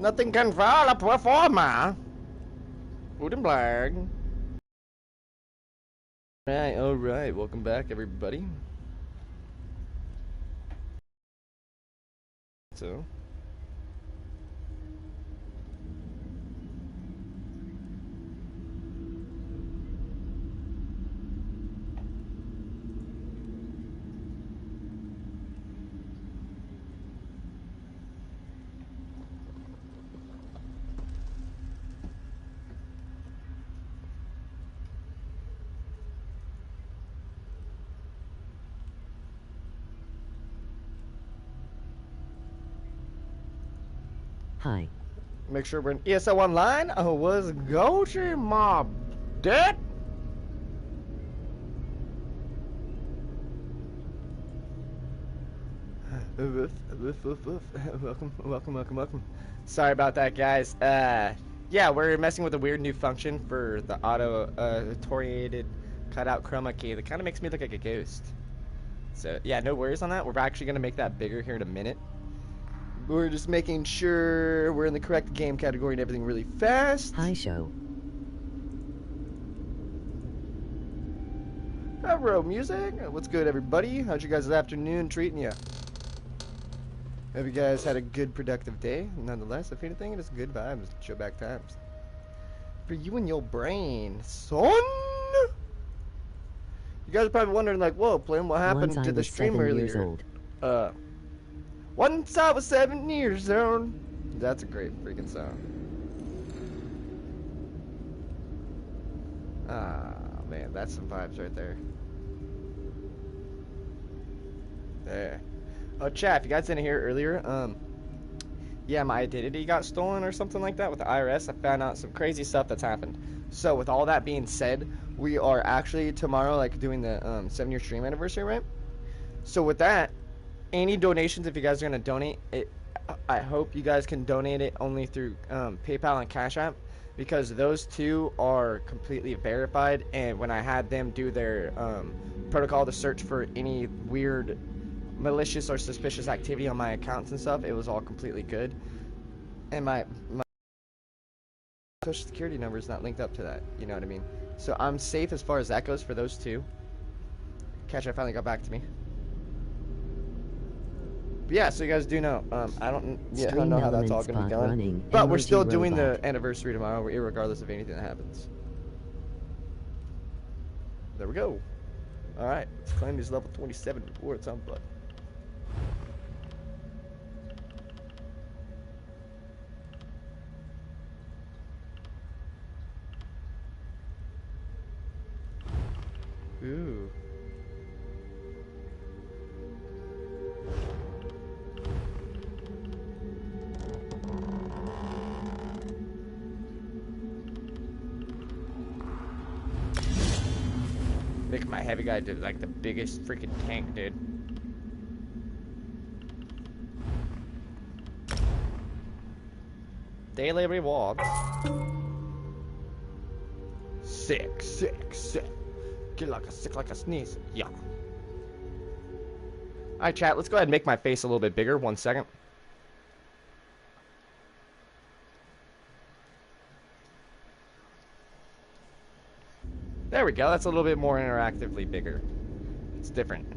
Nothing can foul a performer. Wooden black. Alright, welcome back everybody. So Hi. make sure we're in ESO online. Oh, was Goji Mob dead? Welcome. Sorry about that, guys. Yeah, we're messing with a weird new function for the auto-toriated cutout chroma key that kind of makes me look like a ghost. So, yeah, no worries on that. We're actually going to make that bigger here in a minute. We're just making sure we're in the correct game category and everything really fast. Hi, show. Hello, music. What's good, everybody? How's you guys' afternoon treating you? Hope you guys had a good, productive day. Nonetheless, if anything, it is good vibes. Show back times. For you and your brain, son! You guys are probably wondering, like, whoa, Plum, what happened to the stream earlier? Once I was 7 years old. That's a great freaking song. Ah, man, that's some vibes right there. There. Oh, chat, if you guys didn't hear earlier, yeah, my identity got stolen or something like that with the IRS. I found out some crazy stuff that's happened. So, with all that being said, we are actually tomorrow, like, doing the 7-year stream anniversary, right? So, with that, any donations, if you guys are going to donate, I hope you guys can donate it only through PayPal and Cash App, because those two are completely verified, and when I had them do their protocol to search for any weird, malicious, or suspicious activity on my accounts and stuff, it was all completely good. And my social security number is not linked up to that, you know what I mean? So I'm safe as far as that goes for those two. Cash App finally got back to me. But yeah, so you guys do know, I don't know how that's all going to be going. But we're still doing the anniversary tomorrow, regardless of anything that happens. There we go. Alright, let's claim these level 27 rewards on blood. Ooh. Make my heavy guy do like the biggest freaking tank, dude. Daily rewards. Sick. Get like a sick like a sneeze. Yeah. Alright, chat, let's go ahead and make my face a little bit bigger. 1 second. There we go. That's a little bit more interactively bigger. It's different.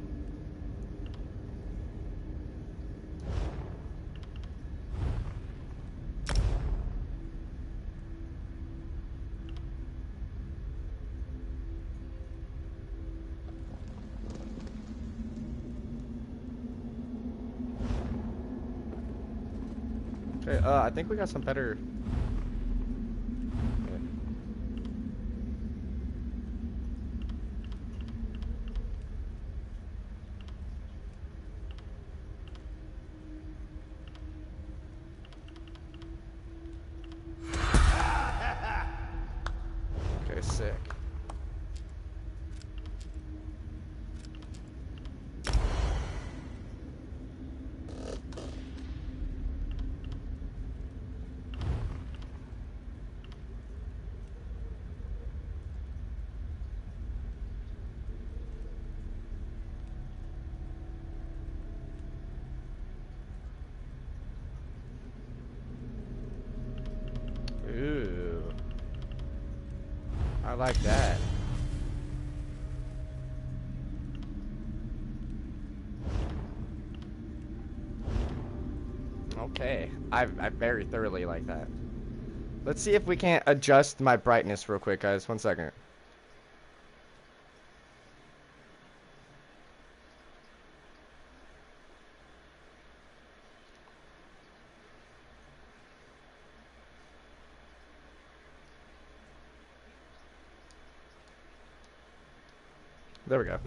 Okay, I think we got some better... Okay, sick. Ooh. I like that. Okay. I very thoroughly like that. Let's see if we can't adjust my brightness real quick, guys. 1 second. There we go.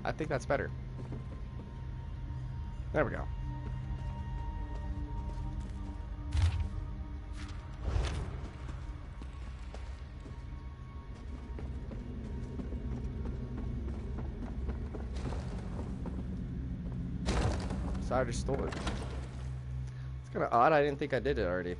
I think that's better. There we go. So I just stole it. It's kind of odd. I didn't think I did it already.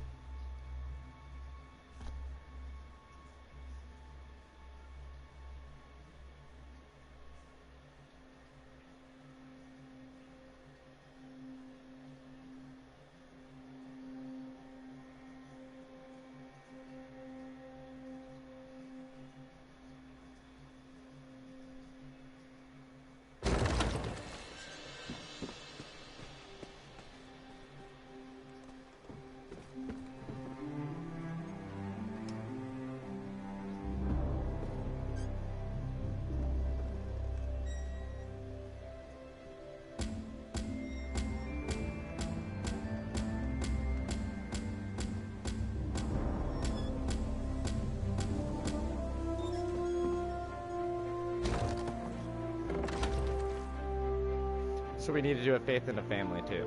So we need to do a faith in the family too.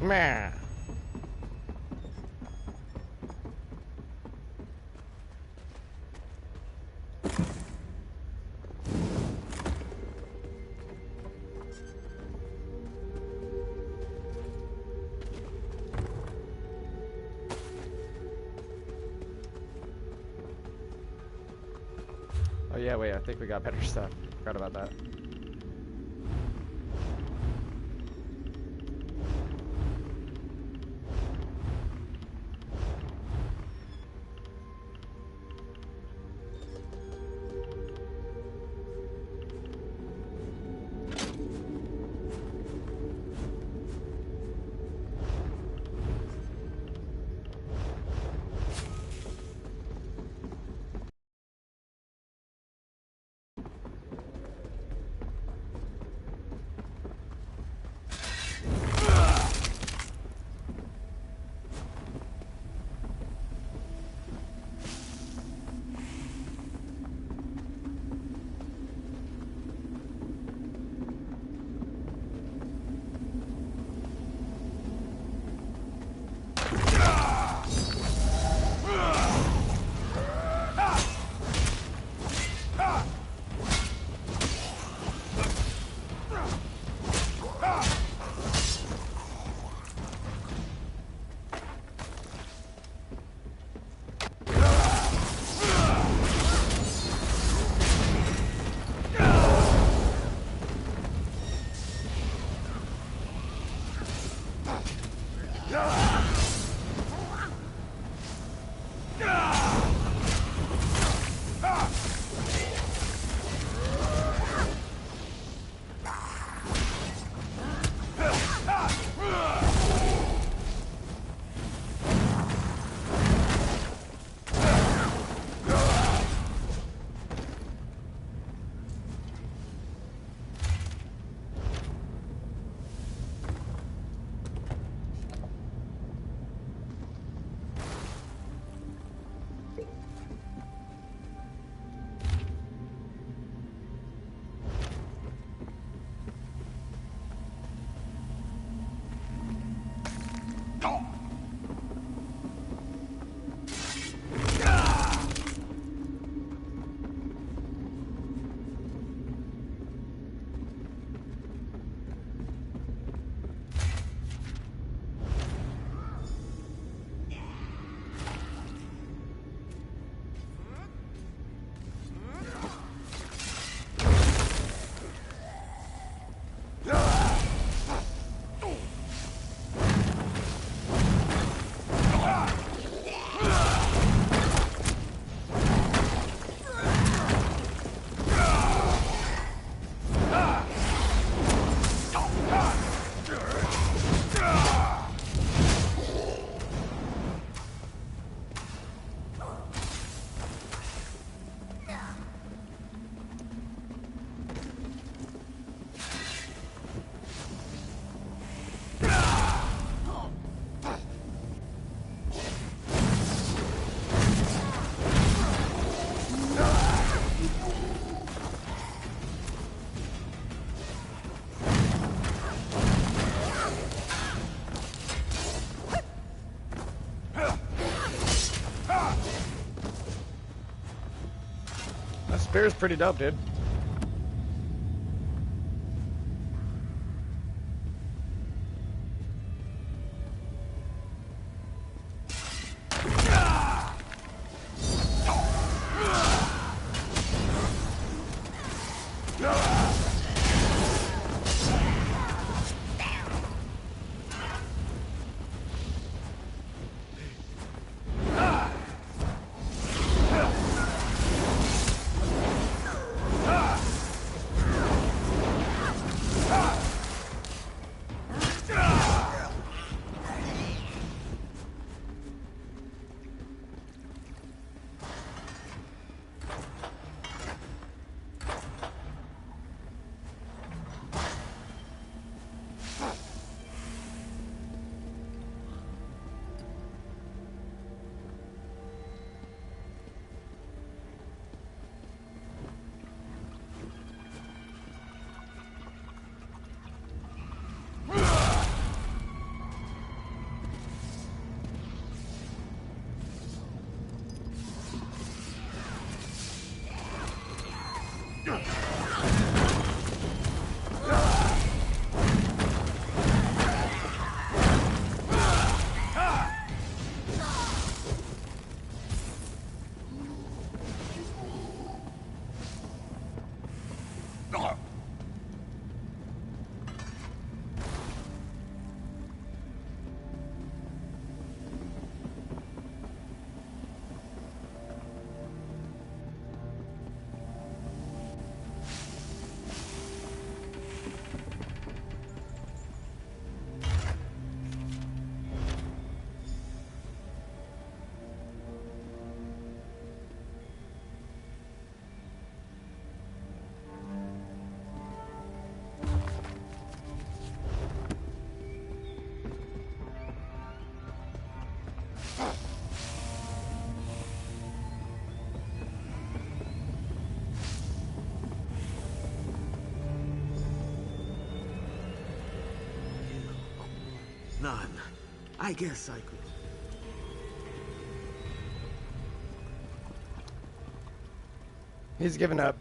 Meh. Oh yeah, wait, I think we got better stuff. Forgot about that. bear's pretty dope, dude. None. I guess I could. He's given up.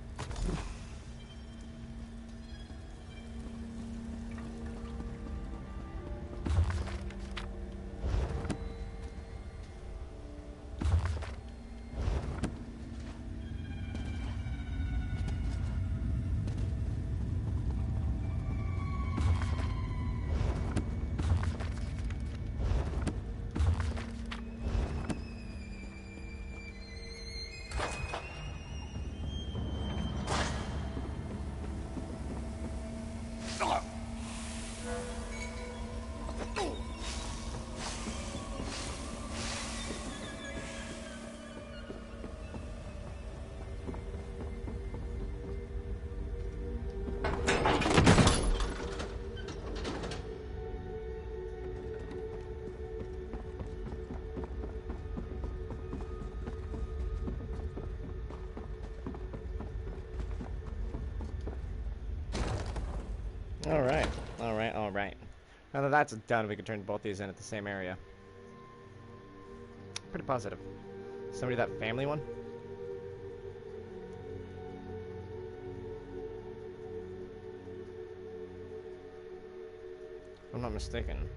Alright, alright, alright. Now that that's done, we can turn both these in at the same area. Pretty positive. Somebody that family one? If I'm not mistaken.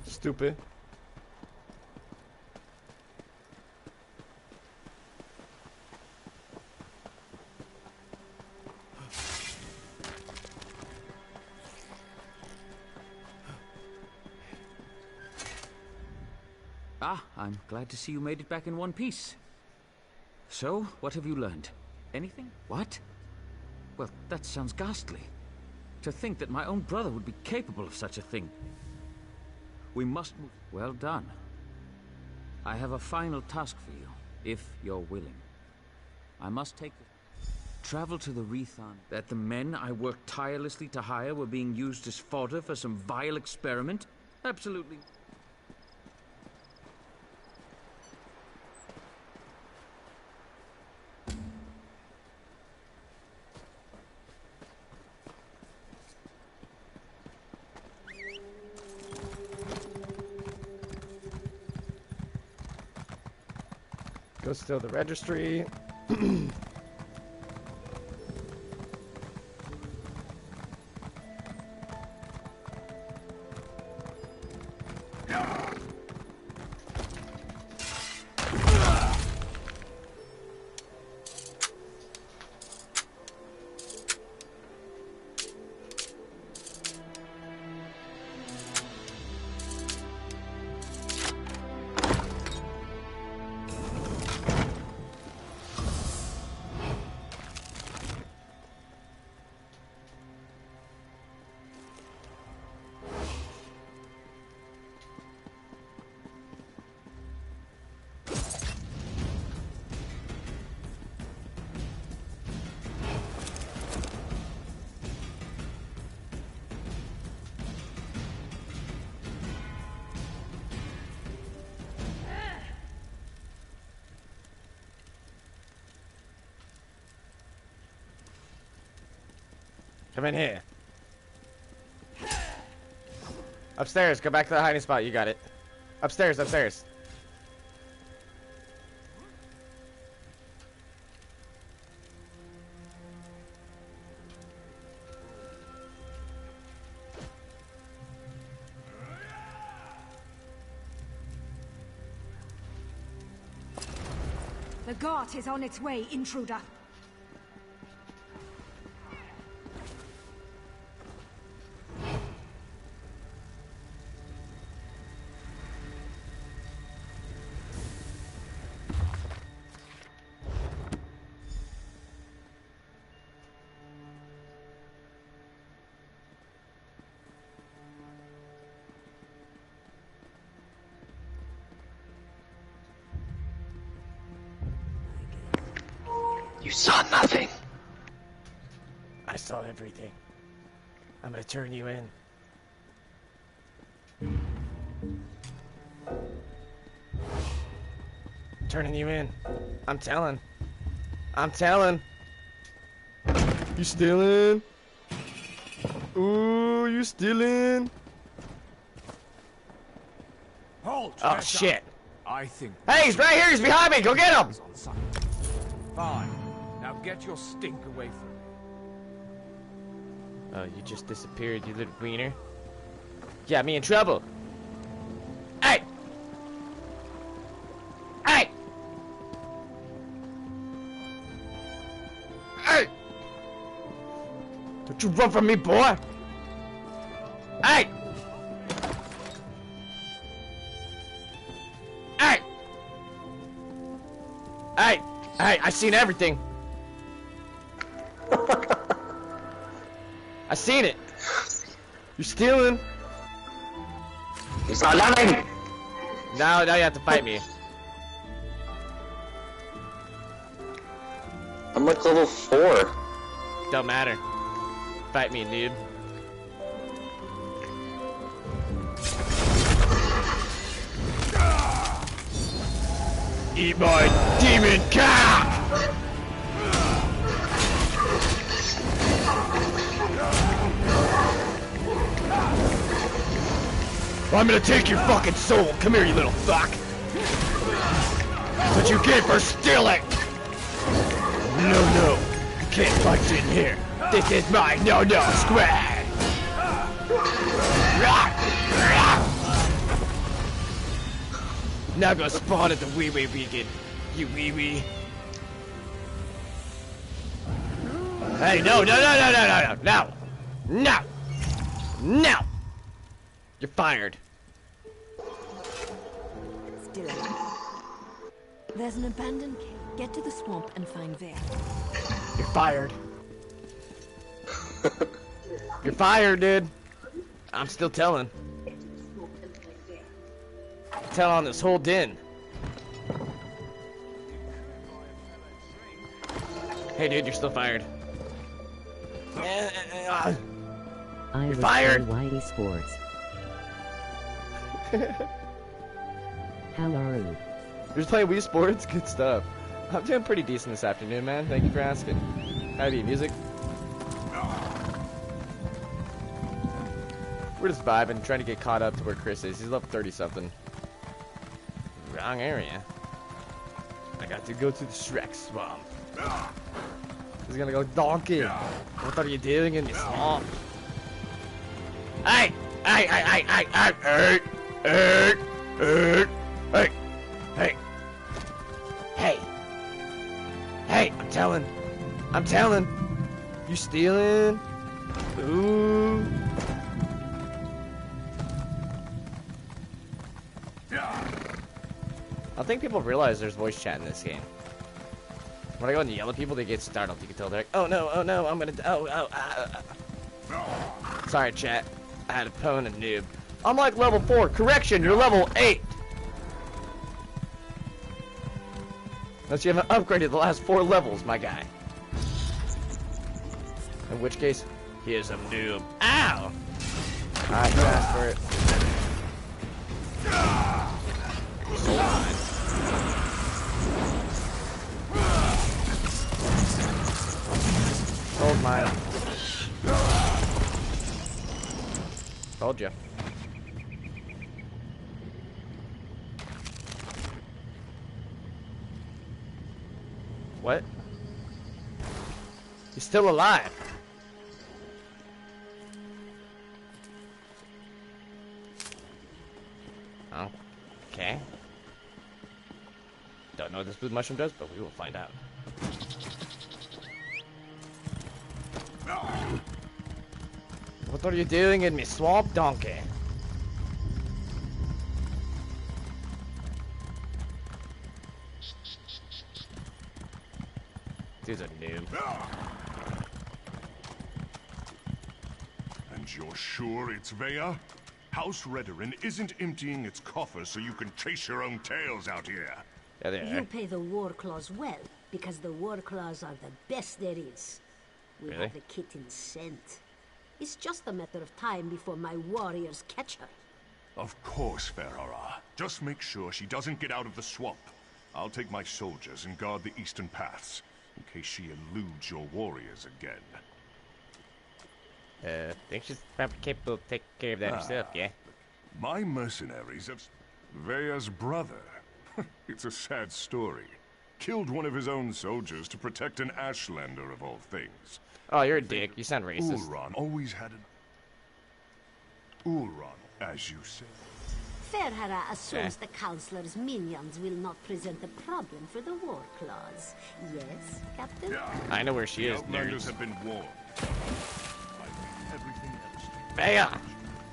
Stupid. Ah, I'm glad to see you made it back in one piece. So, what have you learned? Anything? What? Well, that sounds ghastly. To think that my own brother would be capable of such a thing. We must move. Well done. I have a final task for you, if you're willing. I must take the... Travel to the Rethon. That the men I worked tirelessly to hire were being used as fodder for some vile experiment? Absolutely. Go steal the registry. Come in here. Upstairs. Go back to the hiding spot. You got it. Upstairs. Upstairs. The guard is on its way, intruder. You saw nothing. I saw everything. I'm gonna turn you in. Turning you in. I'm telling. I'm telling. You stealing? Ooh, you stealing? Halt! Oh shit! I think. Hey, he's right here. He's behind me. Go get him. He's on site. Fine. Now get your stink away from me. Oh, you just disappeared, you little wiener. Got me in trouble. Hey! Hey! Hey! Don't you run from me, boy! Hey! Hey! Hey! Hey, I seen everything. I seen it. You're stealing. You saw nothing. Now you have to fight me. I'm like level 4. Don't matter. Fight me, dude. Eat my demon cow! I'm gonna take your fucking soul. Come here, you little fuck. That's what you get for stealing. No, you can't fight in here. This is my no squad. Now go spawn at the wee beacon, you wee. Hey, no. You're fired. still alive. There's an abandoned cave. Get to the swamp and find Vare. You're fired. You're fired, dude. I'm still telling. Tell on this whole den. Hey, dude, you're still fired. You're fired. Whitey Sports. How are you? You're just playing Wii Sports? Good stuff. I'm doing pretty decent this afternoon, man. Thank you for asking. How do you music? We're just vibing, trying to get caught up to where Chris is. He's level 30-something. Wrong area. I got to go to the Shrek swamp. He's gonna go donkey. What are you doing in the swamp? Hey! Hey! Hey! Hey! Hey! Hey! Hey! Hey! Hey! Hey! Hey! Hey! I'm telling. You stealing? Ooh. I think people realize there's voice chat in this game. When I go into yellow people, they get startled. You can tell they're like, oh no, I'm gonna, Sorry, chat. I had a pwn and noob. I'm like level 4. Correction, you're level 8. Unless you haven't upgraded the last 4 levels, my guy. In which case, here's a noob. Ow! Alright, you asked for it. Soul mine. Sold mine. Told you. What? He's still alive. Okay. Don't know what this blue mushroom does, but we will find out. What are you doing in me swamp, donkey? Dude's a noob. And you're sure it's Vaya? House Redoran isn't emptying its coffers so you can chase your own tails out here. Yeah, they You are. pay the war claws well, because the war claws are the best there is. We Really? have the kitten scent. It's just a matter of time before my warriors catch her. Of course, Ferrara. Just make sure she doesn't get out of the swamp. I'll take my soldiers and guard the eastern paths, in case she eludes your warriors again. Think she's probably capable of taking care of that herself, yeah? My mercenaries have... Vaya's brother. It's a sad story. Killed one of his own soldiers to protect an Ashlander of all things. Oh, you're a dick. You sound racist. Ulron always had an... Ulron, as you say. Ferhara assumes the Councilor's minions will not present a problem for the war claws. Yes, Captain? I know where she The is, Outlanders nerds. have been warned. I leave everything else to Vaya!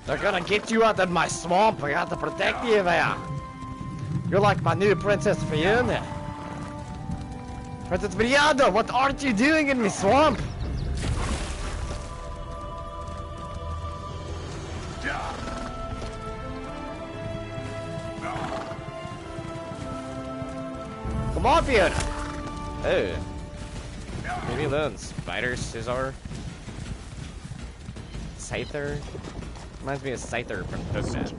They're gonna get you out of my swamp. I got to protect you, Vaya. You're like my new Princess Fiona. Princess Brianda, what aren't you doing in my swamp? Come on, Fiona. Oh. Leave me alone, Spider Scizor. Scyther. Reminds me of Scyther from Pokemon.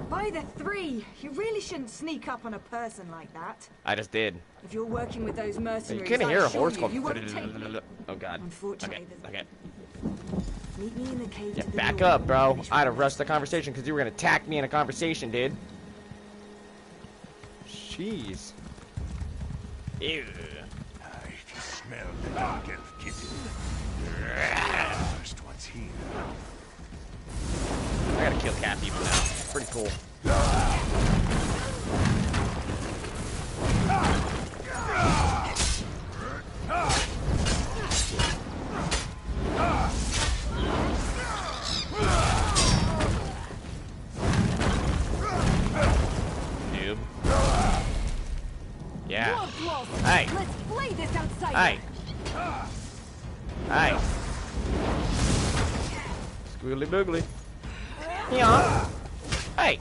By the 3, you really shouldn't sneak up on a person like that. I just did. If you're working with those You mercenaries, couldn't I hear a assure horse you, called. you won't take me. Oh god. Unfortunately, Okay. Meet me in the cave Yeah, to the back north up, and bro. finish I'd have what rushed the conversation because you were gonna attack me in a conversation, dude. Jeez. Ew. If you smell the dark elf kitten. First one's here. I gotta kill cat people now. Pretty cool. Noob. inside Hey. there. Hey. Squiggly boogly. Yeah. Hey.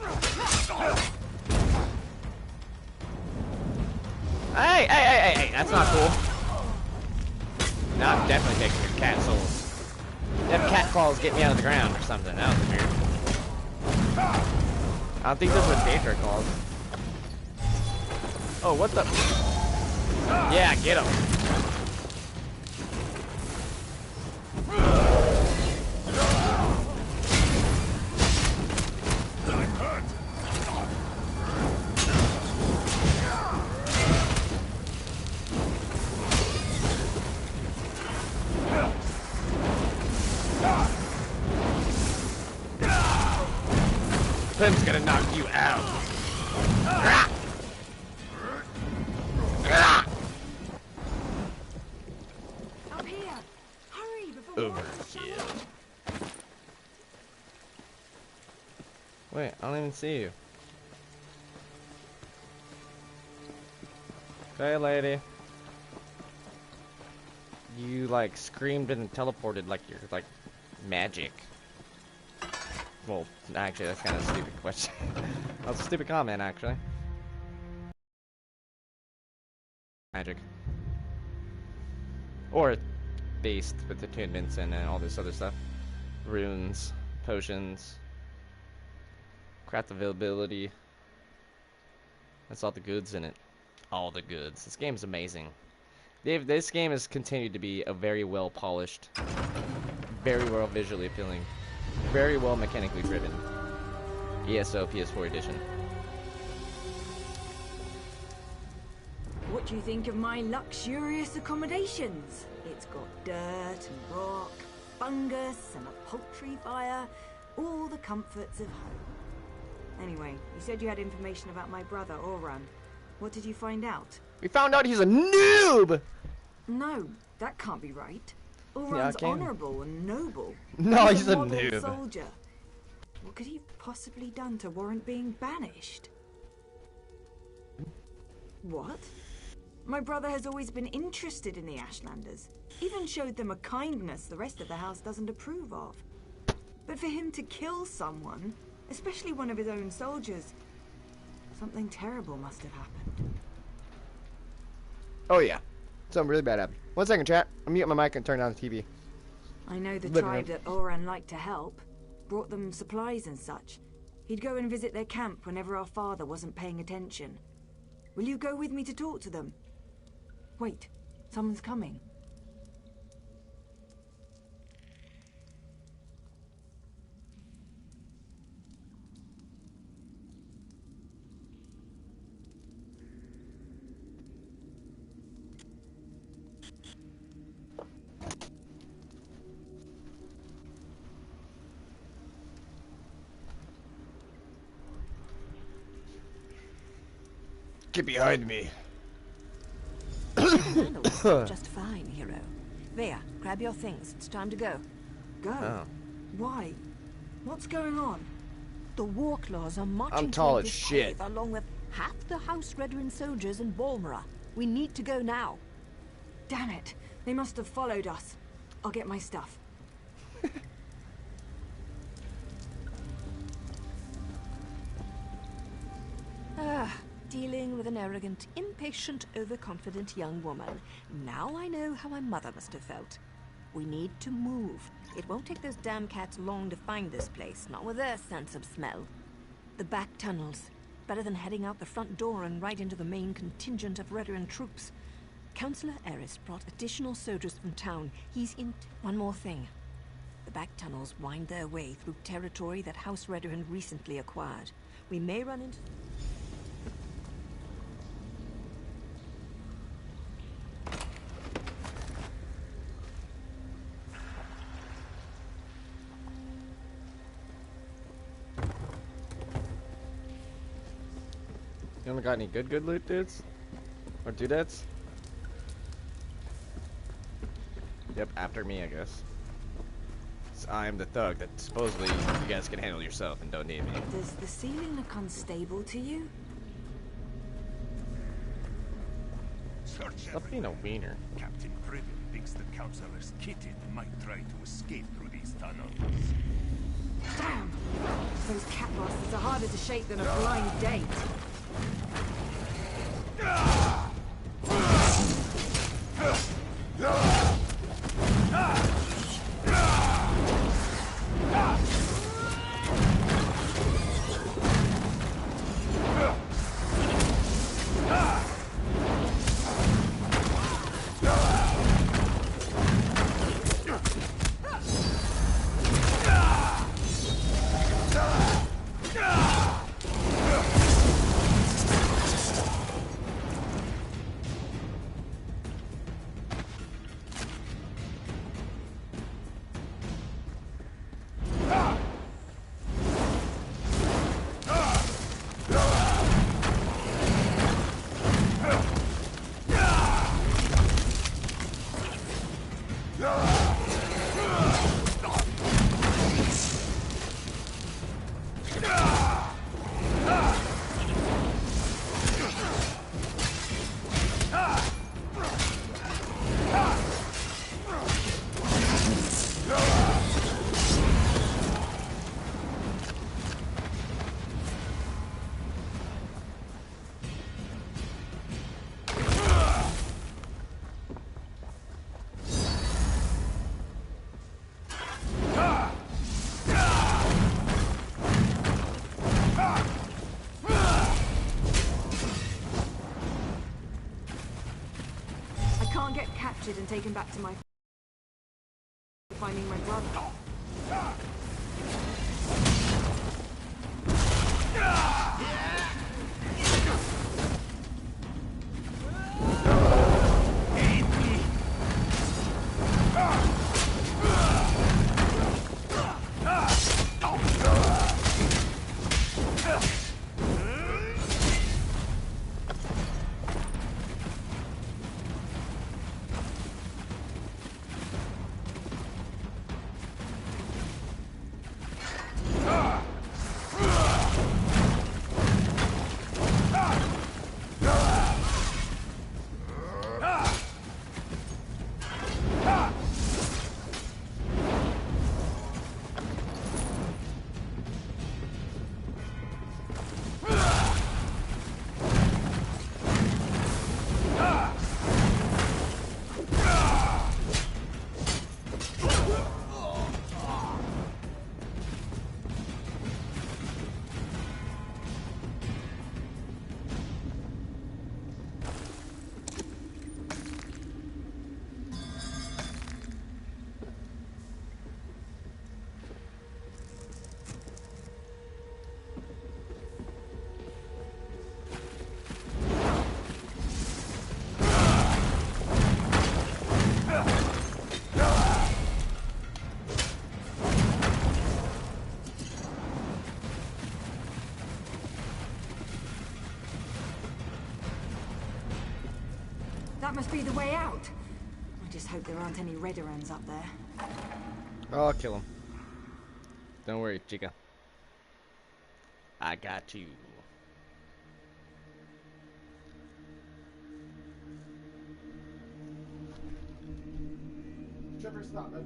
Hey. That's not cool. No, I'm definitely taking your cat souls. Them cat claws get me out of the ground or something. That was weird. I don't think those were danger claws. Oh, what the? Yeah, get him. Pim's gonna knock you out. Up here. Hurry before Overkill. Wait, I don't even see you. Hey, lady. You like screamed and teleported like you're like magic. Well, actually, that's kind of a stupid question. That's a stupid comment, actually. Magic. Or based with attunements and all this other stuff. Runes, potions, craft availability. That's all the goods in it. All the goods. This game's amazing. This game has continued to be a very well polished, very well visually appealing, very well mechanically driven ESO PS4 edition. What do you think of my luxurious accommodations? It's got dirt and rock, fungus and a poultry fire, all the comforts of home. Anyway, you said you had information about my brother, Oran. What did you find out? We found out he's a noob! No, that can't be right. Oran's honorable and noble. No, he's a model noob. soldier. What could he have possibly done to warrant being banished? What? My brother has always been interested in the Ashlanders. Even showed them a kindness the rest of the house doesn't approve of. But for him to kill someone, especially one of his own soldiers, something terrible must have happened. Oh yeah. Something really bad happened. 1 second, chat. I'm mute my mic and turn down the TV. I know the Living tribe room. that Oran liked to help. Brought them supplies and such. He'd go and visit their camp whenever our father wasn't paying attention. Will you go with me to talk to them? Wait, someone's coming. Get behind me. Just fine, hero. There, grab your things. It's time to go. Go? Oh. Why? What's going on? The war claws are marching I'm tall toward as this shit. cave, along with half the House Redrin soldiers in Balmora. We need to go now. Damn it. They must have followed us. I'll get my stuff. Dealing with an arrogant, impatient, overconfident young woman. Now I know how my mother must have felt. We need to move. It won't take those damn cats long to find this place, not with their sense of smell. The back tunnels. Better than heading out the front door and right into the main contingent of Redrin troops. Councillor Eris brought additional soldiers from town. He's in... One more thing. The back tunnels wind their way through territory that House Redrin recently acquired. We may run into... You haven't got any good loot, dudes? Or dudettes? Yep, after me, I guess. I'm the thug that supposedly you guys can handle yourself and don't need me. Does the ceiling look unstable to you? Search Stop being a wiener. Captain Privet thinks the Councillor's kitten might try to escape through these tunnels. Damn! Those cat bastards are harder to shake than a blind date. And taken back to my finding my brother. That must be the way out. I just hope there aren't any Redderons up there. I'll kill him. Don't worry, chica. I got you. Trevor, stop it.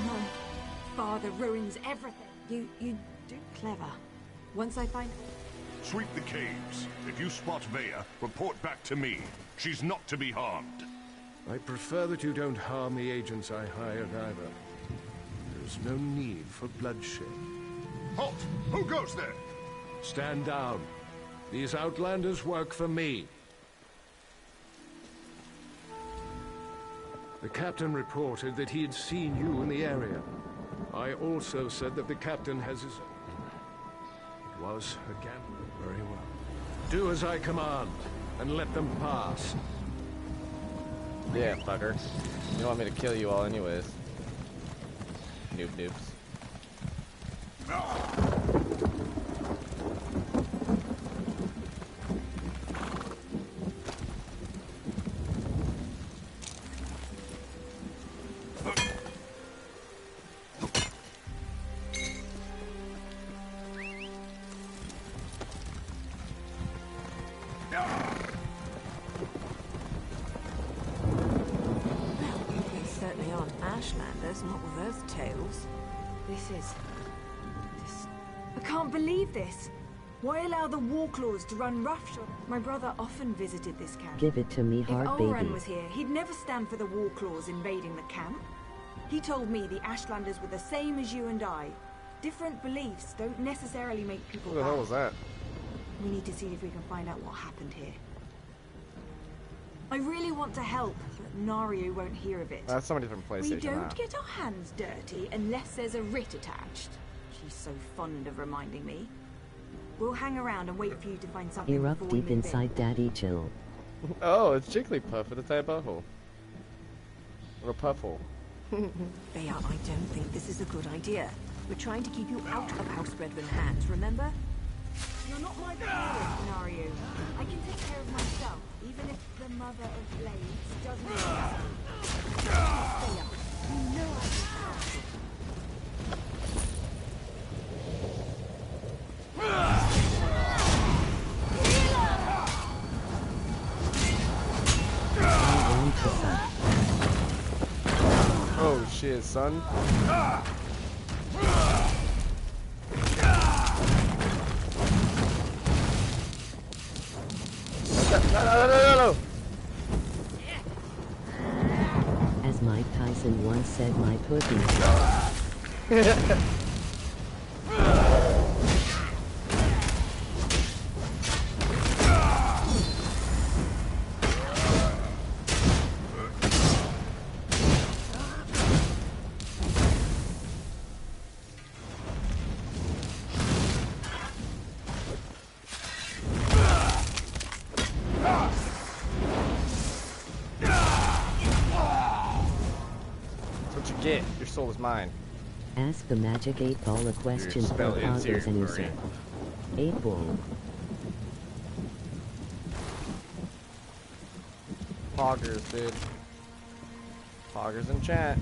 No. Father ruins everything. You do clever. Once I find... Sweep the caves. If you spot Vea, report back to me. She's not to be harmed. I prefer that you don't harm the agents I hired either. There's no need for bloodshed. Halt! Who goes there? Stand down. These outlanders work for me. The captain reported that he had seen you in the area. I also said that the captain has his... It was a gamble. Very well. Do as I command, and let them pass. Yeah, fucker. You want me to kill you all anyways. Noobs. Not with those tales. This... I can't believe this. Why allow the Warclaws to run roughshod? My brother often visited this camp. Give it to me, hard if baby. Ulran was here, he'd never stand for the Warclaws invading the camp. He told me the Ashlanders were the same as you and I. Different beliefs don't necessarily make people What the hell was that? We need to see if we can find out what happened here. I really want to help, but Nario won't hear of it. That's somebody from PlayStation. We don't get our hands dirty unless there's a writ attached. She's so fond of reminding me. We'll hang around and wait for you to find something. You're up deep inside, Daddy. Chill. Oh, it's Jigglypuff with a tire butthole. Or a puffhole. Bea, I don't think this is a good idea. We're trying to keep you out of House Redwin hands, remember? You're not my parent, Nario. I can take care of myself, even if the Mother of Blades doesn't exist. Bea, you know I can help. Oh shit, son. No. As Mike Tyson once said, my pussy. Your soul is mine. Ask the magic 8-ball a question for Poggers and Uso. 8-ball. Poggers, dude. Poggers in chat.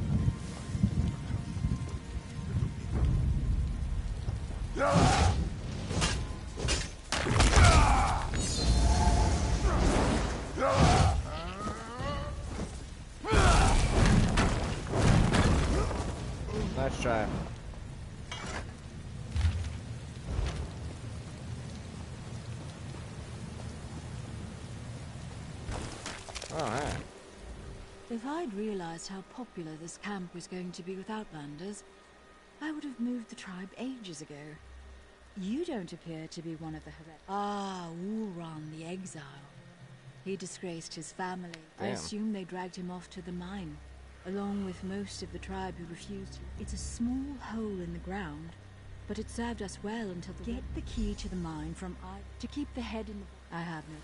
Nice try. Alright. If I'd realized how popular this camp was going to be with Outlanders, I would have moved the tribe ages ago. You don't appear to be one of the Ulran the Exile. He disgraced his family. Damn. I assume they dragged him off to the mine, along with most of the tribe who refused. It's a small hole in the ground, but it served us well until the... Get the key to the mine from to keep the head in the... I have no...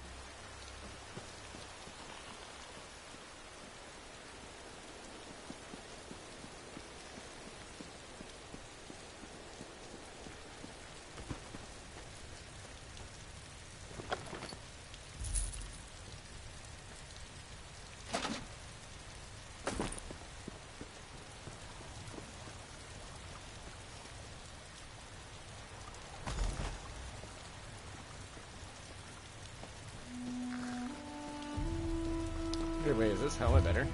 way, is this helmet better?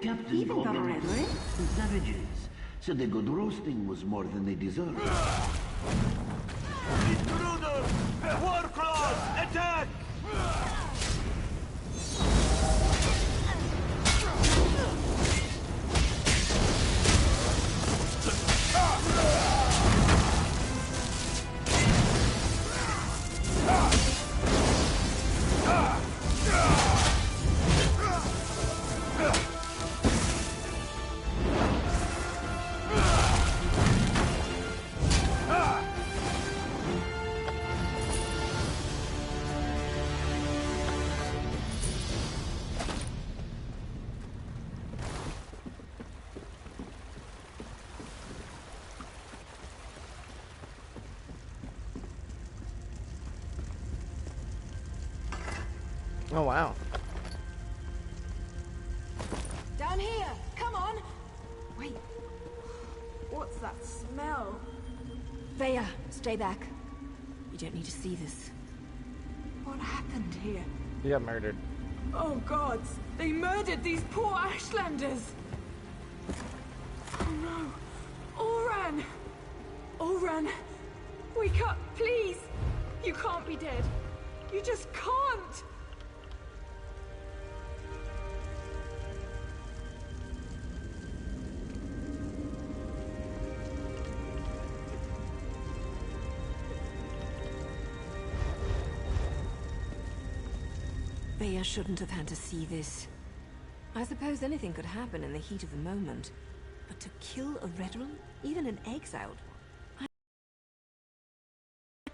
Captain Even called got them red, right? savages. Said the good roasting was more than they deserved. Intruders! War claws! Attack! Oh, wow. Down here! Come on! Wait. What's that smell? Vea, stay back. You don't need to see this. What happened here? He got murdered. Oh gods! They murdered these poor Ashlanders! Oh no! Oran! Oran! Wake up, please! You can't be dead. You just can't! Vea shouldn't have had to see this. I suppose anything could happen in the heat of the moment. But to kill a Redrun, even in exile...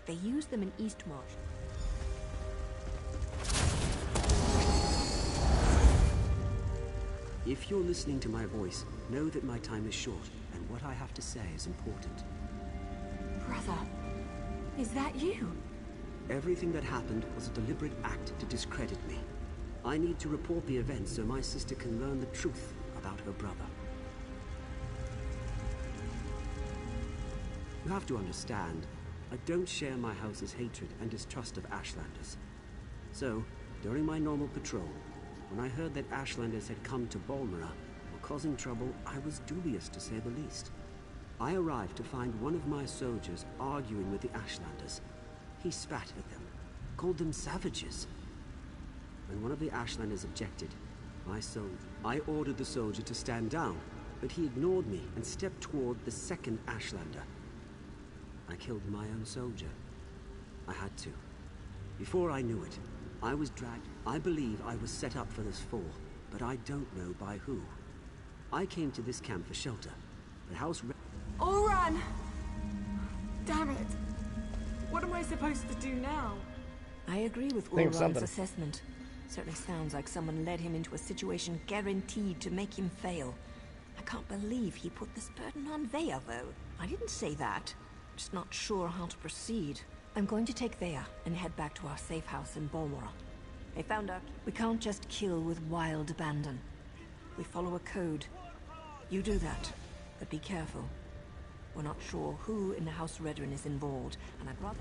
They used them in Eastmarch. If you're listening to my voice, know that my time is short, and what I have to say is important. Brother, is that you? Everything that happened was a deliberate act to discredit me. I need to report the events so my sister can learn the truth about her brother. You have to understand, I don't share my house's hatred and distrust of Ashlanders. So, during my normal patrol, when I heard that Ashlanders had come to Balmora, or causing trouble, I was dubious to say the least. I arrived to find one of my soldiers arguing with the Ashlanders. He spat at them, called them savages. When one of the Ashlanders objected, I ordered the soldier to stand down, but he ignored me and stepped toward the second Ashlander. I killed my own soldier. I had to. Before I knew it, I was dragged. I believe I was set up for this fall, but I don't know by who. I came to this camp for shelter, but Oran! Damn it! What am I supposed to do now? I agree with Think of Oran's something. assessment. Certainly sounds like someone led him into a situation guaranteed to make him fail. I can't believe he put this burden on Vea, though. I didn't say that. Just not sure how to proceed. I'm going to take Vea and head back to our safe house in Balmora. I found out we can't just kill with wild abandon. We follow a code. You do that, but be careful. We're not sure who in the House Redrin is involved, and I'd rather...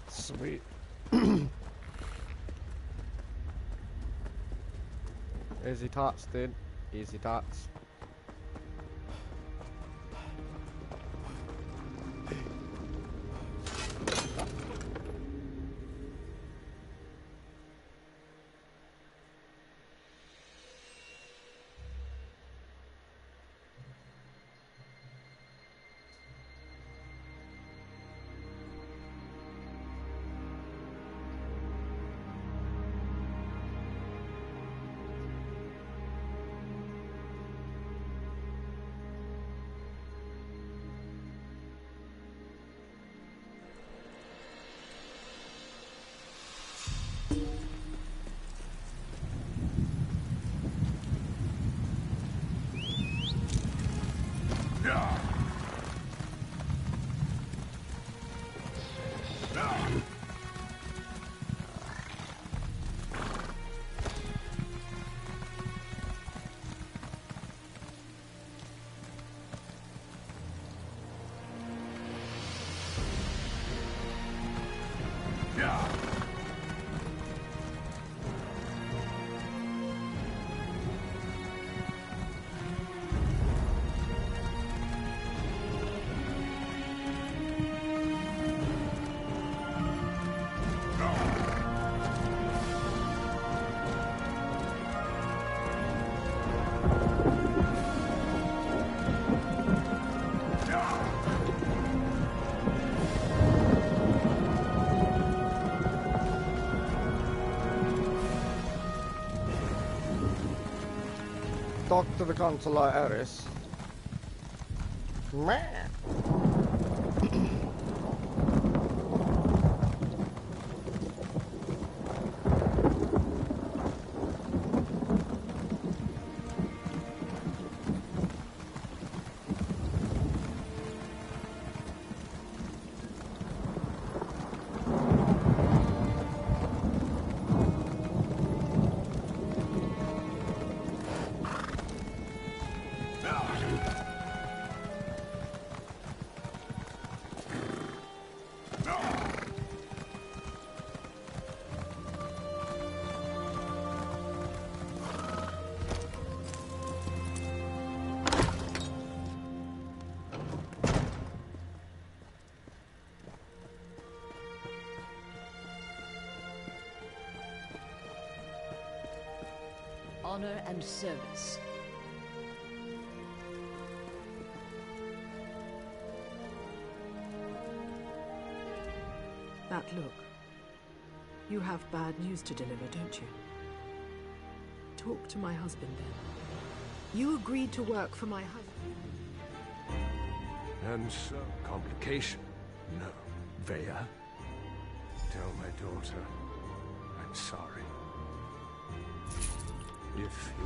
Sweet. Easy tots, dude. Easy tots. talk to the consular heiress. Man. Honor and service. That look. You have bad news to deliver, don't you? Talk to my husband, then. You agreed to work for my husband. And so, complication? No. Vea? Tell my daughter I'm sorry. If you...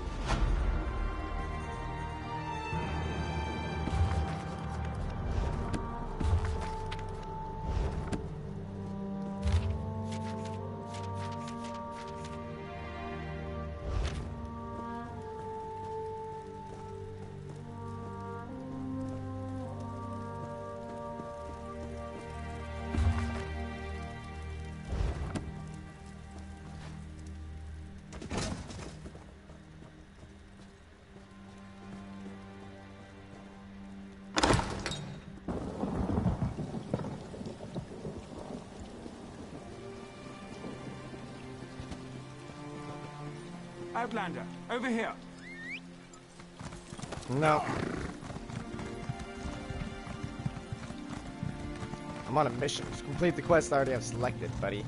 Outlander, over here. No. I'm on a mission. To complete the quest I already have selected, buddy.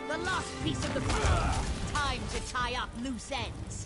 The last piece of the puzzle. Time to tie up loose ends.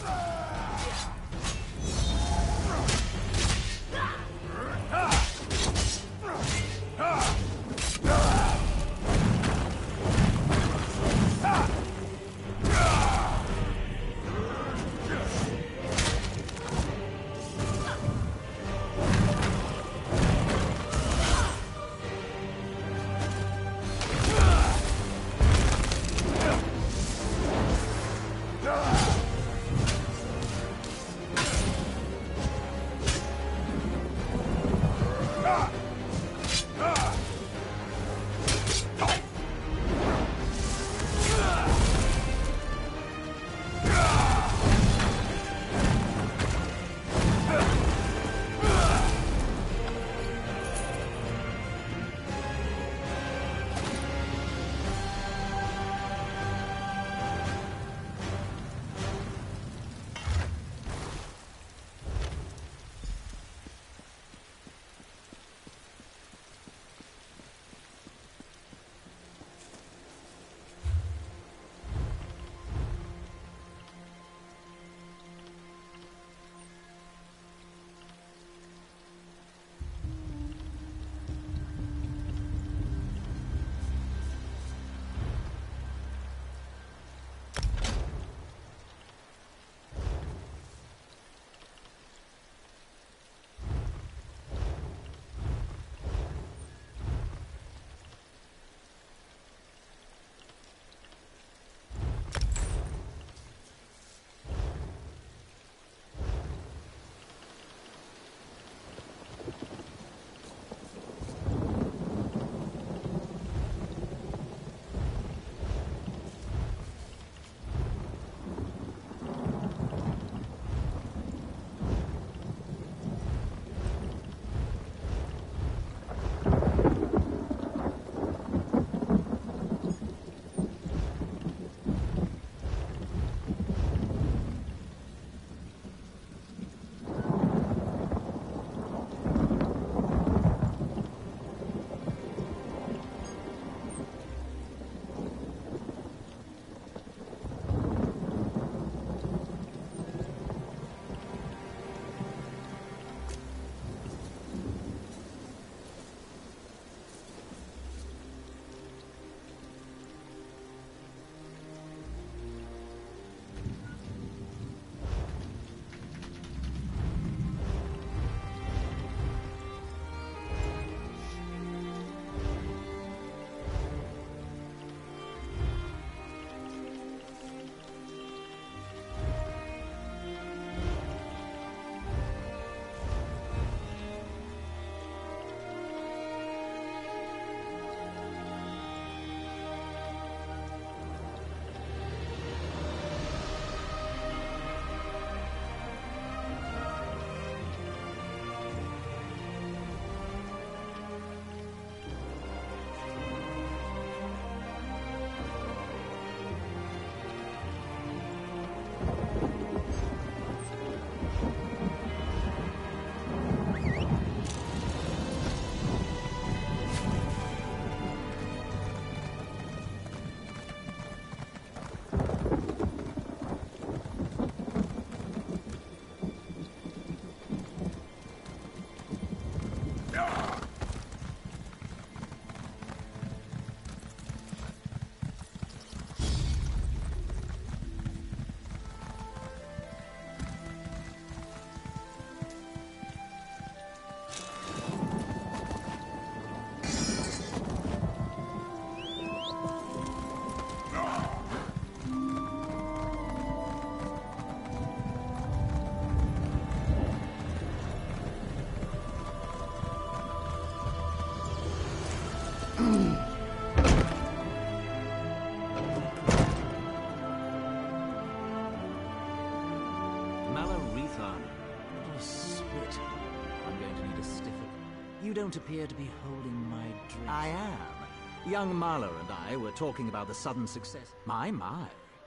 You don't appear to be holding my drink. I am. Young Marlowe and I were talking about the sudden success. My,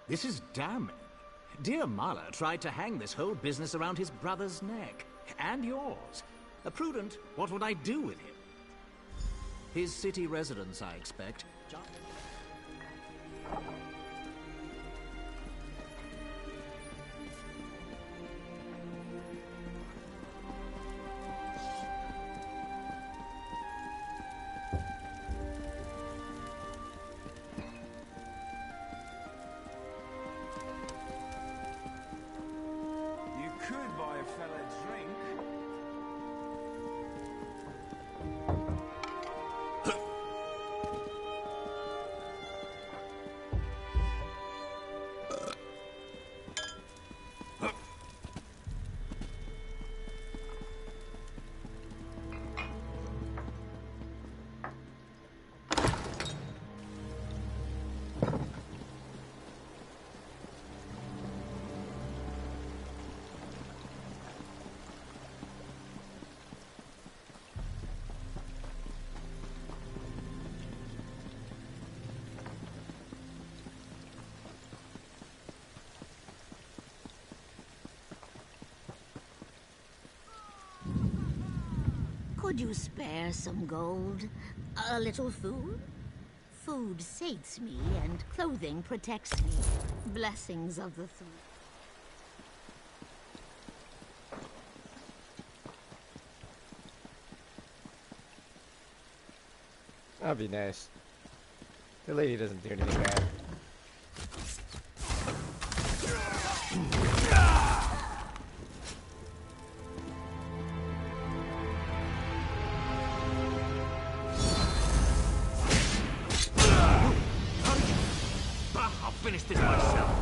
this is damning. Dear Marlowe tried to hang this whole business around his brother's neck. And yours. A prudent, what would I do with him? His city residence, I expect. You could buy a fella a drink. Could you spare some gold? A little food? Food sates me, and clothing protects me. Blessings of the three. That'd be nice. The lady doesn't do anything bad. I'll finish this myself.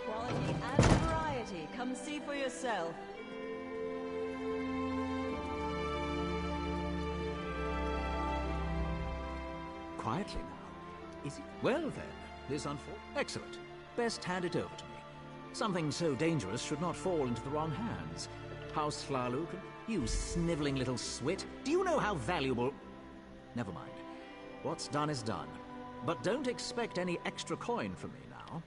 Quality and variety. Come see for yourself. Quietly now. Is it? Well then, this excellent. Best hand it over to me. Something so dangerous should not fall into the wrong hands. House Flarluk, you sniveling little swit. Do you know how valuable... Never mind. What's done is done. But don't expect any extra coin from me now.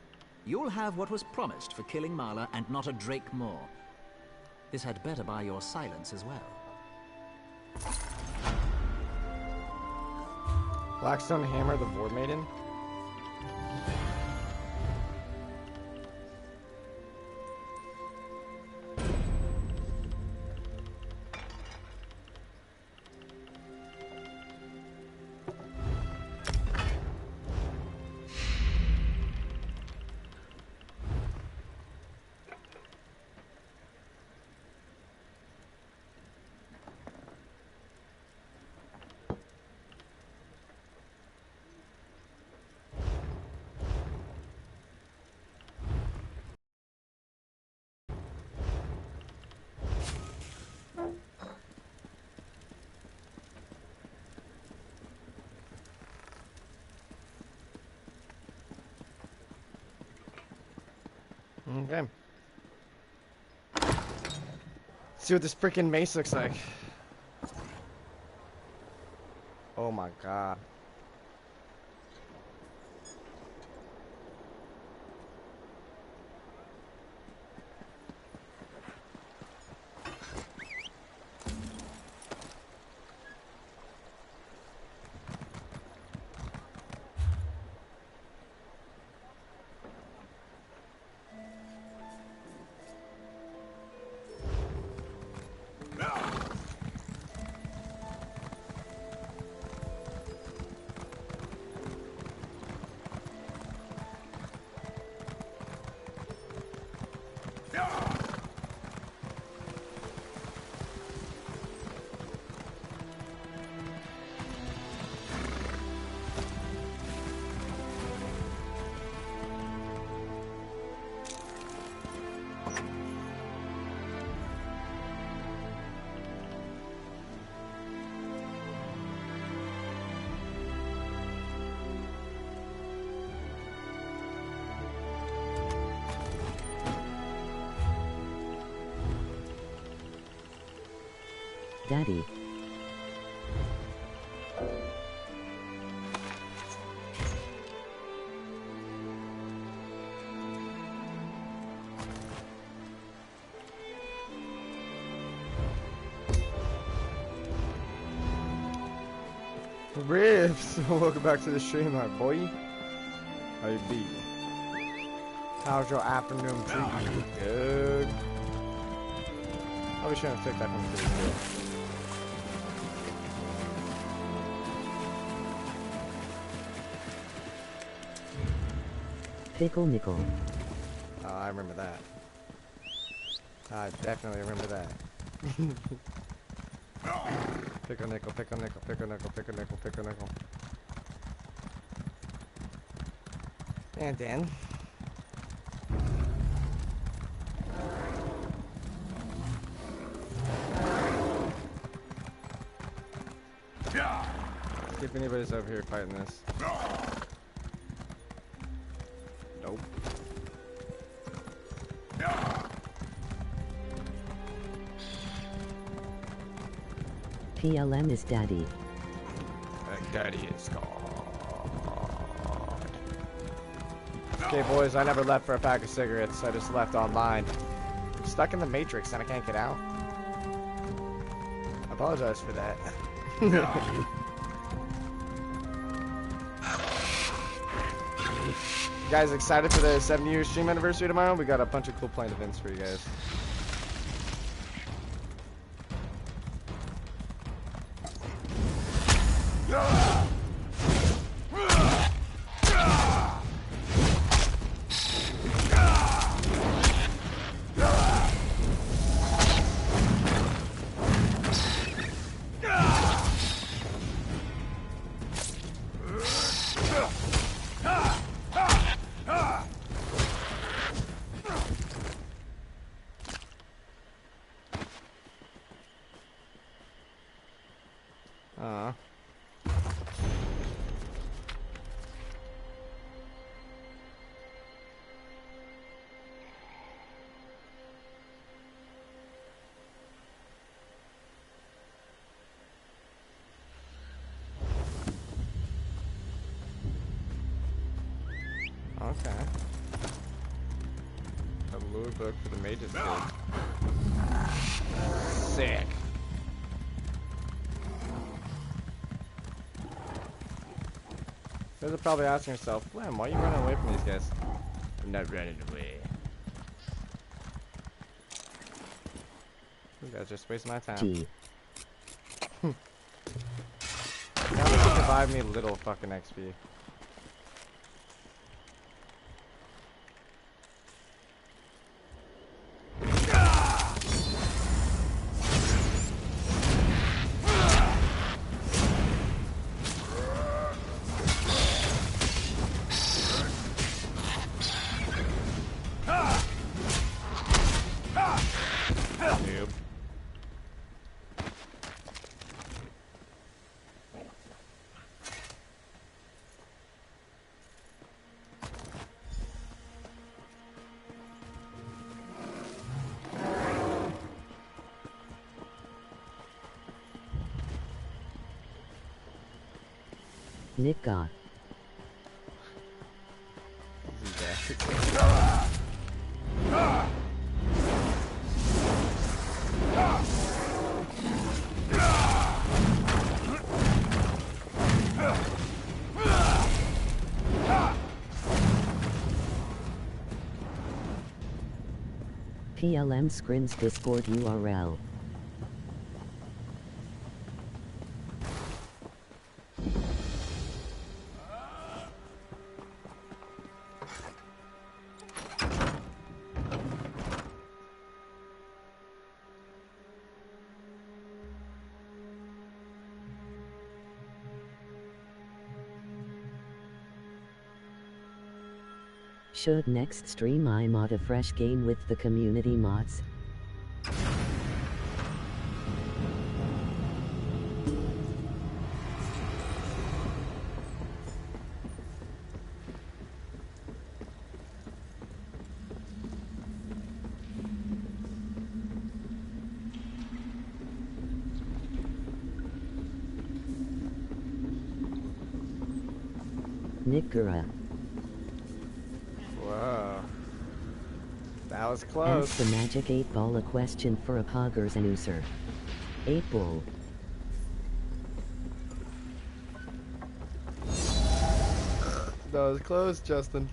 You'll have what was promised for killing Marla and not a drake more. This had better buy your silence as well. Blackstone Hammer, the Vord Maiden. Okay. See what this freaking mace looks like. Oh my god. Daddy. Ribs! Welcome back to the stream, my boy. How you be? How's your afternoon treating you? Good. Probably shouldn't have took that from the video. Pickle nickel. Oh, I remember that. I definitely remember that. Pickle nickel, pickle nickel, pickle nickel, pickle nickel, pickle nickel. And Dan. See if anybody's over here fighting this. Nope. PLM is daddy. Daddy is God. Okay, boys, I never left for a pack of cigarettes. I just left online. I'm stuck in the Matrix and I can't get out. I apologize for that. You guys excited for the 7-year stream anniversary tomorrow? We got a bunch of cool planned events for you guys. Okay. A lure book for the Mage's Guild. Sick. You guys are probably asking yourself, Flem, why are you running away from these guys? I'm not running away. You guys just wasting my time. Gee. Now they can provide me little fucking XP. Nick got. PLM Scrin's Discord URL. Should next stream I mod a fresh game with the community mods? Nickura. Whoa. That was close. Ask the magic 8 ball a question for a poggers and user. 8 ball. That was close, Justin.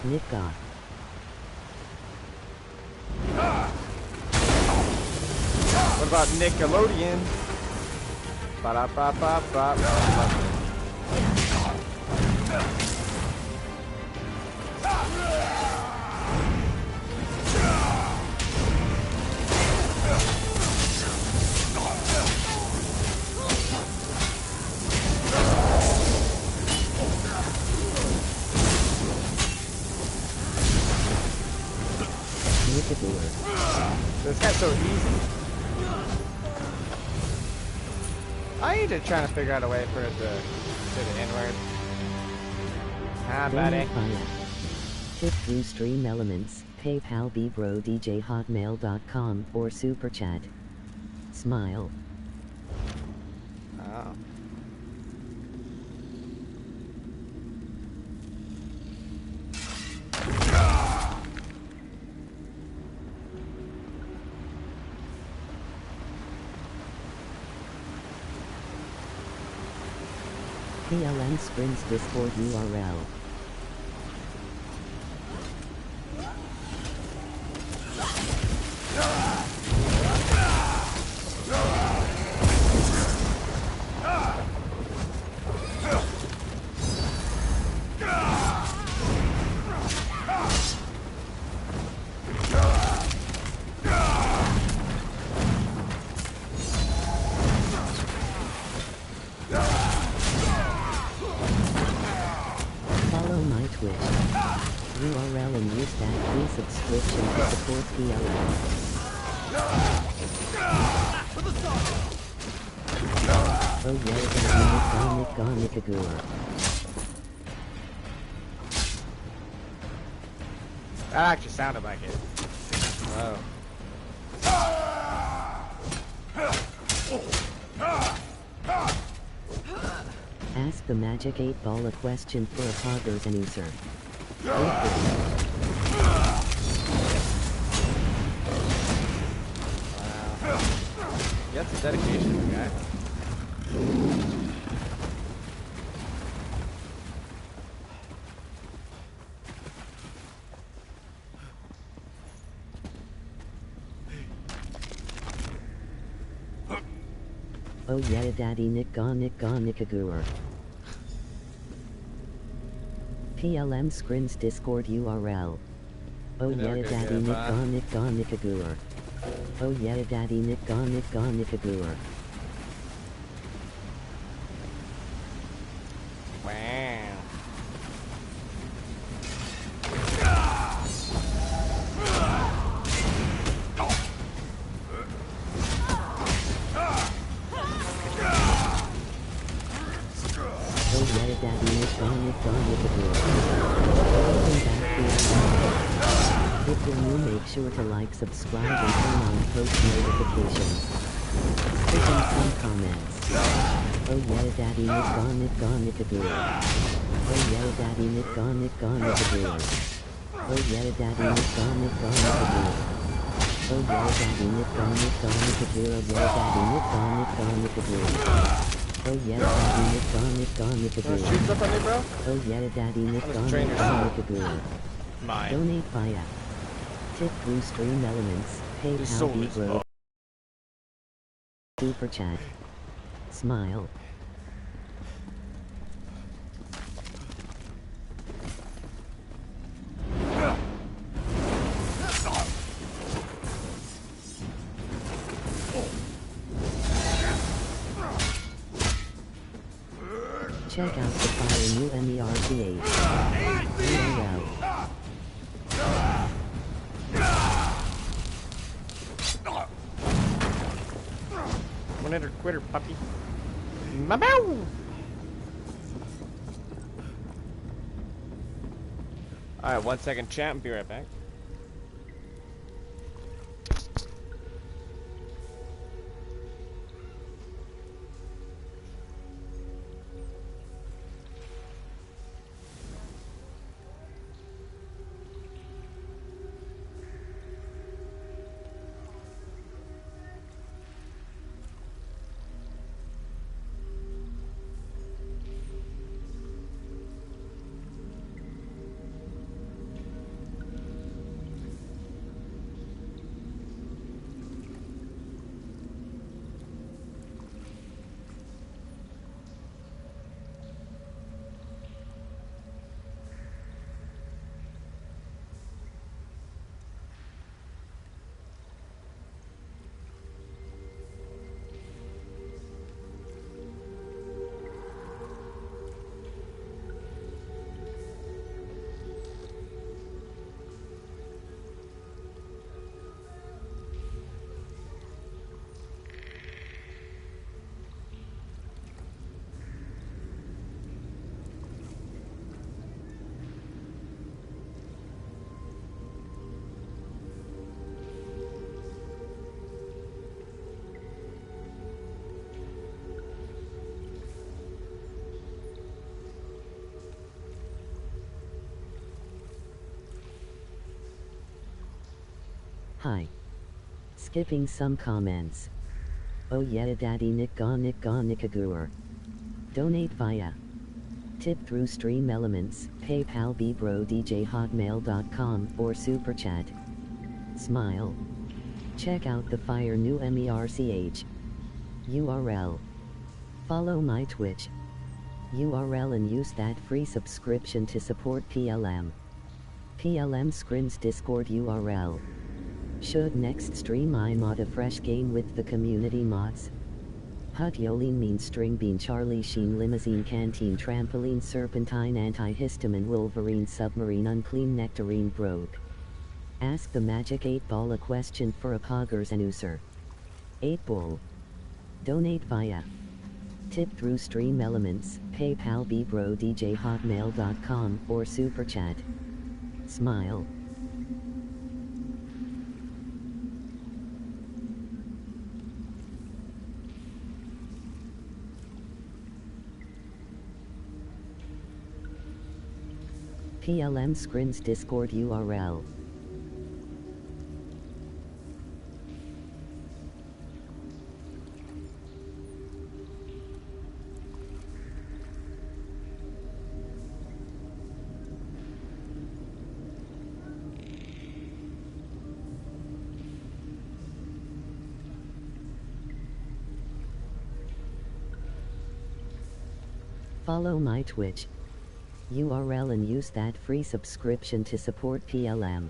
Nick got. What about Nickelodeon? Ba-da-ba-ba-ba. This guy's so easy. I need to try to figure out a way for it to do the N-word. Ah, buddy. Tip through stream elements, PayPal bbrodjhotmail.com or super chat. Smile. Oh. PLN Springs Discord URL. URL and use that free subscription to support PLM. Oh yeah, Garnic. That actually sounded like it. Oh. Ask the Magic 8-Ball a question for a Poggers and user. Wow. You got some dedication, guy. Oh yeah, Daddy Nickagagur. PLM Scrins Discord URL. Oh yeah, Daddy Nickagagur. Oh yeah, Daddy Nickagagur. Wow. If you're new, make sure to like, subscribe, and turn on post notifications. Putting some comments. Oh yeah, Daddy Nickagagur. Oh yeah, Daddy Nickagagur. Oh yeah, Daddy Nickagagur. Oh yeah, Daddy Nickagagur. Oh yeah, Daddy Nickagagur. Oh yeah, Daddy Nickagagur. Shoot stuff at me, bro? Oh yeah, Daddy Nickagagur. Mine. Donate via tip through stream elements, PayPal, Bro, Super Chat, Smile. Check out the fire new MERCH. URL. One-hitter quitter, puppy. Mabow! Alright, 1 second chat and be right back. Hi. Skipping some comments. Oh yeah, Daddy Nickagagur. Donate via tip through stream elements, PayPal, bbrodj@hotmail.com, or Super Chat. Smile. Check out the fire new MERCH. URL. Follow my Twitch URL and use that free subscription to support PLM. PLM Scrins Discord URL. Should next stream I mod a fresh game with the community mods? Hut Yolene Mean String Bean Charlie Sheen Limousine Canteen Trampoline Serpentine Antihistamine Wolverine Submarine Unclean Nectarine Broke. Ask the Magic 8-Ball a question for a poggers and user. 8-Ball. Donate via tip through Stream Elements, PayPal bbrodj@hotmail.com or Super Chat. Smile. PLM Scrins Discord URL. Follow my Twitch URL and use that free subscription to support PLM.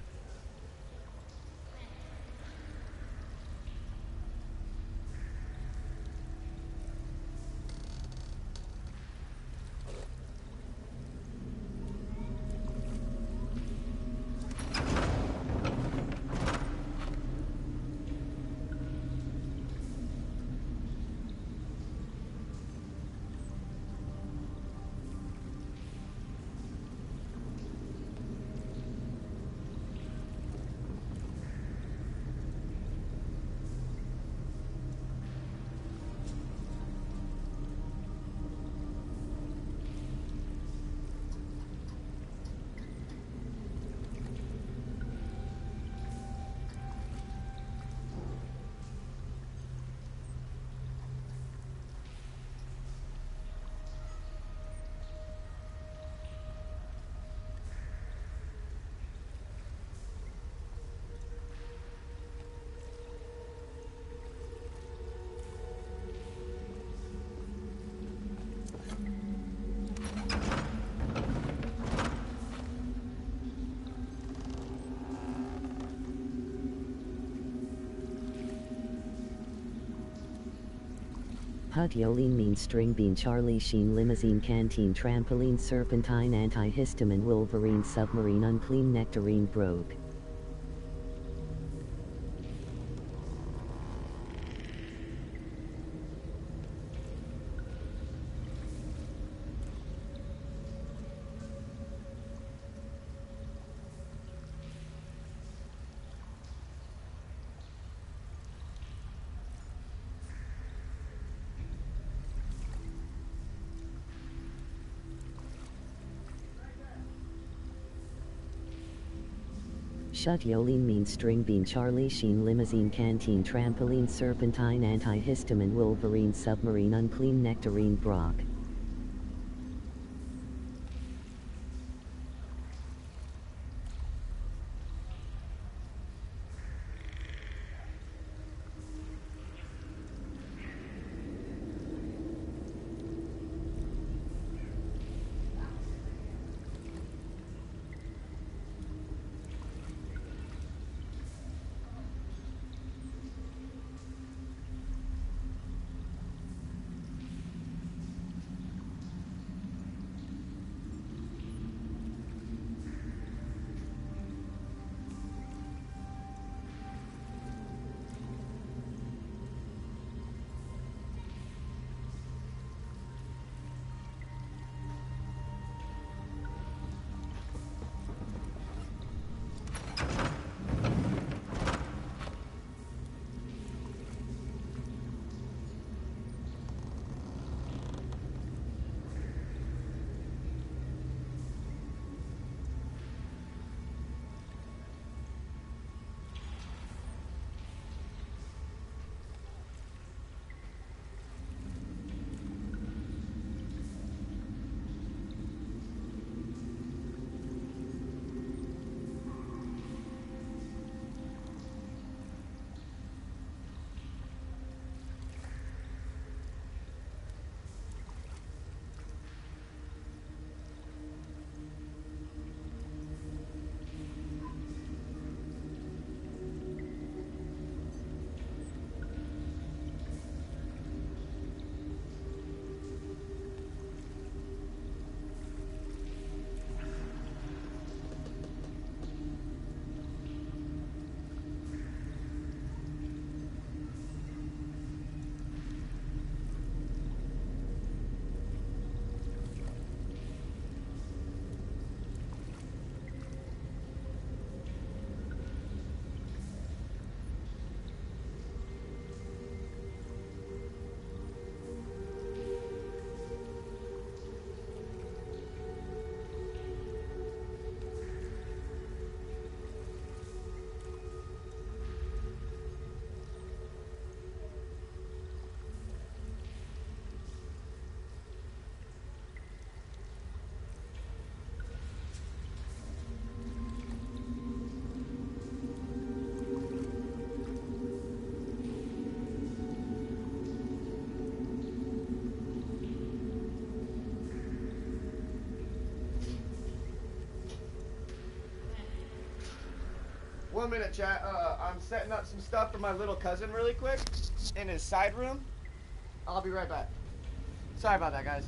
Hut Yolene Mean String Bean Charlie Sheen Limousine Canteen Trampoline Serpentine Antihistamine Wolverine Submarine Unclean Nectarine Broke. Shut Yolene Mean String Bean Charlie Sheen Limousine Canteen Trampoline Serpentine Antihistamine Wolverine Submarine Unclean Nectarine Brock. 1 minute, chat. I'm setting up some stuff for my little cousin really quick in his side room. I'll be right back. Sorry about that, guys.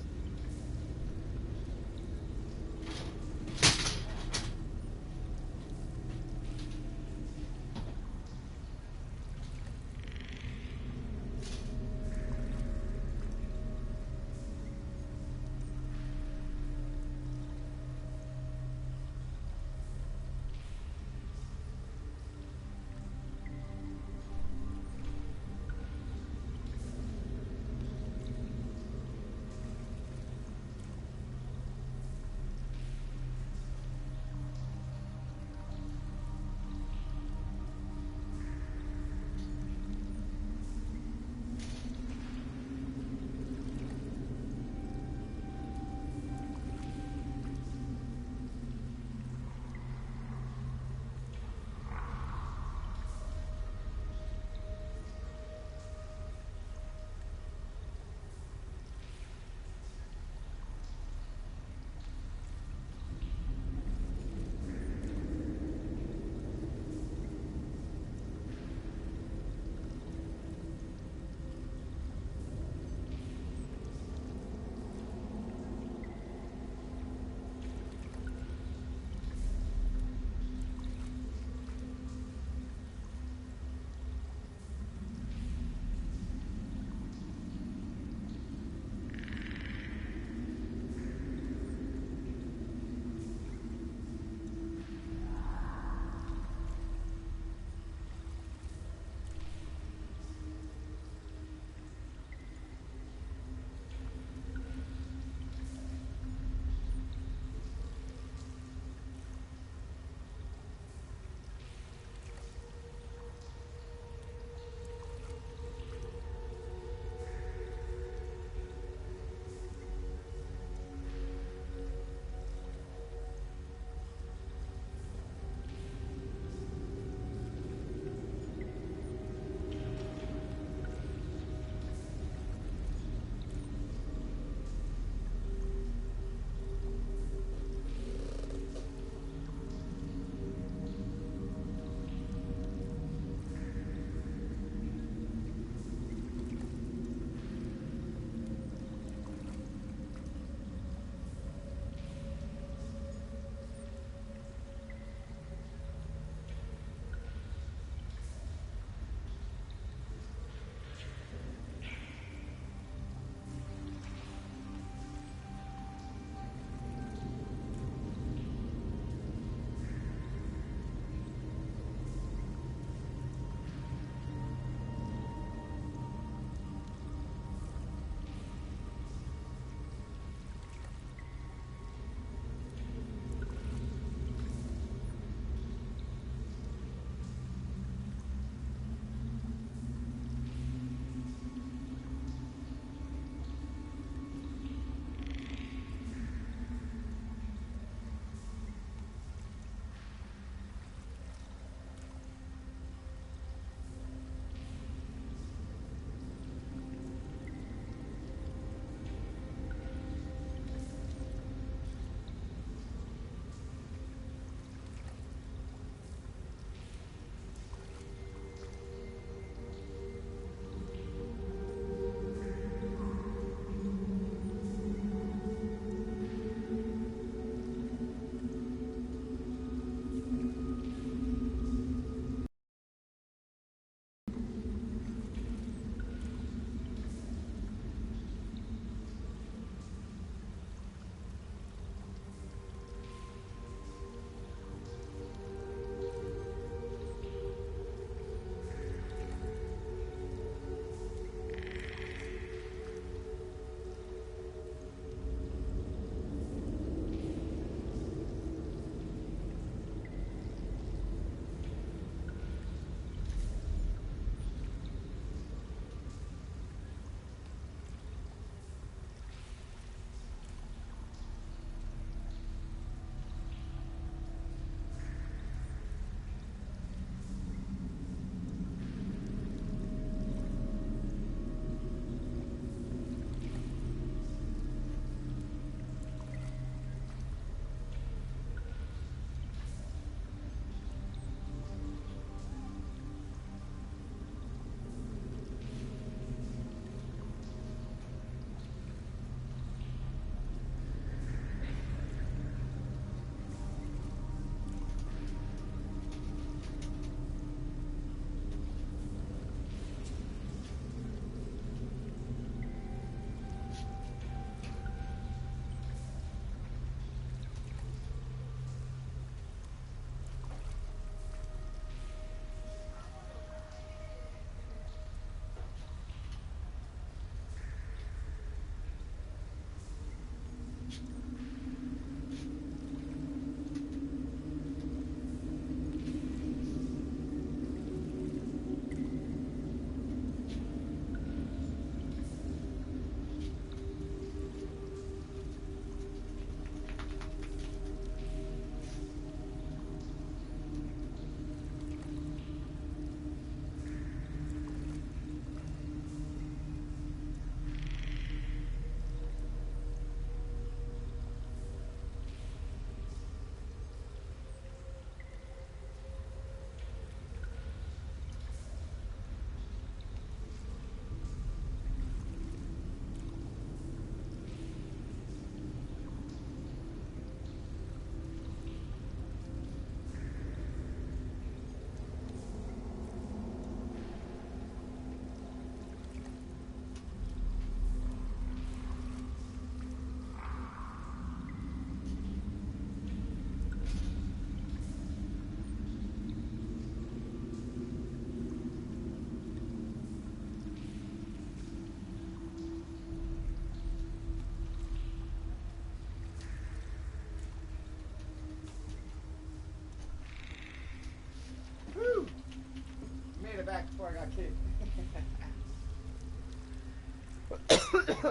kidding.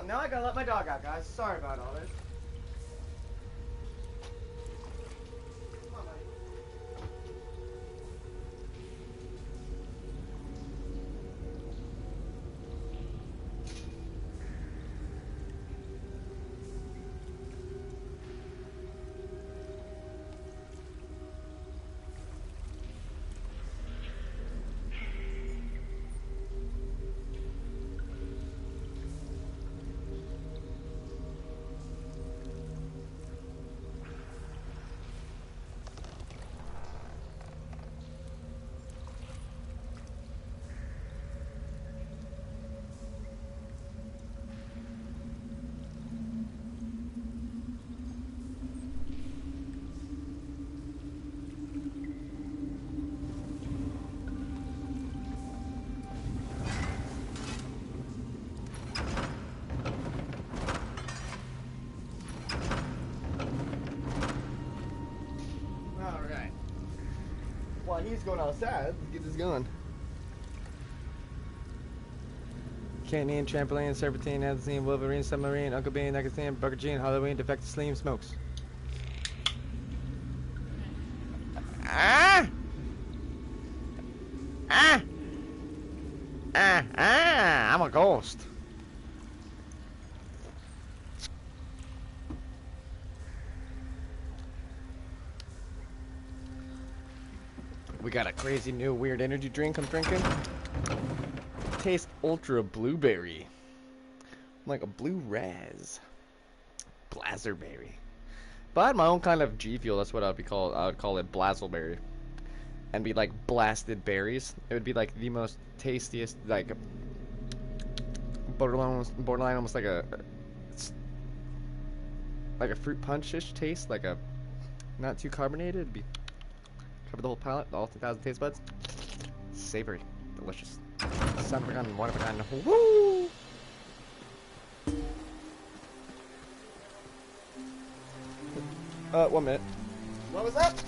Now I gotta let my dog out, guys. Sorry about all this. Come on, buddy. Alright. While he's going outside, let's get this going. Canyon, Trampoline, Serpentine, Anthony, Wolverine, Submarine, Uncle Bean, Nakastan, Burger Jean, Halloween, Defective Slim, Smokes. Ah! Ah! I'm a ghost. We got a crazy new weird energy drink I'm drinking. Tastes ultra blueberry. Like a blue raz. Blazerberry. If I had my own kind of G Fuel, that's what I would call it Blazzleberry. And be like blasted berries. It would be like the most tastiest, like borderline almost like a fruit punch-ish taste, like a not too carbonated. It'd be cover the whole palate, all 2,000 taste buds. Savory, delicious. Son of a gun, one of a gun. Woo! 1 minute. What was that?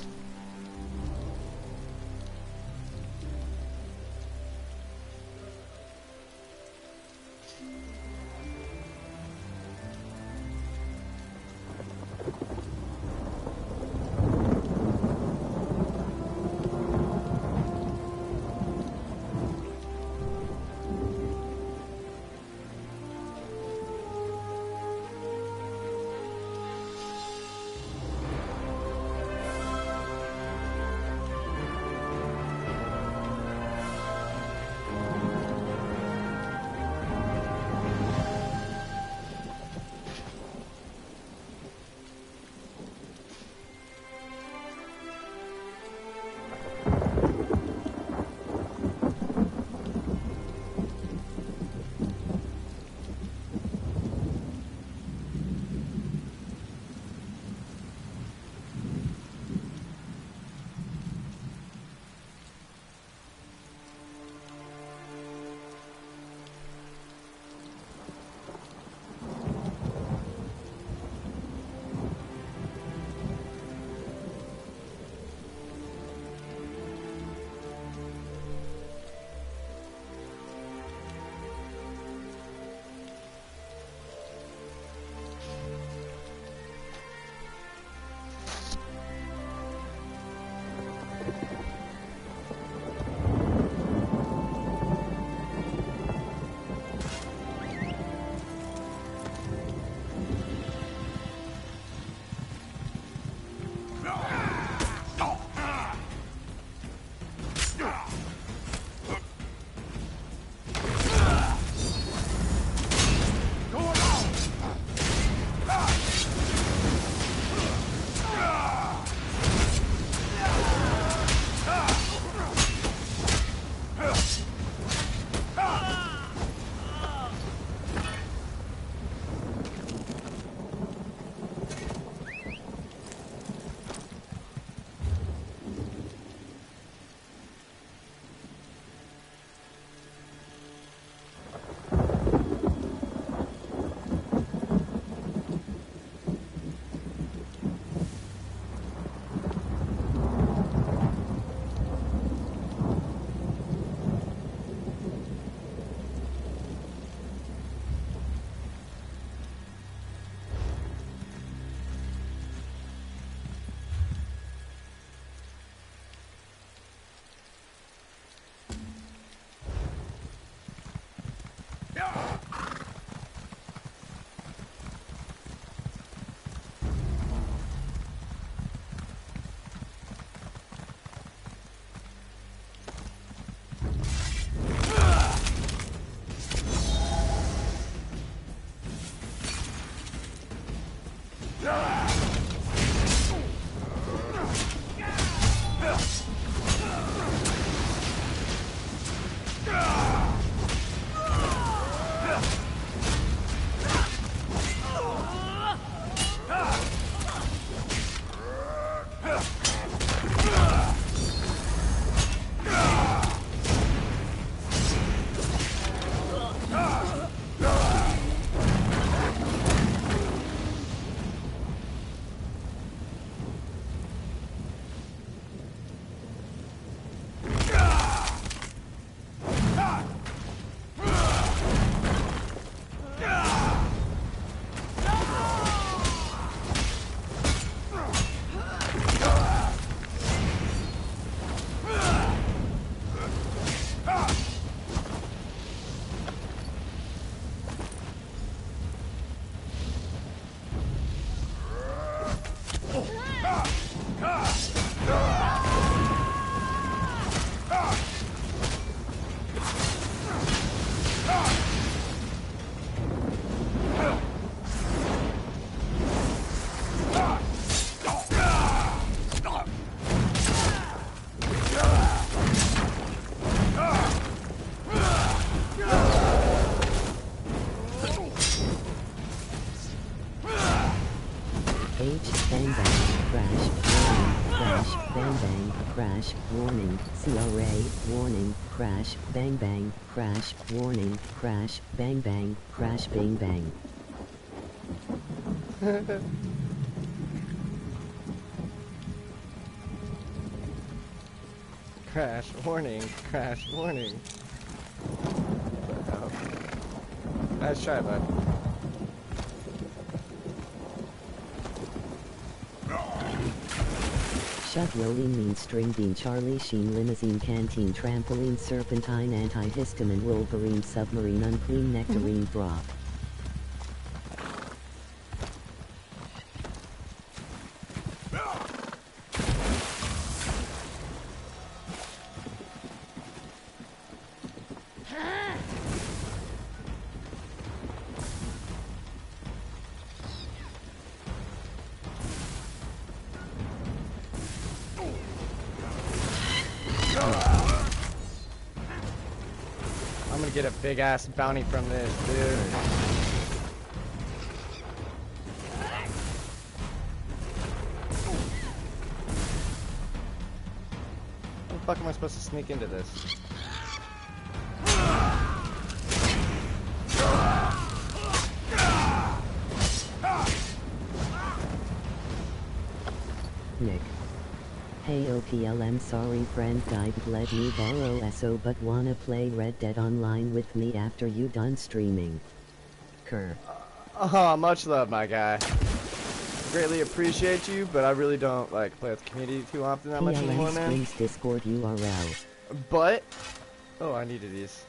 Bang bang, crash, warning, crash, bang bang, crash, warning, CRA, warning, crash, bang bang, crash, warning, crash, bang bang, crash, bang bang. Crash warning, crash warning. Oh. Nice try, bud. Shut Rolling Mean String Bean Charlie Sheen Limousine Canteen Trampoline Serpentine Antihistamine Wolverine Submarine Unclean Nectarine Broth. I'm gonna get a big ass bounty from this, dude. How the fuck am I supposed to sneak into this? Nick. Hey OPLM, sorry friend, I'd let me borrow ESO but wanna play Red Dead Online with me after you done streaming. Kerr. Oh, much love, my guy. Greatly appreciate you, but I really don't like play with the community too often that much anymore, man. Springs Discord URL. But, oh, I needed these.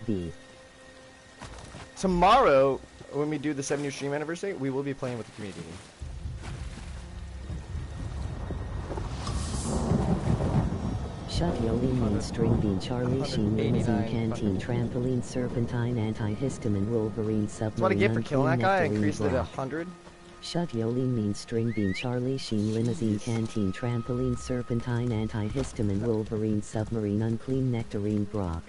B. Tomorrow, when we do the 7-year stream anniversary, we will be playing with the community. Shut Yoli Mean String Bean Charlie Sheen Limousine Canteen Trampoline Serpentine Antihistamine Wolverine Submarine. That's what I get for killing that guy. I increased it to 100. Shut Yoli Mean String Bean Charlie Sheen Limousine Canteen Trampoline Serpentine Antihistamine Wolverine Submarine Unclean Nectarine Brock.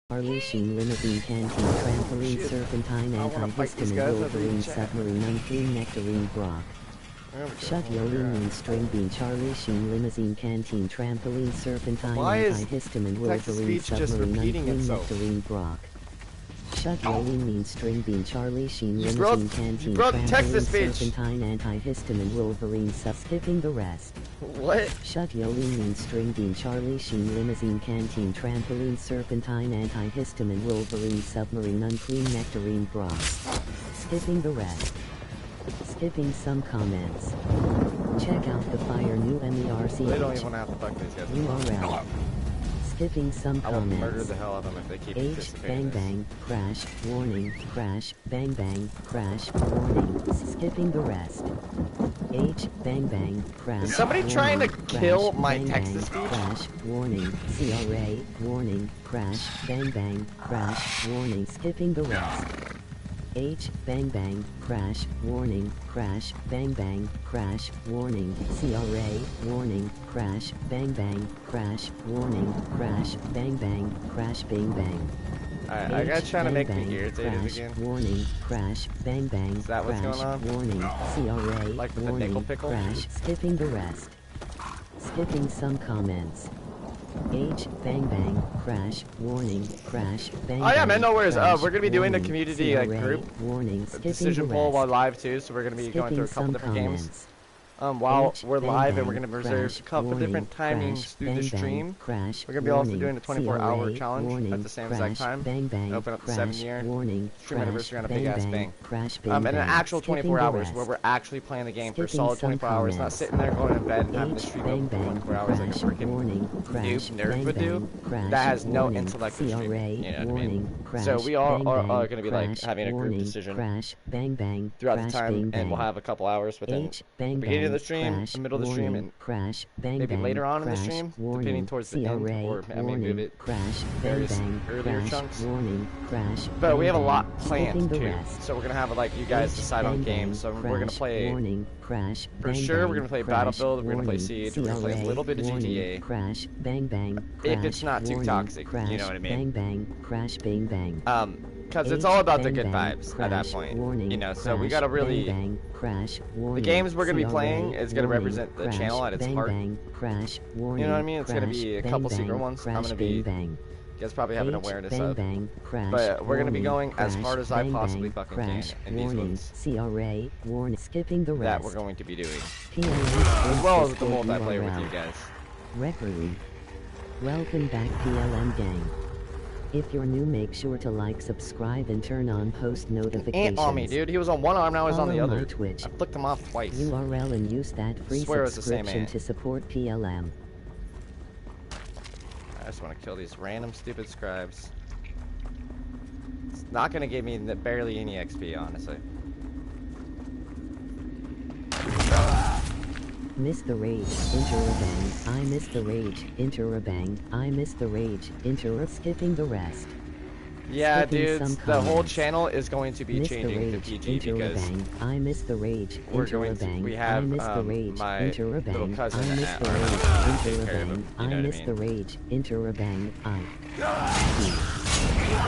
Charlie Sheen Limousine Canteen Trampoline Serpentine Antihistamine Wolverine Submarine Unclean Nectarine Brock. Shut Yoli Mean String Bean Charlie Sheen Limousine Canteen Trampoline Serpentine Antihistamine Wolverine Submarine Unclean Nectarine Brock. Shut Yoli Mean String Bean Charlie Sheen Limousine Canteen Trampoline Serpentine Antihistamine Wolverine Skipping the rest. What? Shut Yoli Mean String Bean Charlie Sheen Limousine Canteen Trampoline Serpentine Antihistamine Wolverine Submarine Unclean Nectarine Brock. Skipping the rest. Skipping some comments. Check out the fire new MERC. They don't even have to fuck these guys. URL. Skipping some comments. I will murder the hell out of them if they keep participating. Bang bang, crash, warning, crash, bang bang, crash, warning. Skipping the rest. H bang bang, crash. Is somebody warning, trying to crash, kill my bang, text to bang, speech? Crash, warning, CRA, warning, crash, bang bang, crash, warning. Skipping the rest. H bang bang crash warning crash bang bang crash warning CRA warning crash bang bang crash warning crash bang bang crash bang bang. Alright, I gotta try to make me bang, irritated crash, again. Warning, crash, bang bang, Is that what's crash, going on? warning, CRA, Like with the warning, nickel pickle? crash, skipping the rest. Skipping some comments. H bang bang, crash, warning, crash, bang Oh yeah, bang, man, no worries. crash, We're gonna be doing a warning, community CRA, group warning, decision poll while live too, so we're gonna be going through a couple different games. While we're live, and we're going to reserve a couple different timings through the stream. We're going to be also doing a 24-hour challenge at the same exact time. Open up the 7-year stream anniversary on a big-ass bang. And an actual 24 hours where we're actually playing the game for a solid 24 hours, not sitting there going to bed and having the stream open for 24 hours like a freaking noob nerd would do. That has no intellect to stream, you know what I mean? So we all are going to be like having a group decision throughout the time, and we'll have a couple hours within the beginning of the stream, the middle of the stream, and maybe later on in the stream, depending towards the end, or I may move it various earlier chunks. But we have a lot planned too, so we're gonna have like you guys decide on games. So we're gonna play for sure. We're gonna play Battlefield. We're gonna play Siege. We're gonna play a little bit of GTA. If it's not too toxic, you know what I mean? Because it's all about the good vibes at that point, you know. So we gotta really. The games we're gonna be playing is gonna represent the channel at its heart. You know what I mean? It's gonna be a couple secret ones. I'm gonna be. You guys probably have an awareness of. But we're gonna be going as hard as I possibly fucking can in these ones. That we're going to be doing, as well as the multiplayer with you guys. Referee. Welcome back, PLM gang. If you're new, make sure to like, subscribe, and turn on post notifications. Ant on me, dude. He was on one arm, now he's on the other. Twitch. I flicked him off twice. URL and use that free subscription to support PLM. I just want to kill these random stupid scribes. It's not going to give me barely any XP, honestly. Miss the rage, enter a bang. I miss the rage, enter a bang. I miss the rage, enter a skipping the rest. Yeah, dudes, the whole channel is going to be changing to PG because I miss the rage, we're going to, we have my little cousin at our house taking care of him, you know what I mean? I miss the rage, enter a bang. I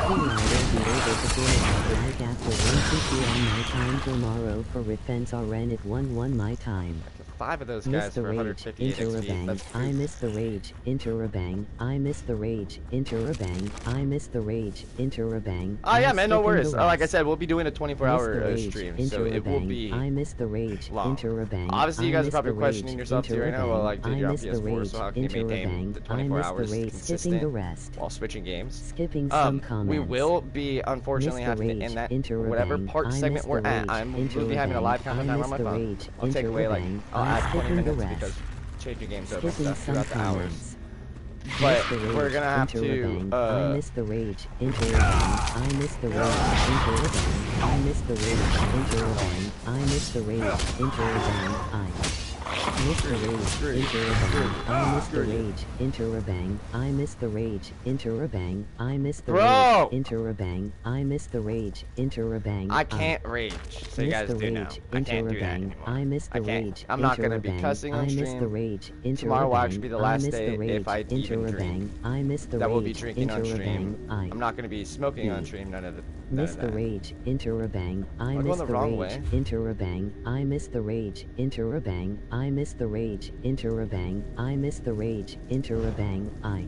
will be able to finish like after 1 p.m. my time tomorrow for Refense RN at 1 my time. 5 of those guys for 150 XP. That's I miss the rage, enter a bang. I miss the rage, enter a bang. I miss the rage, enter a bang. Oh yeah, man, no worries. Like I said, we'll be doing a 24-hour stream, so it will be I miss the rage, enter a bang. Obviously, you guys are probably questioning yourself too right now. Well, like, dude, you're on PS4, so how can you maintain the 24 hours consistent while switching games? We will be unfortunately having to end that whatever part segment we're at. We'll be having a live comment time on my phone. I'll take away like I'll add 20 minutes because changing games over and stuff throughout the hours. But we're gonna have to I miss the rage, enter a bang. I miss the rage, enter a bang. I miss the rage, enter a bang. I miss the rage, enter a bang. I miss the rage, enter a bang. I miss the rage, enter a bang. I miss the rage, enter a bang. I miss the rage, enter a bang. I miss the rage, enter a bang. I can't rage, so you guys do know. I can't do that anymore. I miss the rage, I'm not gonna be cussing on stream. Tomorrow will actually be the last day if I even drink. That will be drinking on stream. I'm not gonna be smoking on stream. None of that. Miss the rage, enter a bang. I miss the rage, enter a bang. I miss the rage, enter a bang. I miss the rage, enter a bang. I miss the rage, enter a bang. I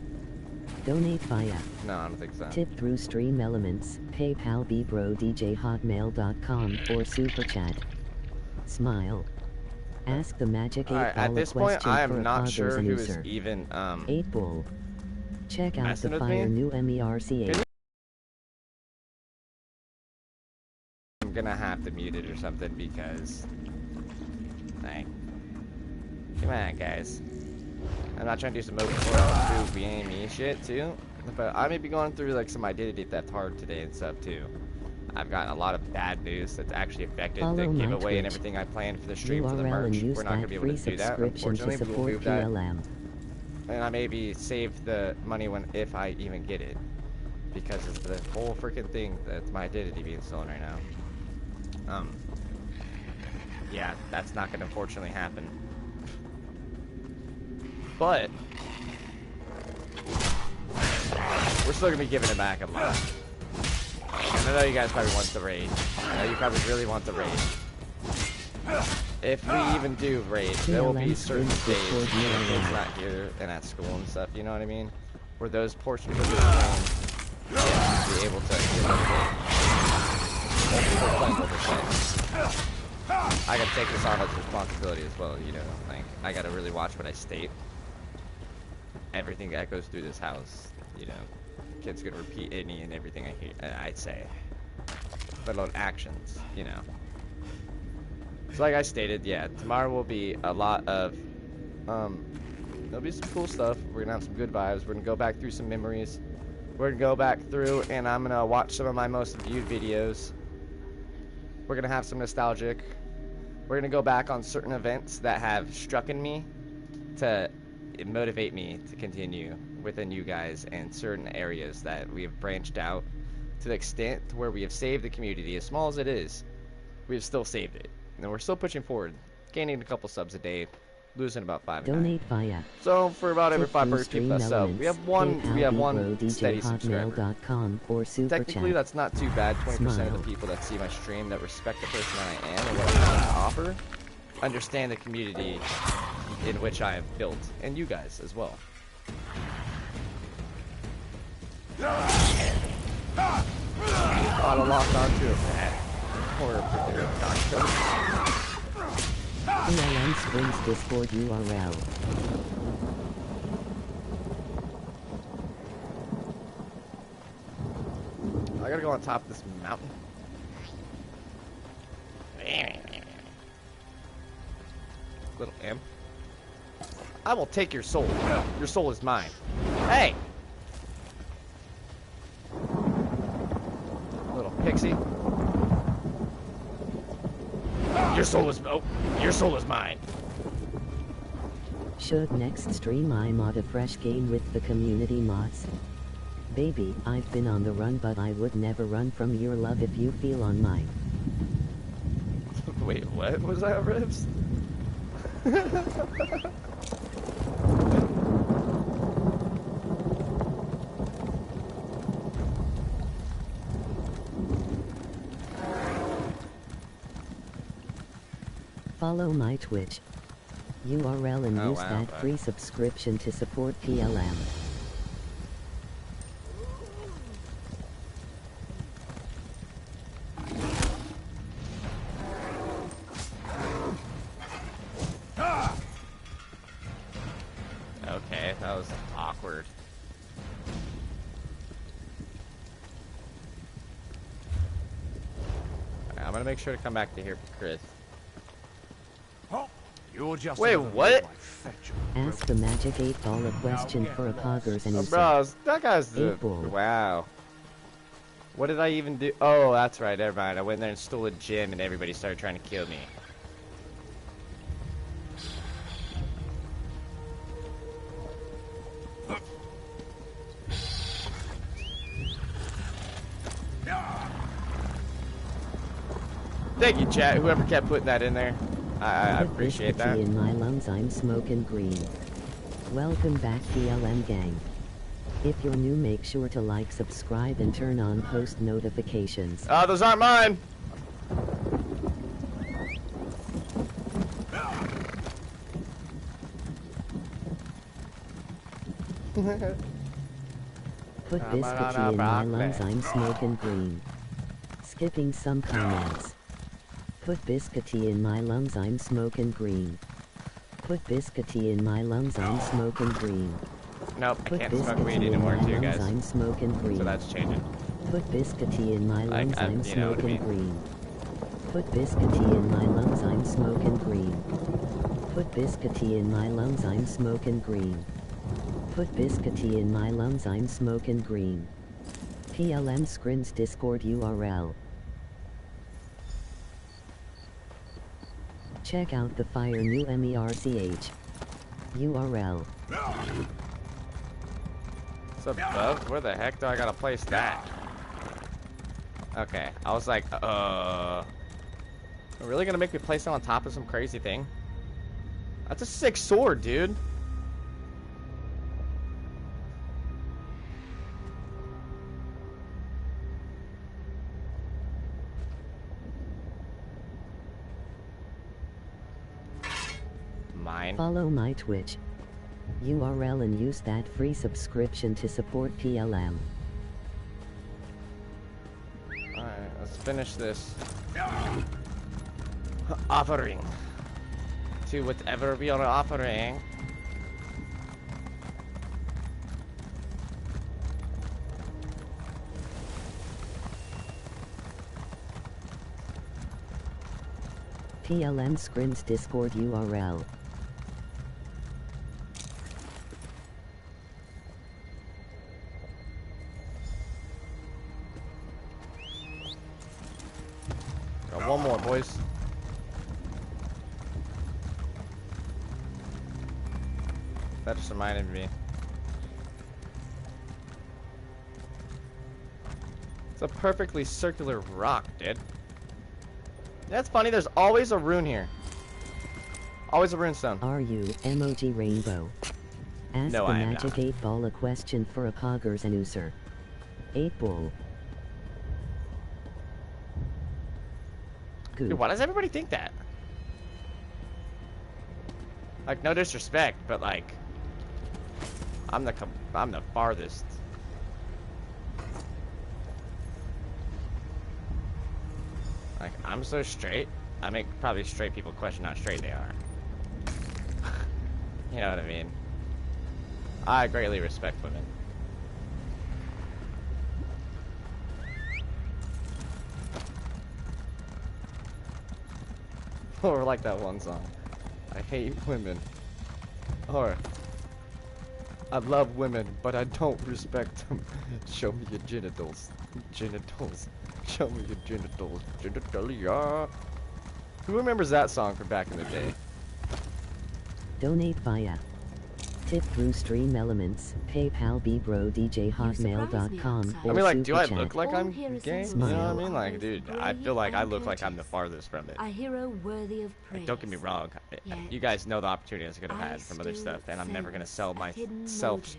donate via no, I don't think so. Tip through Stream Elements, PayPal, bbrodj@hotmail.com, or Super Chat. Smile. Ask the magic 8 ball at this point, I am not sure who is even 8 ball. Check out the fire new MERC8. I'm gonna have to mute it or something because, like, come on, guys. I'm not trying to do some open world me shit too, but I may be going through like some identity theft hard today and stuff too. I've gotten a lot of bad news that's actually affected the giveaway and everything I planned for the stream for the merch. We're not gonna be able to do that, unfortunately. We will move that, and I maybe save the money if I even get it, because of the whole freaking thing that's my identity being stolen right now. Yeah, that's not gonna unfortunately happen. But we're still gonna be giving it back a lot. And I know you guys probably want the raid. I know you probably really want the raid. If we even do raid, there will be certain days when kids not here and at school and stuff, you know what I mean? Where those portions of the game, yeah, be able to get I gotta take this on as responsibility as well, you know, like, I gotta really watch what I state. Everything that goes through this house, you know, kids gonna repeat any and everything I'd say, let alone actions, you know. So like I stated, yeah, tomorrow will be a lot of, there'll be some cool stuff. We're gonna have some good vibes. We're gonna go back through some memories. We're gonna go back through and I'm gonna watch some of my most viewed videos. We're gonna have some nostalgic. We're gonna go back on certain events that have struck in me to motivate me to continue within you guys and certain areas that we have branched out to the extent to where we have saved the community. As small as it is, we have still saved it. And we're still pushing forward, gaining a couple subs a day, losing about 5 a Donate night. via. So for about every 5 people that sub, we have one steady subscriber. Or super Technically, chat. that's not too bad. 20% of the people that see my stream that respect the person that I am and what I have to offer, understand the community in which I have built, and you guys as well. Auto locked onto a corner doctor. PLM Springs Discord URL. I gotta go on top of this mountain. Little imp. I will take your soul. Your soul is mine. Hey! Little pixie. Your soul is mine. Should next stream I mod a fresh game with the community mods? Baby, I've been on the run but I would never run from your love if you feel on mine. Wait, what was that, Ribs? Follow my Twitch URL and use wow, that free subscription to support PLM. Okay, that was awkward. Alright, I'm gonna make sure to come back to here for Chris. You're just wait, what? Ask the Magic 8 Ball a question for a poggers and Oh, ESO. bro, that guy's the... 8 Ball. Wow. What did I even do? Oh, that's right, never mind. I went there and stole a gym and everybody started trying to kill me. Thank you, chat. Whoever kept putting that in there. I appreciate that. In my lungs, I'm smoking green. Welcome back, PLM gang. If you're new, make sure to like, subscribe, and turn on post notifications. Oh, those aren't mine. Put biscuity in my lungs, I'm smoking green. Skipping some comments. Put biscuity in my lungs, I'm smoking green. Put biscuity in my lungs, I'm smoking green. Nope, I Put can't smoke biscuity weed in anymore my too, lungs, guys. I'm smoking green. So that's changing. Put biscuity in my lungs, I'm you know what I smoking mean. green. Put biscuity in my lungs, I'm smoking green. Put biscuity in my lungs, I'm smoking green. Put biscuity in my lungs, I'm smoking green. PLM Scrims Discord URL. Check out the fire new MERCH URL. What's up, Bubs? Where the heck do I gotta place that? Okay, I was like, You're really gonna make me place it on top of some crazy thing? That's a sick sword, dude. Mine. Follow my Twitch URL and use that free subscription to support PLM. Alright, let's finish this. Offering. To whatever we are offering. PLM Scrims Discord URL. Got one more, boys. That just reminded me. It's a perfectly circular rock, dude. That's funny, there's always a rune here. Always a rune stone. Are you emoji rainbow? Ask No, the I am magic not. 8 ball a question for a poggers and user. 8 ball. Dude, why does everybody think that? Like, no disrespect, but like, I'm the farthest. Like, I'm so straight. I make probably straight people question how straight they are. You know what I mean? I greatly respect women. Or like that one song, I hate women. Or, I love women, but I don't respect them. Show me your genitals. Genitals. Show me your genitals. Genitalia. Who remembers that song from back in the day? Donate via tip through Stream Elements, PayPal, BBroDJHotmail.com. I mean, like, do I Super look Chat. like I'm gay? You know what I mean? Like, dude, I feel like I look like I'm the farthest from it. A hero worthy of Like, praise. don't get me wrong. You guys know the opportunities I could have had from other stuff, and I'm never gonna sell myself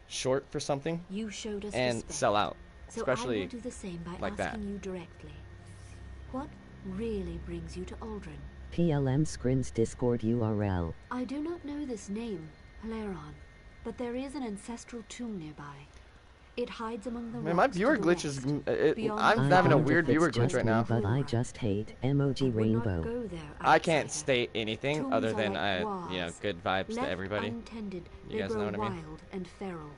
short for something You showed us and respect. sell out, So I especially will do the same by like that. asking you directly. What really brings you to Aldrin? PLM Scrims Discord URL. I do not know this name, Paleron, but there is an ancestral tomb nearby. It hides among the Man, my rocks to viewer the glitch west. is. Beyond I'm the having a wonder weird if it's viewer glitch just right me, now. but I just hate emoji Would not rainbow. go there, I can't state anything Tombs other are than like you wars. know, good vibes to Left everybody. untended, You they guys grow know what I mean? wild and feral.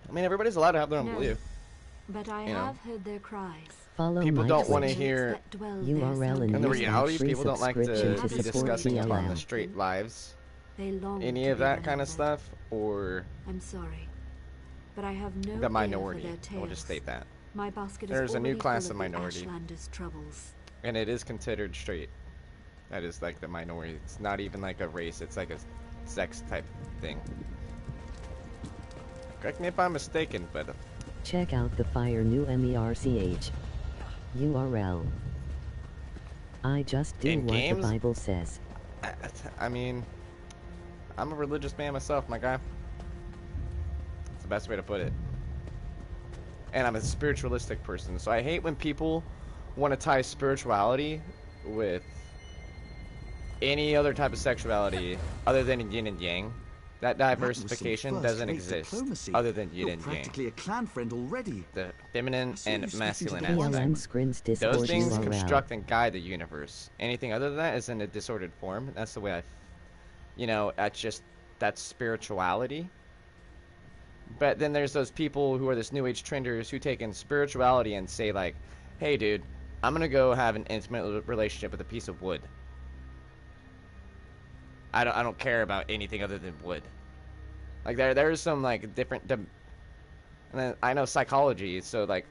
I mean, everybody's allowed to have their own No, belief. but I You know. have heard their cries. Follow People my don't want to Twitch hear. URL and And the use that reality, free people don't like to subscription be support discussing upon the PLM. straight lives. They long Any to of be that kind of remembered. stuff, or I'm sorry, but I have no the ear for minority. their I'll tales. just state that. My basket There's is a new already class full of the minority, Ashlander's troubles. and it is considered straight. That is like the minority. It's not even like a race. It's like a sex type thing. Correct me if I'm mistaken, but Check out the fire new MERCH URL. I just do In what games? the Bible says. I mean, I'm a religious man myself, my guy. That's the best way to put it. And I'm a spiritualistic person, so I hate when people want to tie spirituality with any other type of sexuality other than yin and yang. That diversification doesn't exist other than yin and yang. Practically a clan friend already. The feminine and masculine PLM aspect. Scrims Discord Those things URL. construct and guide the universe. Anything other than that is in a disordered form. That's the way you know, that's spirituality. But then there's those people who are this new age trenders who take in spirituality and say like, hey dude, I'm gonna go have an intimate relationship with a piece of wood. I don't care about anything other than wood. Like there's some like different and then I know psychology, so like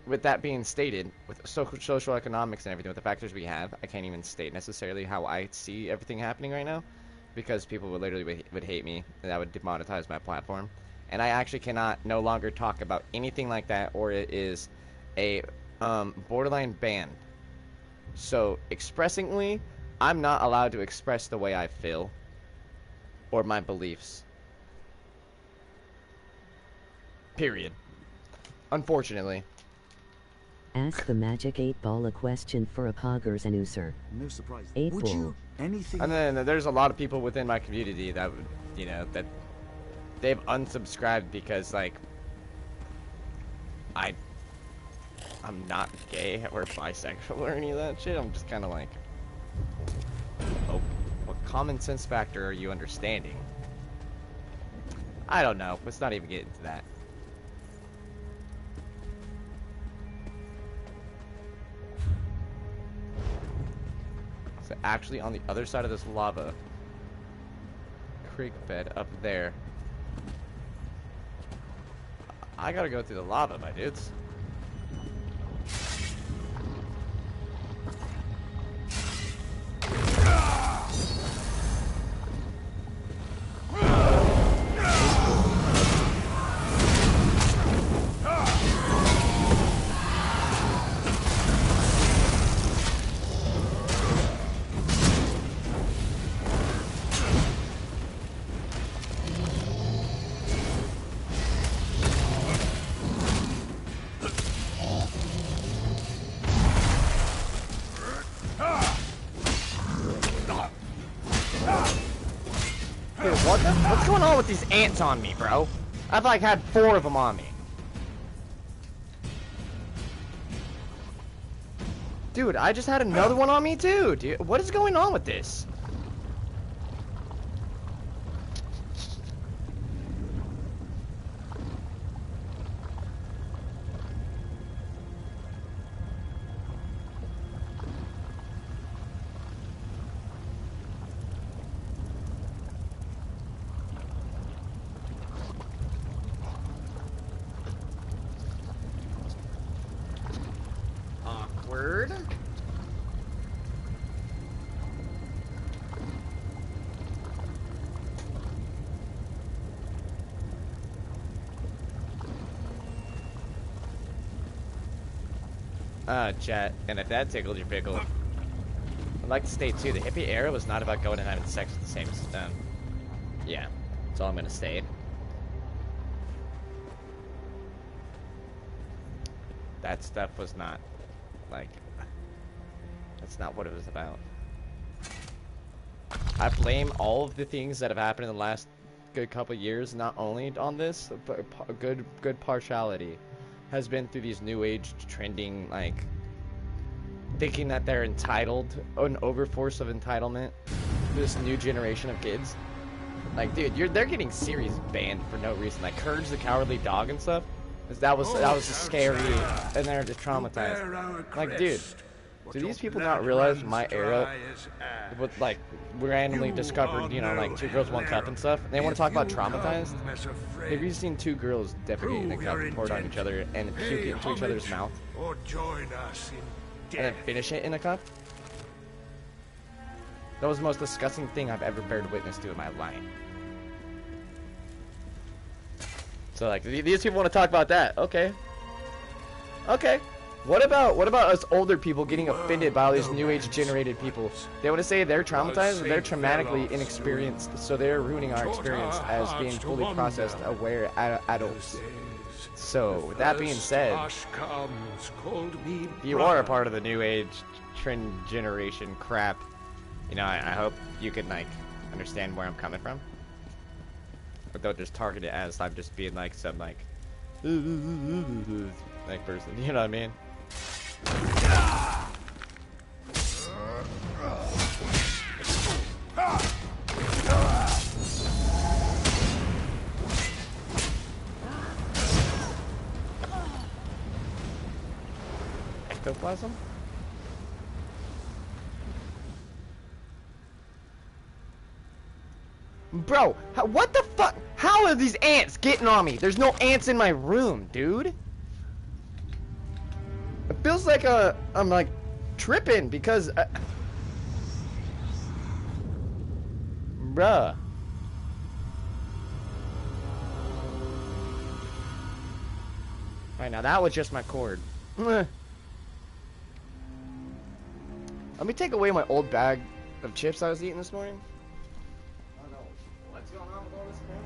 with that being stated, with social economics and everything, with the factors we have, I can't even state necessarily how I see everything happening right now, because people would literally would hate me, and that would demonetize my platform. and I actually cannot no longer talk about anything like that, or it is a borderline ban. So expressingly, I'm not allowed to express the way I feel or my beliefs. Period. Unfortunately. Ask the magic 8-ball a question for a poggers and user. No surprise. 8 Would ball. you anything? And then there's a lot of people within my community that would, you know, that they've unsubscribed because, like, I'm not gay or bisexual or any of that shit. I'm just kind of like, oh, what common sense factor are you understanding? I don't know. Let's not even get into that. So actually on the other side of this lava creek bed up there, I gotta go through the lava, my dudes. What's going on with these ants on me, bro? I've like had 4 of them on me. Dude, I just had another one on me too, dude. What is going on with this? Awkward. Chat, and if that tickled your pickle, I'd like to state too, the hippie era was not about going and having sex with the same, yeah, that's all I'm gonna state. That stuff was not, like, that's not what it was about. I blame all of the things that have happened in the last good couple years, not only on this, but good partiality has been through these new age trending, like, thinking that they're entitled, an overforce of entitlement, this new generation of kids. Like, dude, they're getting series banned for no reason. Like, Courage the Cowardly Dog and stuff. That was scary, and they're just traumatized. Like, dude, do these people not realize my era, with like randomly discovered, you know, like 2 girls, 1 cup and stuff? And they want to talk about traumatized. Have you seen 2 girls defecate in a cup, pour it on each other, and puke it into each other's mouth, and then finish it in a cup? That was the most disgusting thing I've ever bared witness to in my life. So like, these people want to talk about that. Okay. Okay. What about us older people getting offended by all these new age generated people? They want to say they're traumatized and they're traumatically inexperienced, so they're ruining our experience as being fully processed, aware adults. So with that being said, if you are a part of the new age trend generation crap, you know, I hope you can like understand where I'm coming from. But don't just target it as I'm just being like some like person, you know what I mean? Ectoplasm? Bro, what the fuck? How are these ants getting on me? There's no ants in my room, dude. It feels like I'm like tripping because bruh. Alright, now that was just my cord. Let me take away my old bag of chips I was eating this morning. I don't know what's going on with all this crap.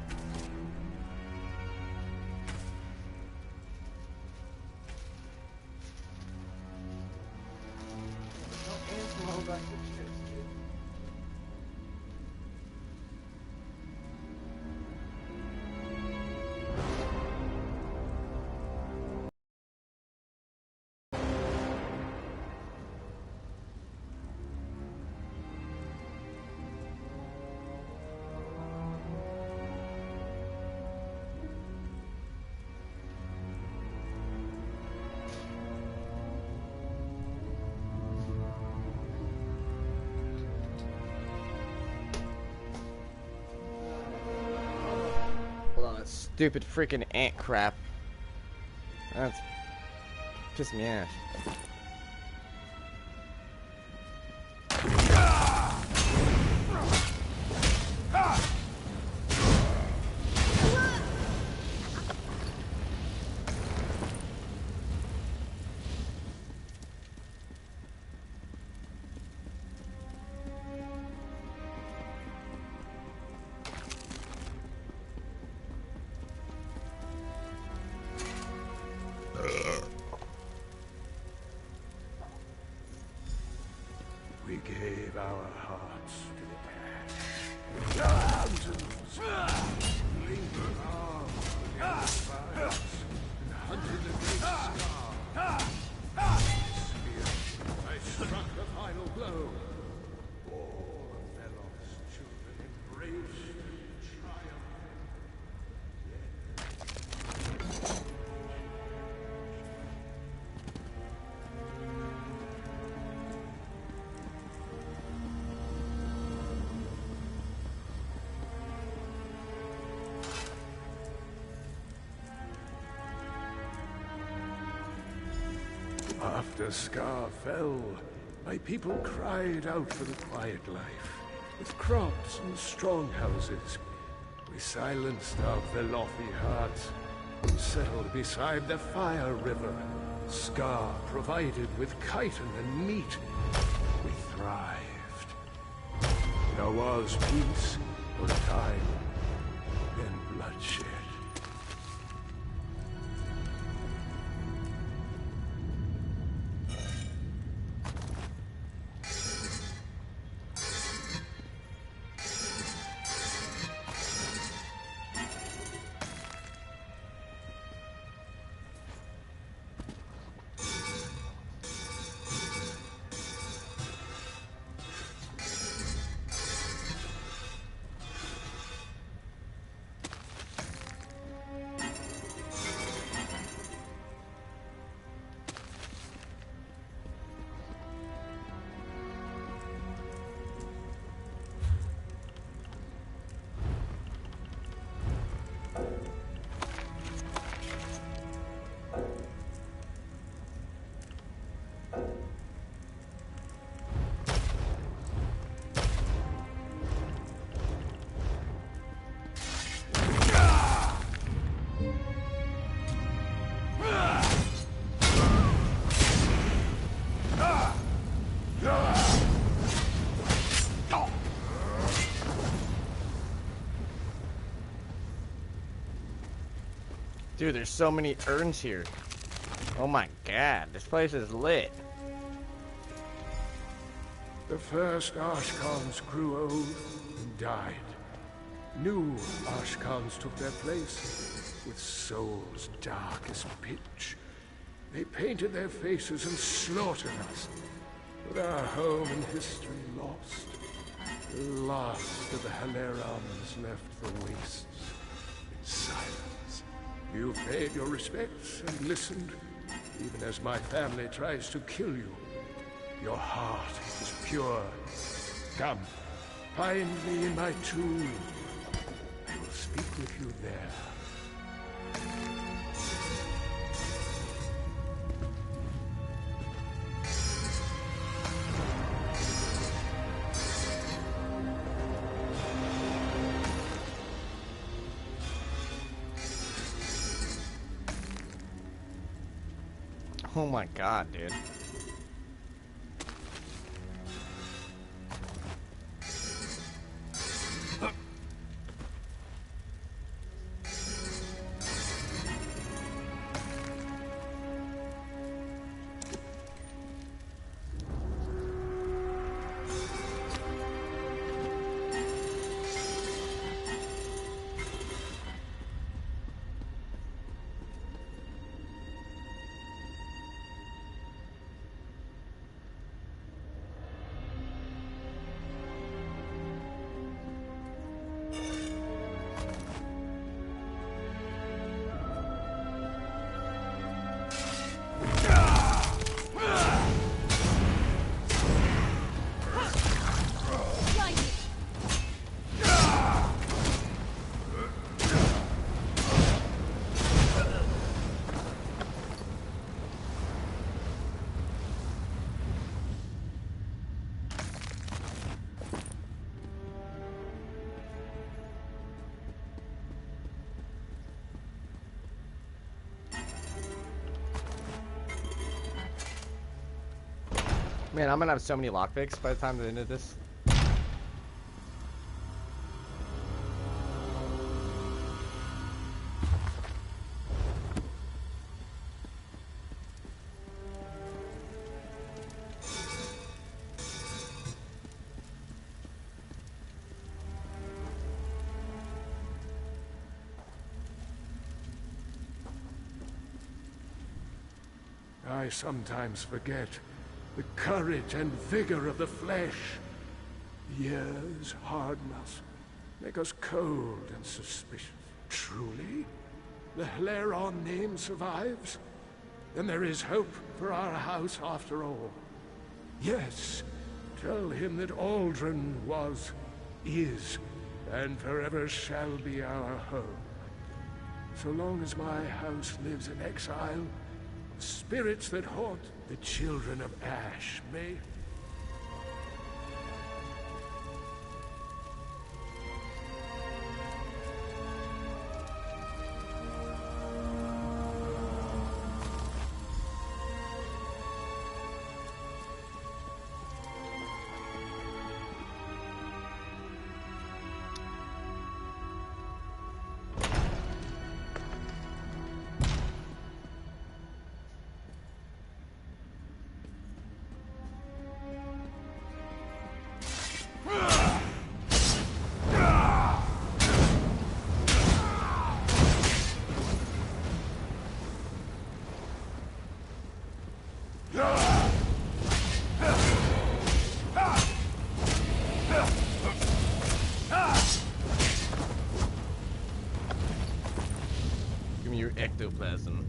Hold on, that stupid freaking ant crap. That's pissed me off. We gave our hearts to the mountains, lingered on against fires, and hunted the great star. Spear, I struck the final blow. All of Velos' children embraced and triumphed. After Scar fell, my people cried out for the quiet life. With crops and strong houses, we silenced our Velothi hearts and settled beside the Fire River. Scar provided with chitin and meat. We thrived. There was peace for a time, then bloodshed. Dude, there's so many urns here. Oh my god, this place is lit. The first Archcons grew old and died. New Archcons took their place, with souls dark as pitch. They painted their faces and slaughtered us, with our home and history lost. The last of the Halerons left the wastes in silence. You've paid your respects and listened, even as my family tries to kill you. Your heart is pure. Come, find me in my tomb. I will speak with you there. Oh my god, dude. Man, I'm gonna have so many lockpicks by the time the end of this. I sometimes forget the courage and vigor of the flesh. Years, hard muscle, make us cold and suspicious. Truly? The Hleron name survives? Then there is hope for our house after all. Yes, tell him that Aldrin was, is, and forever shall be our home. So long as my house lives in exile, the spirits that haunt the children of Ash may... Give me your ectoplasm.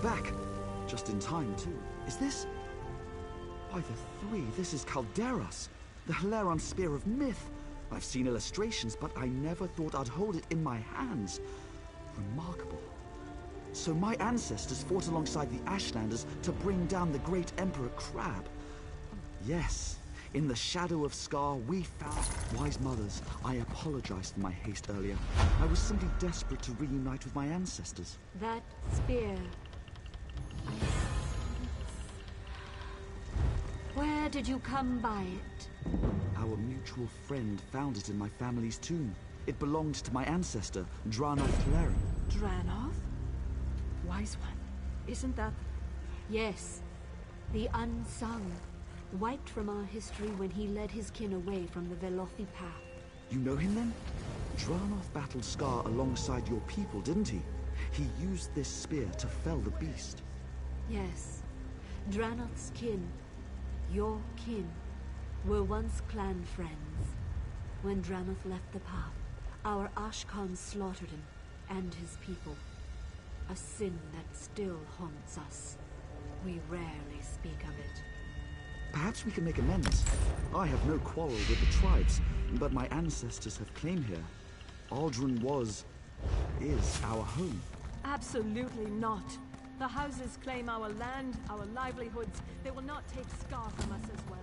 back. Just in time, too. Is this... By the three, this is Calderas, the Hilaron Spear of Myth. I've seen illustrations, but I never thought I'd hold it in my hands. Remarkable. So my ancestors fought alongside the Ashlanders to bring down the great Emperor Crab. Yes, in the shadow of Scar, we found... Wise mothers, I apologize for my haste earlier. I was simply desperate to reunite with my ancestors. That spear... Where did you come by it? Our mutual friend found it in my family's tomb. It belonged to my ancestor, Dranoth Hilaron. Dranoth? Wise one. Isn't that... Yes. The unsung. Wiped from our history when he led his kin away from the Velothi path. You know him then? Dranoth battled Scar alongside your people, didn't he? He used this spear to fell the beast. Yes. Dranoth's kin, your kin, were once clan friends. When Dranoth left the path, our Ashkan slaughtered him and his people. A sin that still haunts us. We rarely speak of it. Perhaps we can make amends. I have no quarrel with the tribes, but my ancestors have claim here. Aldrin is our home. Absolutely not. The houses claim our land, our livelihoods. They will not take Scar from us as well.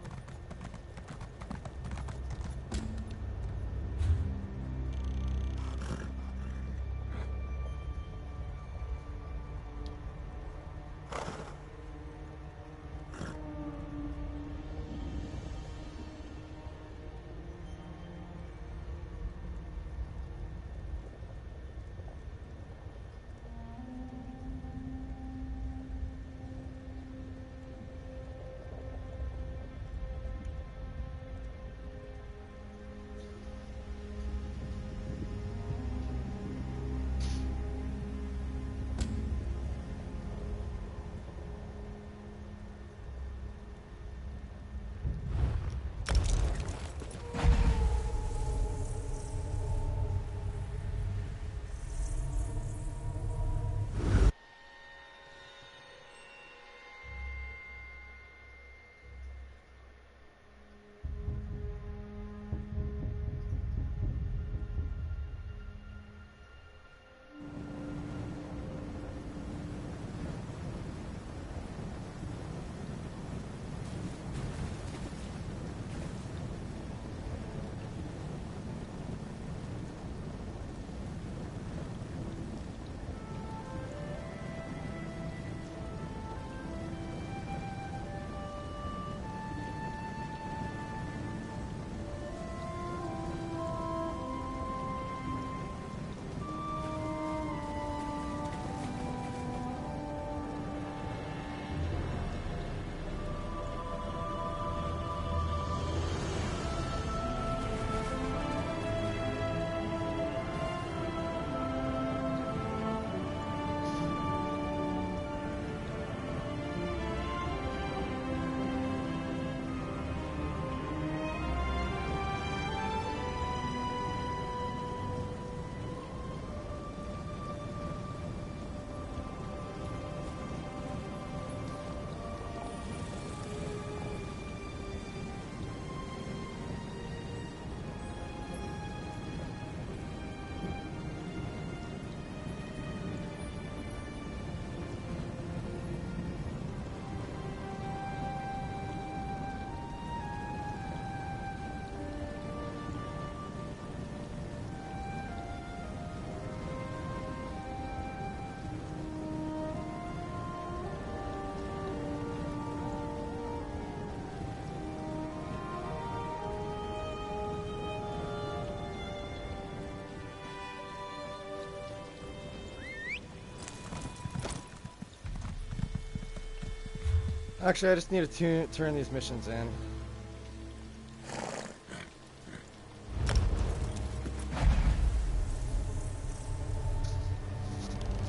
Actually, I just need to turn these missions in.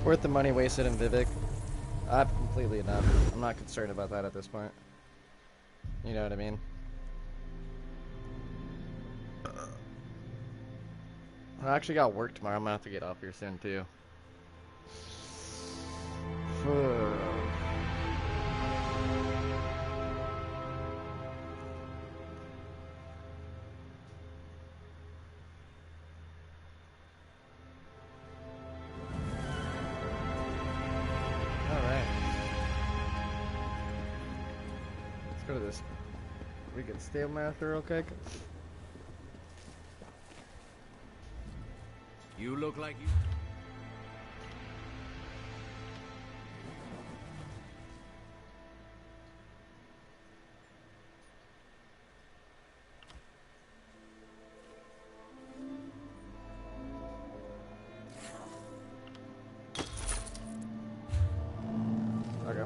Worth the money wasted in Vivek. I've completely enough. I'm not concerned about that at this point. You know what I mean? I actually got work tomorrow. I'm gonna have to get off here soon too. go to this freaking stablemaster real quick. You look like you... Okay.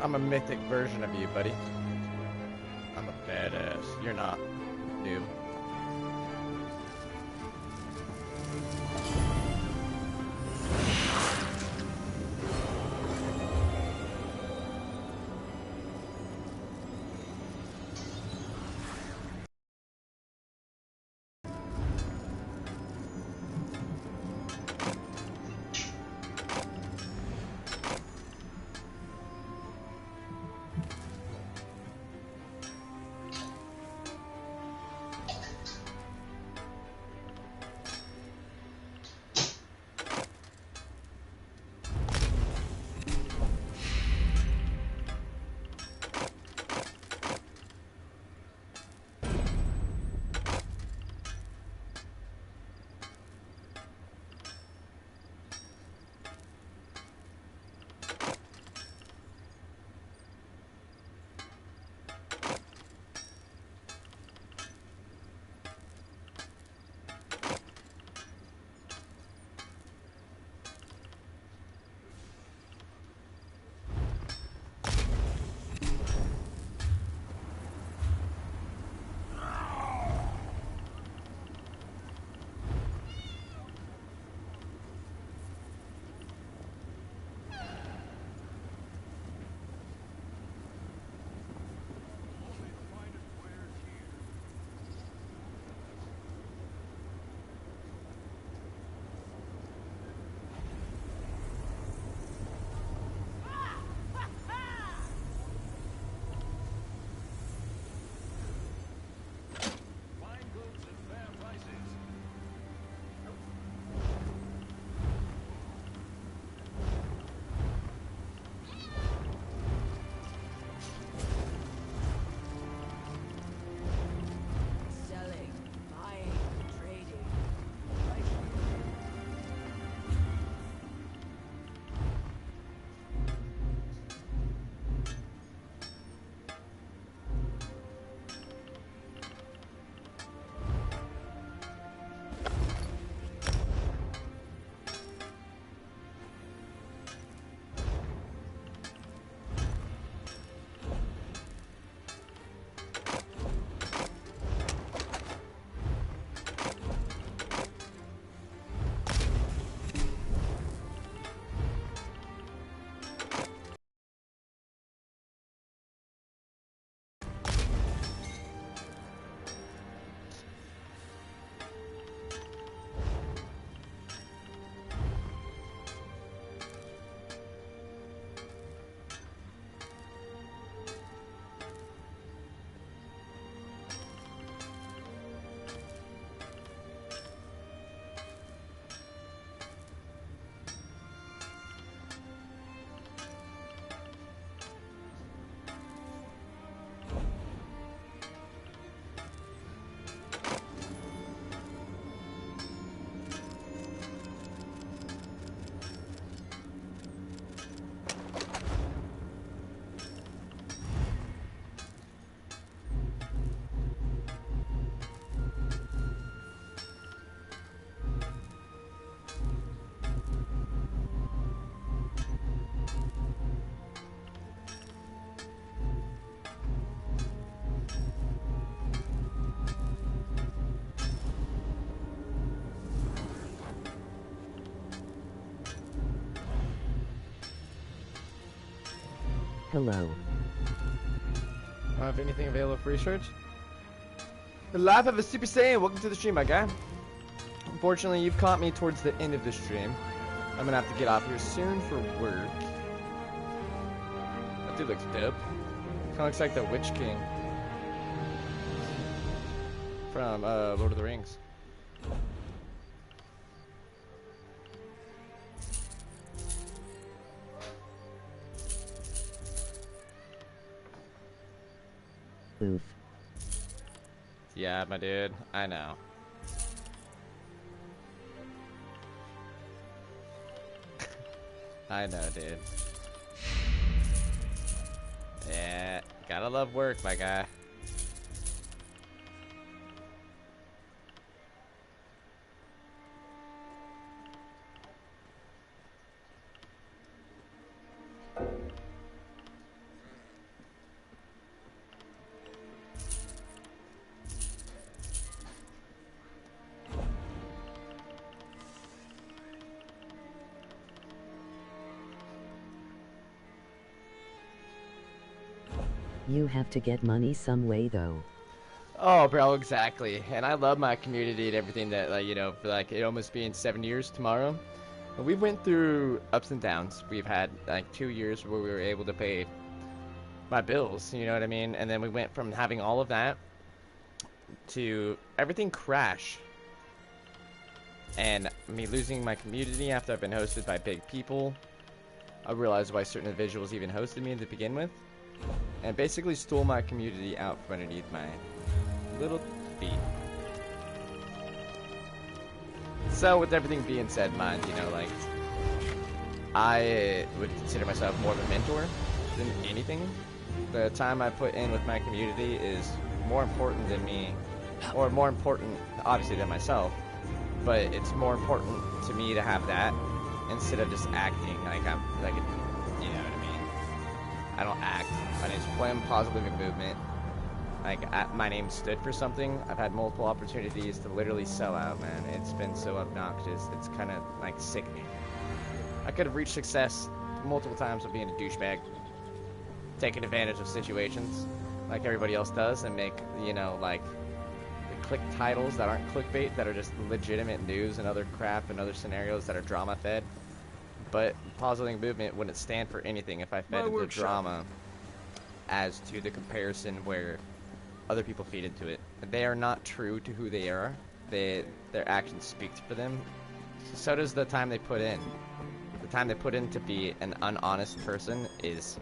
I'm a mythic version of you, buddy. I'm a badass. You're not, noob. Hello. Have anything available for research? The life of a Super Saiyan. Welcome to the stream, my guy. Unfortunately, you've caught me towards the end of the stream. I'm gonna have to get off here soon for work. That dude looks dope. Kinda looks like the Witch King. from Lord of the Rings. Oof. Yeah, my dude. I know. I know, dude. Yeah, gotta love work, my guy. You have to get money some way though. Oh, bro, exactly. And I love my community and everything that, like, you know, for like it almost being 7 years tomorrow. We went through ups and downs. We've had like 2 years where we were able to pay my bills, you know what I mean? And then we went from having all of that to everything crash. And me losing my community after I've been hosted by big people. I realized why certain individuals even hosted me to begin with. And basically stole my community out from underneath my little feet. So with everything being said, mind, you know, like, I would consider myself more of a mentor than anything. The time I put in with my community is more important than me, or more important, obviously, than myself, but it's more important to me to have that instead of just acting like I'm, like, you know what I mean? I don't act. My name's Plem, Positive Movement. Like, my name stood for something. I've had multiple opportunities to literally sell out, man. It's been so obnoxious. It's kind of, like, sickening. I could have reached success multiple times with being a douchebag. Taking advantage of situations like everybody else does and make, you know, like, the click titles that aren't clickbait, that are just legitimate news and other crap and other scenarios that are drama-fed. But Positive Movement wouldn't stand for anything if I fed into drama as to the comparison where other people feed into it. They are not true to who they are. Their actions speak for them. So does the time they put in. The time they put in to be an unhonest person is...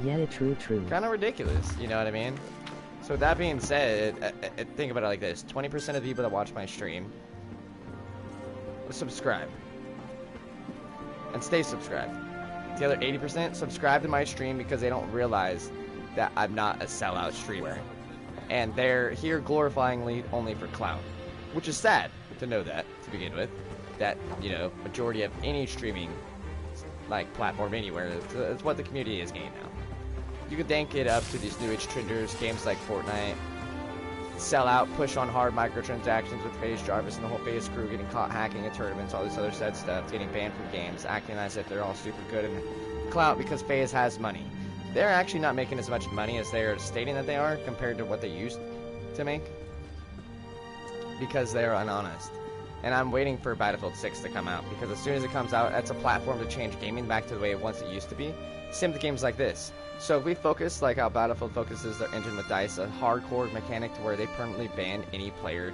Yeah, true. kind of ridiculous, you know what I mean? So that being said, think about it like this. 20% of the people that watch my stream subscribe. And stay subscribed. The other 80% subscribe to my stream because they don't realize that I'm not a sellout streamer. And they're here glorifyingly only for clout. Which is sad to know that, to begin with. That, you know, majority of any streaming, like, platform anywhere, it's what the community is getting now. You can thank it up to these new age trenders, games like Fortnite, sell out, push on hard microtransactions with FaZe Jarvis and the whole FaZe crew getting caught hacking at tournaments, all this other sad stuff, getting banned from games, acting as if they're all super good and clout because FaZe has money. They're actually not making as much money as they're stating that they are compared to what they used to make because they're unhonest. And I'm waiting for Battlefield 6 to come out because as soon as it comes out, that's a platform to change gaming back to the way it once it used to be. Same with games like this. So if we focus like how Battlefield focuses their engine with DICE, a hardcore mechanic to where they permanently ban any player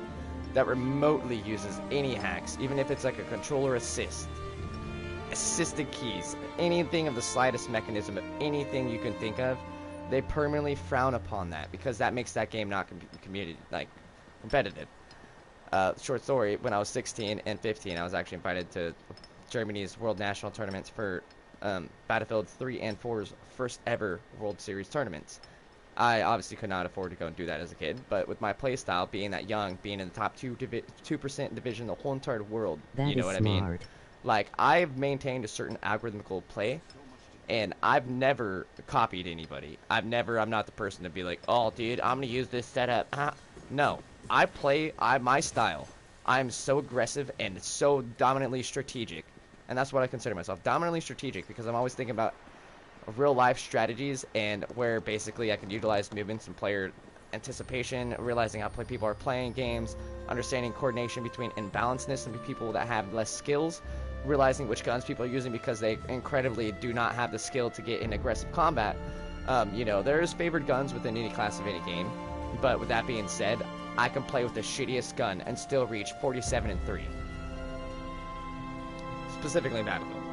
that remotely uses any hacks, even if it's like a controller assisted keys, anything of the slightest mechanism of anything you can think of, they permanently frown upon that because that makes that game not competitive. Short story, when I was 16 and 15, I was actually invited to Germany's World National Tournaments for Battlefield 3 and 4's first ever World Series tournaments. I obviously could not afford to go and do that as a kid, but with my playstyle, being that young, being in the top 2% division in the whole entire world, you know what I mean? Like, I've maintained a certain algorithmical play, and I've never copied anybody. I'm not the person to be like, oh, dude, I'm gonna use this setup. No. I play my style. I'm so aggressive and so dominantly strategic. And that's what I consider myself. Dominantly strategic because I'm always thinking about real life strategies and where basically I can utilize movements and player anticipation, realizing how people are playing games, understanding coordination between imbalancedness and people that have less skills, realizing which guns people are using because they incredibly do not have the skill to get in aggressive combat. You know, there's favored guns within any class of any game. But with that being said, I can play with the shittiest gun and still reach 47-3. Specifically Battlefield.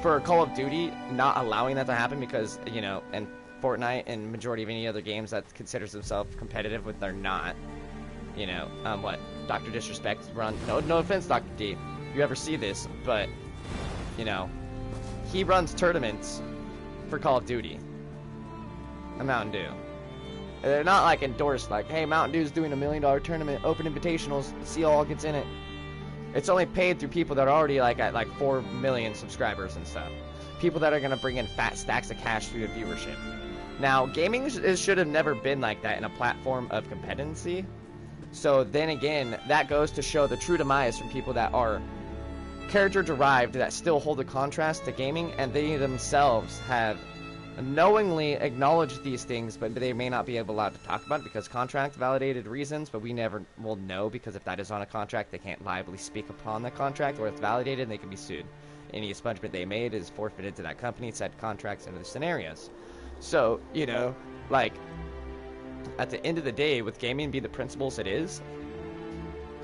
For Call of Duty, not allowing that to happen because, you know, and Fortnite and majority of any other games that considers themselves competitive, but they're not. You know, what? Dr. Disrespect run. No offense, Dr. D. If you ever see this, but, you know, he runs tournaments for Call of Duty. A Mountain Dew. They're not like endorsed, like, hey, Mountain Dew's doing $1 million tournament, open invitationals, see all gets in it. It's only paid through people that are already like at like 4 million subscribers and stuff. People that are gonna bring in fat stacks of cash through the viewership. Now, gaming should have never been like that in a platform of competency. So then again, that goes to show the true demise from people that are character derived that still hold a contrast to gaming, and they themselves have knowingly acknowledged these things, but they may not be allowed to talk about it because contract validated reasons, but we never will know, because if that is on a contract, they can't liably speak upon the contract, or it's validated and they can be sued. Any expungement they made is forfeited to that company, said contracts, and other scenarios. So, you know, like, at the end of the day, with gaming being the principles it is,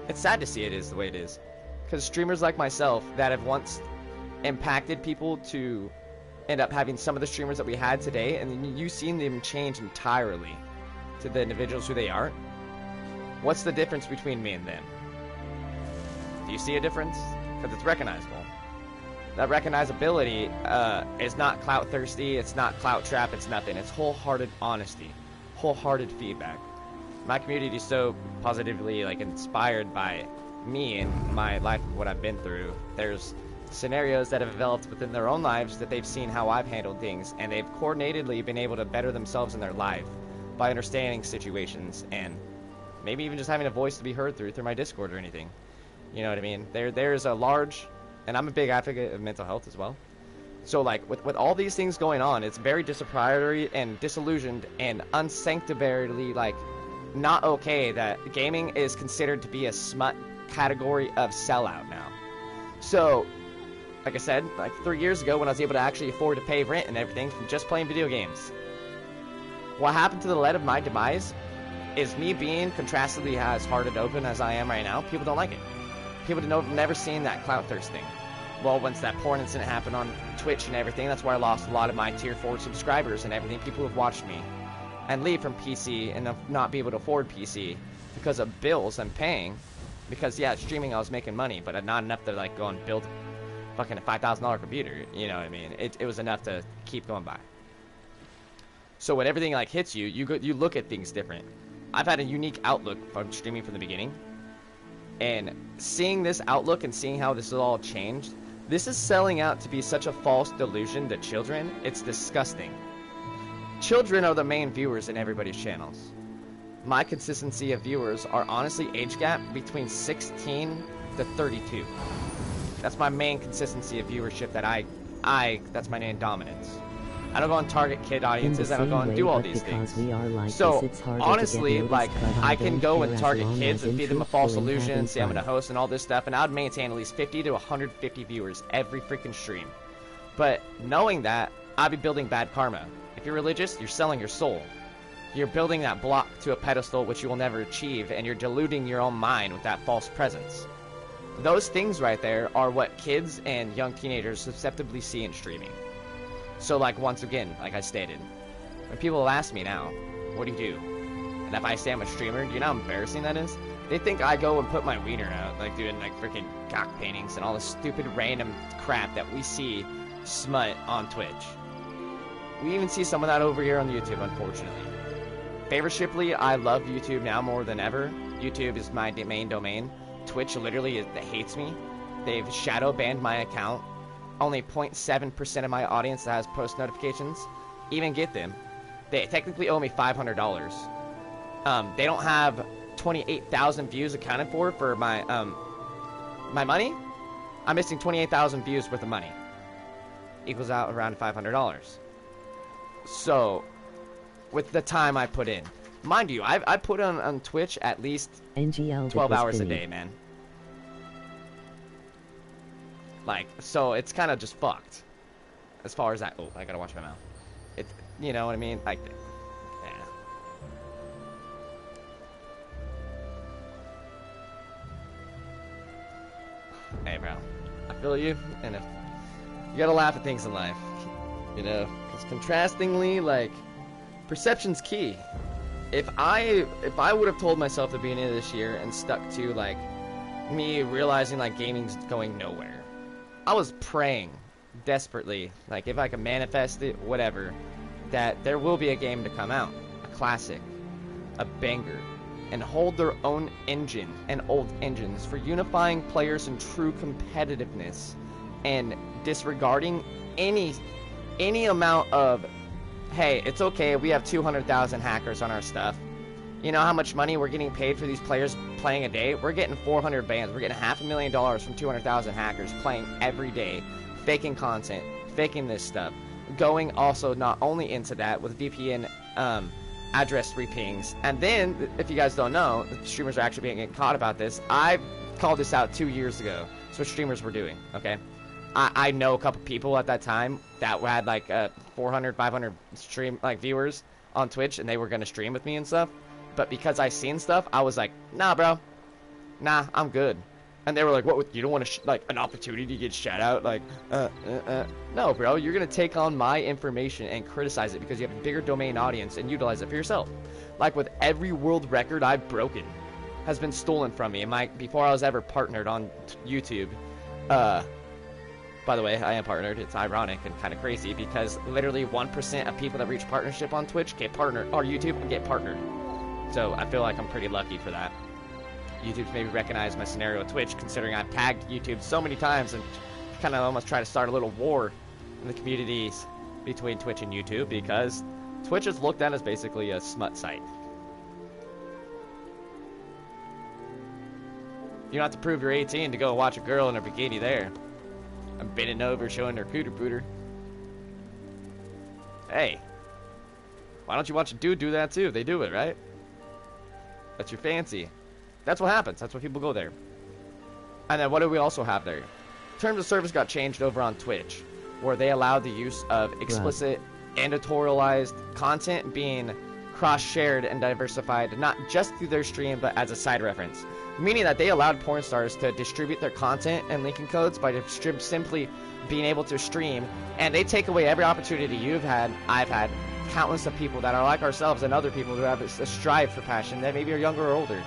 it's sad to see it is the way it is. Because streamers like myself that have once impacted people to end up having some of the streamers that we had today, and you've seen them change entirely to the individuals who they are. What's the difference between me and them? Do you see a difference? Because it's recognizable. That recognizability is not clout thirsty, it's not clout trap, it's nothing. It's wholehearted honesty, wholehearted feedback. My community is so positively like inspired by me and my life and what I've been through. There's scenarios that have developed within their own lives that they've seen how I've handled things, and they've coordinatedly been able to better themselves in their life by understanding situations and maybe even just having a voice to be heard through my Discord or anything. You know what I mean? There's a large, and I'm a big advocate of mental health as well. So like with all these things going on, it's very disciplinary and disillusioned and unsanctifiedly like not okay that gaming is considered to be a smut category of sellout now. So like I said, like 3 years ago when I was able to actually afford to pay rent and everything from just playing video games, what happened to the lead of my demise is me being contrastedly as hearted open as I am right now. People don't like it. People have never seen that clout thirst thing. Well, once that porn incident happened on Twitch and everything, that's where I lost a lot of my tier 4 subscribers and everything. People who have watched me and leave from PC and not be able to afford PC because of bills I'm paying. Because yeah, streaming I was making money, but not enough to like go and build fucking a $5,000 computer, you know what I mean? It was enough to keep going by. So when everything like hits you, you look at things different. I've had a unique outlook from streaming from the beginning, and seeing this outlook and seeing how this has all changed, this is selling out to be such a false delusion to children. It's disgusting. Children are the main viewers in everybody's channels. My consistency of viewers are honestly age gap between 16 to 32. That's my main consistency of viewership that that's my main dominance. I don't go and target kid audiences, I don't go and do all these things. So, honestly, like, I can go and target kids and feed them a false illusion and say I'm gonna host and all this stuff, and I'd maintain at least 50 to 150 viewers every freaking stream. But knowing that, I'd be building bad karma. If you're religious, you're selling your soul. You're building that block to a pedestal which you will never achieve, and you're deluding your own mind with that false presence. Those things right there are what kids and young teenagers susceptibly see in streaming. So like once again, like I stated, when people ask me now, what do you do? And if I say I'm a streamer, do you know how embarrassing that is? They think I go and put my wiener out, like doing like freaking cock paintings and all this stupid random crap that we see smut on Twitch. We even see some of that over here on YouTube, unfortunately. Favorshiply, I love YouTube now more than ever. YouTube is my main domain. Twitch literally hates me. They've shadow banned my account. Only 0.7% of my audience that has post notifications even get them. They technically owe me $500. They don't have 28,000 views accounted for my my money. I'm missing 28,000 views worth of money. Equals out around $500. So, with the time I put in, mind you, I put on Twitch at least 12 hours a day, man. Like, so it's kind of just fucked. As far as that, oh, I gotta watch my mouth. You know what I mean? Like, yeah. feel you. And if you gotta laugh at things in life, you know, because contrastingly, like, perception's key. If I would have told myself at the beginning of this year and stuck to, like, me realizing, like, gaming's going nowhere, I was praying desperately, like, if I could manifest it, whatever, that there will be a game to come out, a classic, a banger, and hold their own engine and old engines for unifying players in true competitiveness and disregarding any amount of, hey, it's okay, we have 200,000 hackers on our stuff. You know how much money we're getting paid for these players playing a day? We're getting 400 bans. We're getting $500,000 from 200,000 hackers playing every day, faking content, faking this stuff. Going also not only into that with VPN address repings. And then, if you guys don't know, the streamers are actually getting caught about this. I called this out 2 years ago. That's what streamers were doing, okay? I know a couple people at that time that had like 400, 500 stream like viewers on Twitch, and they were going to stream with me and stuff. But because I seen stuff, I was like, nah, bro. Nah, I'm good. And they were like, what, you don't want to, like, an opportunity to get shout out? Like, no, bro, you're going to take on my information and criticize it because you have a bigger domain audience and utilize it for yourself. Like with every world record I've broken has been stolen from me. And before I was ever partnered on YouTube, by the way, I am partnered. It's ironic and kind of crazy because literally 1% of people that reach partnership on Twitch get partnered, or YouTube get partnered. So I feel like I'm pretty lucky for that. YouTube's maybe recognized my scenario at Twitch, considering I've tagged YouTube so many times and kind of almost try to start a little war in the communities between Twitch and YouTube, because Twitch is looked at as basically a smut site. You don't have to prove you're 18 to go watch a girl in her bikini there. I'm bending over showing her cooter pooter. Hey, why don't you watch a dude do that too? They do it, right? That's your fancy. That's what happens. That's why people go there. And then what do we also have there? Terms of service got changed over on Twitch, where they allowed the use of explicit, editorialized content being cross-shared and diversified, not just through their stream, but as a side reference. Meaning that they allowed porn stars to distribute their content and linking codes by simply being able to stream, and they take away every opportunity you've had, I've had, countless of people that are like ourselves and other people who have a strive for passion that maybe are younger or older.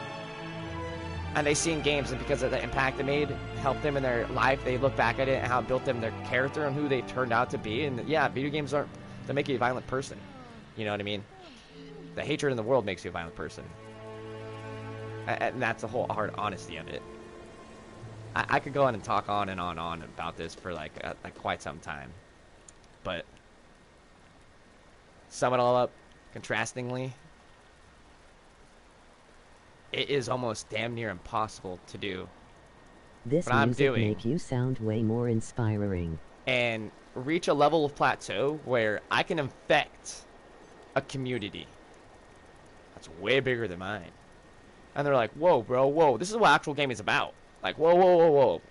And they see in games, and because of the impact they made, helped them in their life, they look back at it and how it built them, their character, and who they turned out to be. And yeah, video games aren't to make you a violent person. You know what I mean? The hatred in the world makes you a violent person. And that's the whole hard honesty of it. I could go on and talk on and on about this for like quite some time. But sum it all up, contrastingly, it is almost damn near impossible to do this what I'm music doing make you sound way more inspiring and reach a level of plateau where I can infect a community that's way bigger than mine. And they're like, whoa, bro, whoa, this is what actual gaming is about. Like, whoa, whoa, whoa, whoa.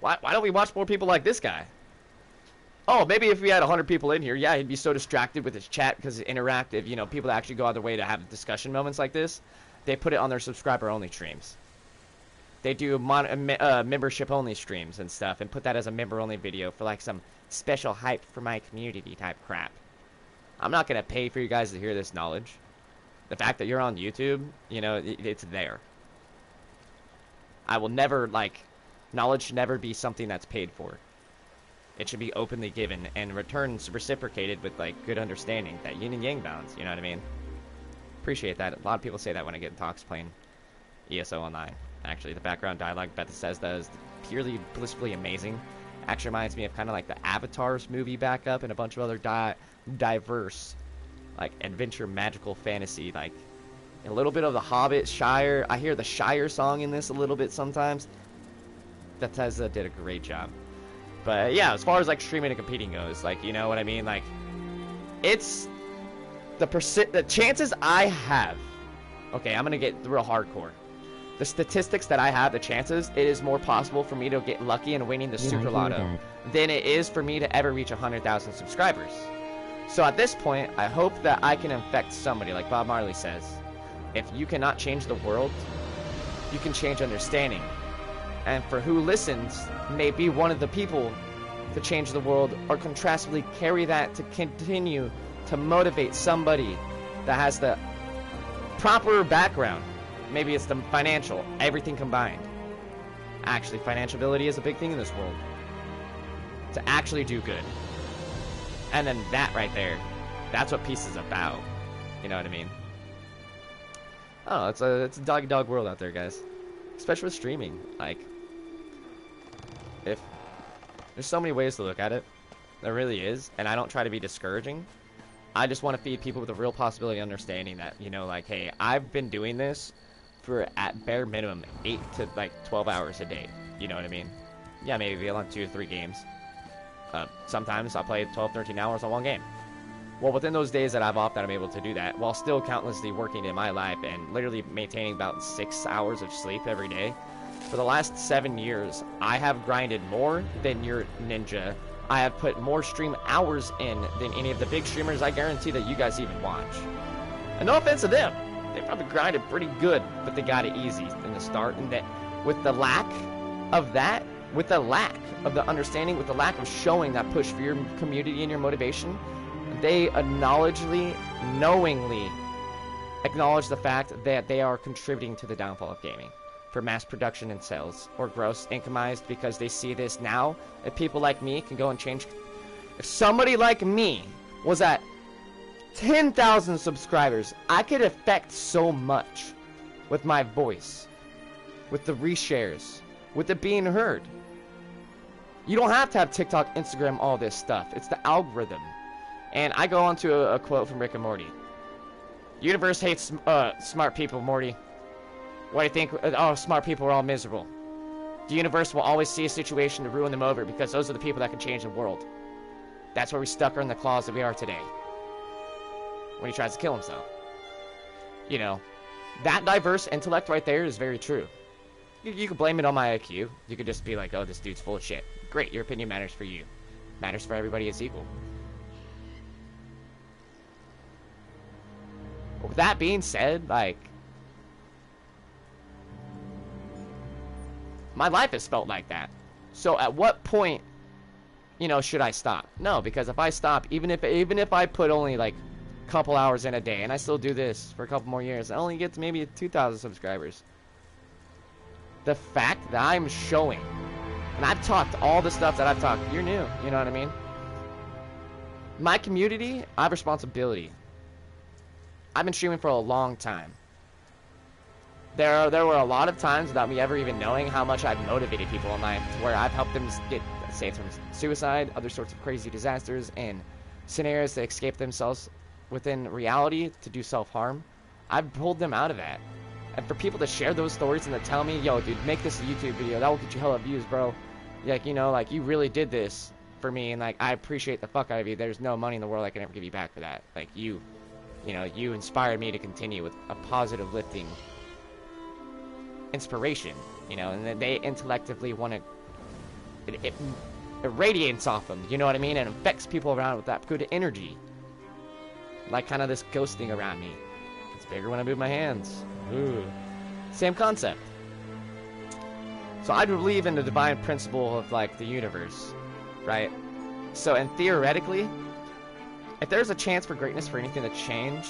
Why don't we watch more people like this guy? Oh, maybe if we had 100 people in here, yeah, he'd be so distracted with his chat because it's interactive. You know, people that actually go out of their way to have discussion moments like this, they put it on their subscriber-only streams. They do membership-only streams and stuff and put that as a member-only video for, like, some special hype for my community type crap. I'm not going to pay for you guys to hear this knowledge. The fact that you're on YouTube, you know, it's there. I will never, like, knowledge should never be something that's paid for. It should be openly given and returns reciprocated with, like, good understanding. That yin and yang balance, you know what I mean? Appreciate that. A lot of people say that when I get in talks playing ESO online. Actually, the background dialogue Beth says that is purely blissfully amazing. Actually reminds me of kind of like the Avatars movie backup and a bunch of other diverse, like, adventure magical fantasy. Like, a little bit of the Hobbit, Shire. I hear the Shire song in this a little bit sometimes. Bethesda did a great job. But yeah, as far as like streaming and competing goes, like, you know what I mean? Like, it's the chances I have. Okay, I'm gonna get real hardcore. The statistics that I have, the chances, it is more possible for me to get lucky in winning the Super Lotto than it is for me to ever reach 100,000 subscribers. So at this point, I hope that I can infect somebody, like Bob Marley says. If you cannot change the world, you can change understanding. and for who listens may be one of the people to change the world, or contrastively carry that to continue to motivate somebody that has the proper background. Maybe it's the financial, everything combined. Actually, financial ability is a big thing in this world. To actually do good. And then that right there, that's what peace is about. You know what I mean? Oh, it's a dog-dog world out there, guys. Especially with streaming. Like, if there's so many ways to look at it. There really is. And I don't try to be discouraging. I just want to feed people with a real possibility of understanding that, you know, like, hey, I've been doing this for, at bare minimum, 8 to, like, 12 hours a day. You know what I mean? Yeah, maybe on 2 or 3 games. Sometimes I'll play 12, 13 hours on one game. Well, within those days that I've off, that I'm able to do that, while still countlessly working in my life and literally maintaining about 6 hours of sleep every day. For the last 7 years, I have grinded more than your ninja. I have put more stream hours in than any of the big streamers I guarantee that you guys even watch. And no offense to them. They probably grinded pretty good, but they got it easy in the start. And that with the lack of that, with the lack of the understanding, with the lack of showing that push for your community and your motivation, they knowingly acknowledge the fact that they are contributing to the downfall of gaming for mass production and sales, or gross incomized because they see this now. If people like me can go and change, if somebody like me was at 10,000 subscribers, I could affect so much with my voice, with the reshares, with it being heard. You don't have to have TikTok, Instagram, all this stuff. It's the algorithm. And I go on to a quote from Rick and Morty. Universe hates smart people, Morty. What do you think? Oh, smart people are all miserable. The universe will always see a situation to ruin them over because those are the people that can change the world. That's where we stuck her in the claws that we are today. When he tries to kill himself. You know, that diverse intellect right there is very true. You could blame it on my IQ. You could just be like, oh, this dude's full of shit. Great, your opinion matters for you. Matters for everybody, it's equal. With that being said, like, my life has felt like that. So at what point, you know, should I stop? No, because if I stop, even if I put only like a couple hours in a day, and I still do this for a couple more years, I only get to maybe 2,000 subscribers. The fact that I'm showing, and I've talked all the stuff that I've talked, you're new, you know what I mean? My community, I have responsibility. I've been streaming for a long time. There were a lot of times without me ever even knowing how much I've motivated people in life, to where I've helped them get saved from suicide, other sorts of crazy disasters, and scenarios to escape themselves within reality to do self-harm. I've pulled them out of that. And for people to share those stories and to tell me, yo, dude, make this a YouTube video, that will get you hella views, bro. Like, you know, like, you really did this for me, and like, I appreciate the fuck out of you. There's no money in the world I can ever give you back for that. Like, you know, you inspired me to continue with a positive, lifting inspiration, you know, and then they intellectually want to, it radiates off them, you know what I mean, and affects people around with that good energy, like kind of this ghost thing around me. It's bigger when I move my hands. Ooh. Same concept. So I believe in the divine principle of like the universe, right? So, and theoretically, if there's a chance for greatness for anything to change,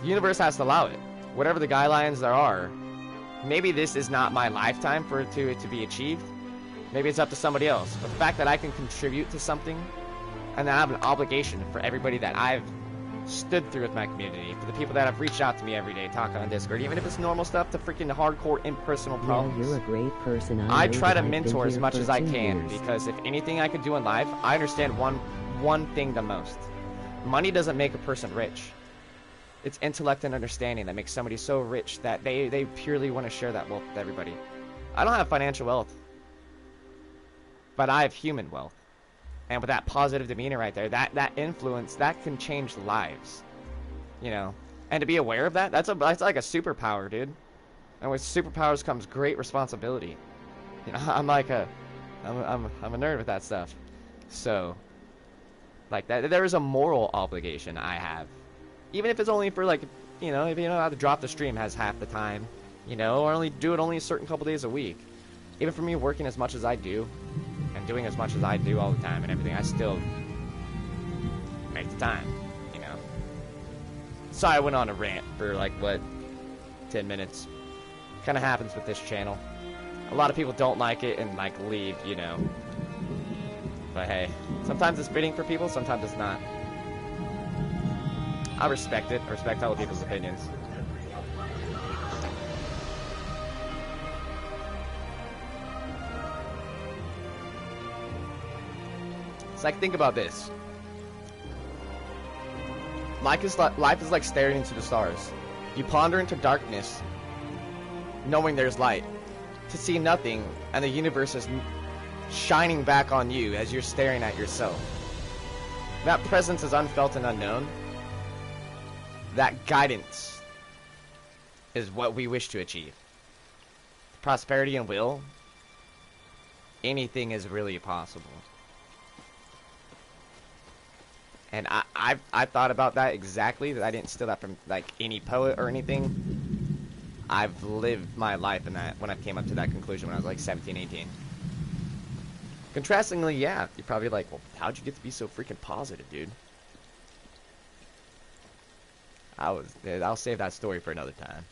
the universe has to allow it. Whatever the guidelines there are. Maybe this is not my lifetime for it to be achieved. Maybe it's up to somebody else. But the fact that I can contribute to something, and that I have an obligation for everybody that I've stood through with my community, for the people that have reached out to me every day, talking on Discord, even if it's normal stuff, to freaking hardcore impersonal problems. Yeah, you're a great person. I try to mentor as much as I can, because if anything I could do in life, I understand one thing the most. Money doesn't make a person rich. It's intellect and understanding that makes somebody so rich that they purely want to share that wealth with everybody. I don't have financial wealth, but I have human wealth. And with that positive demeanor right there, that influence, that can change lives. You know? And to be aware of that, that's like a superpower, dude. And with superpowers comes great responsibility. You know, I'm a nerd with that stuff. So, like, that, there is a moral obligation I have. Even if it's only for, like, you know, if you know how to drop the stream has half the time, you know, or only do it only a certain couple days a week. even for me working as much as I do, and doing as much as I do all the time and everything, I still make the time, you know. Sorry, I went on a rant for like, what, 10 minutes. Kind of happens with this channel. A lot of people don't like it and like leave, you know. But hey, sometimes it's fitting for people, sometimes it's not. I respect it. I respect other people's opinions. It's like, think about this. Life is like staring into the stars. You ponder into darkness, knowing there's light, to see nothing, and the universe is shining back on you as you're staring at yourself. That presence is unfelt and unknown. That guidance is what we wish to achieve. Prosperity and will, anything is really possible. And I thought about that exactly, that I didn't steal that from like any poet or anything. I've lived my life in that when I came up to that conclusion when I was like 17, 18. Contrastingly, yeah, you're probably like, well, how'd you get to be so freaking positive, dude? I'll save that story for another time.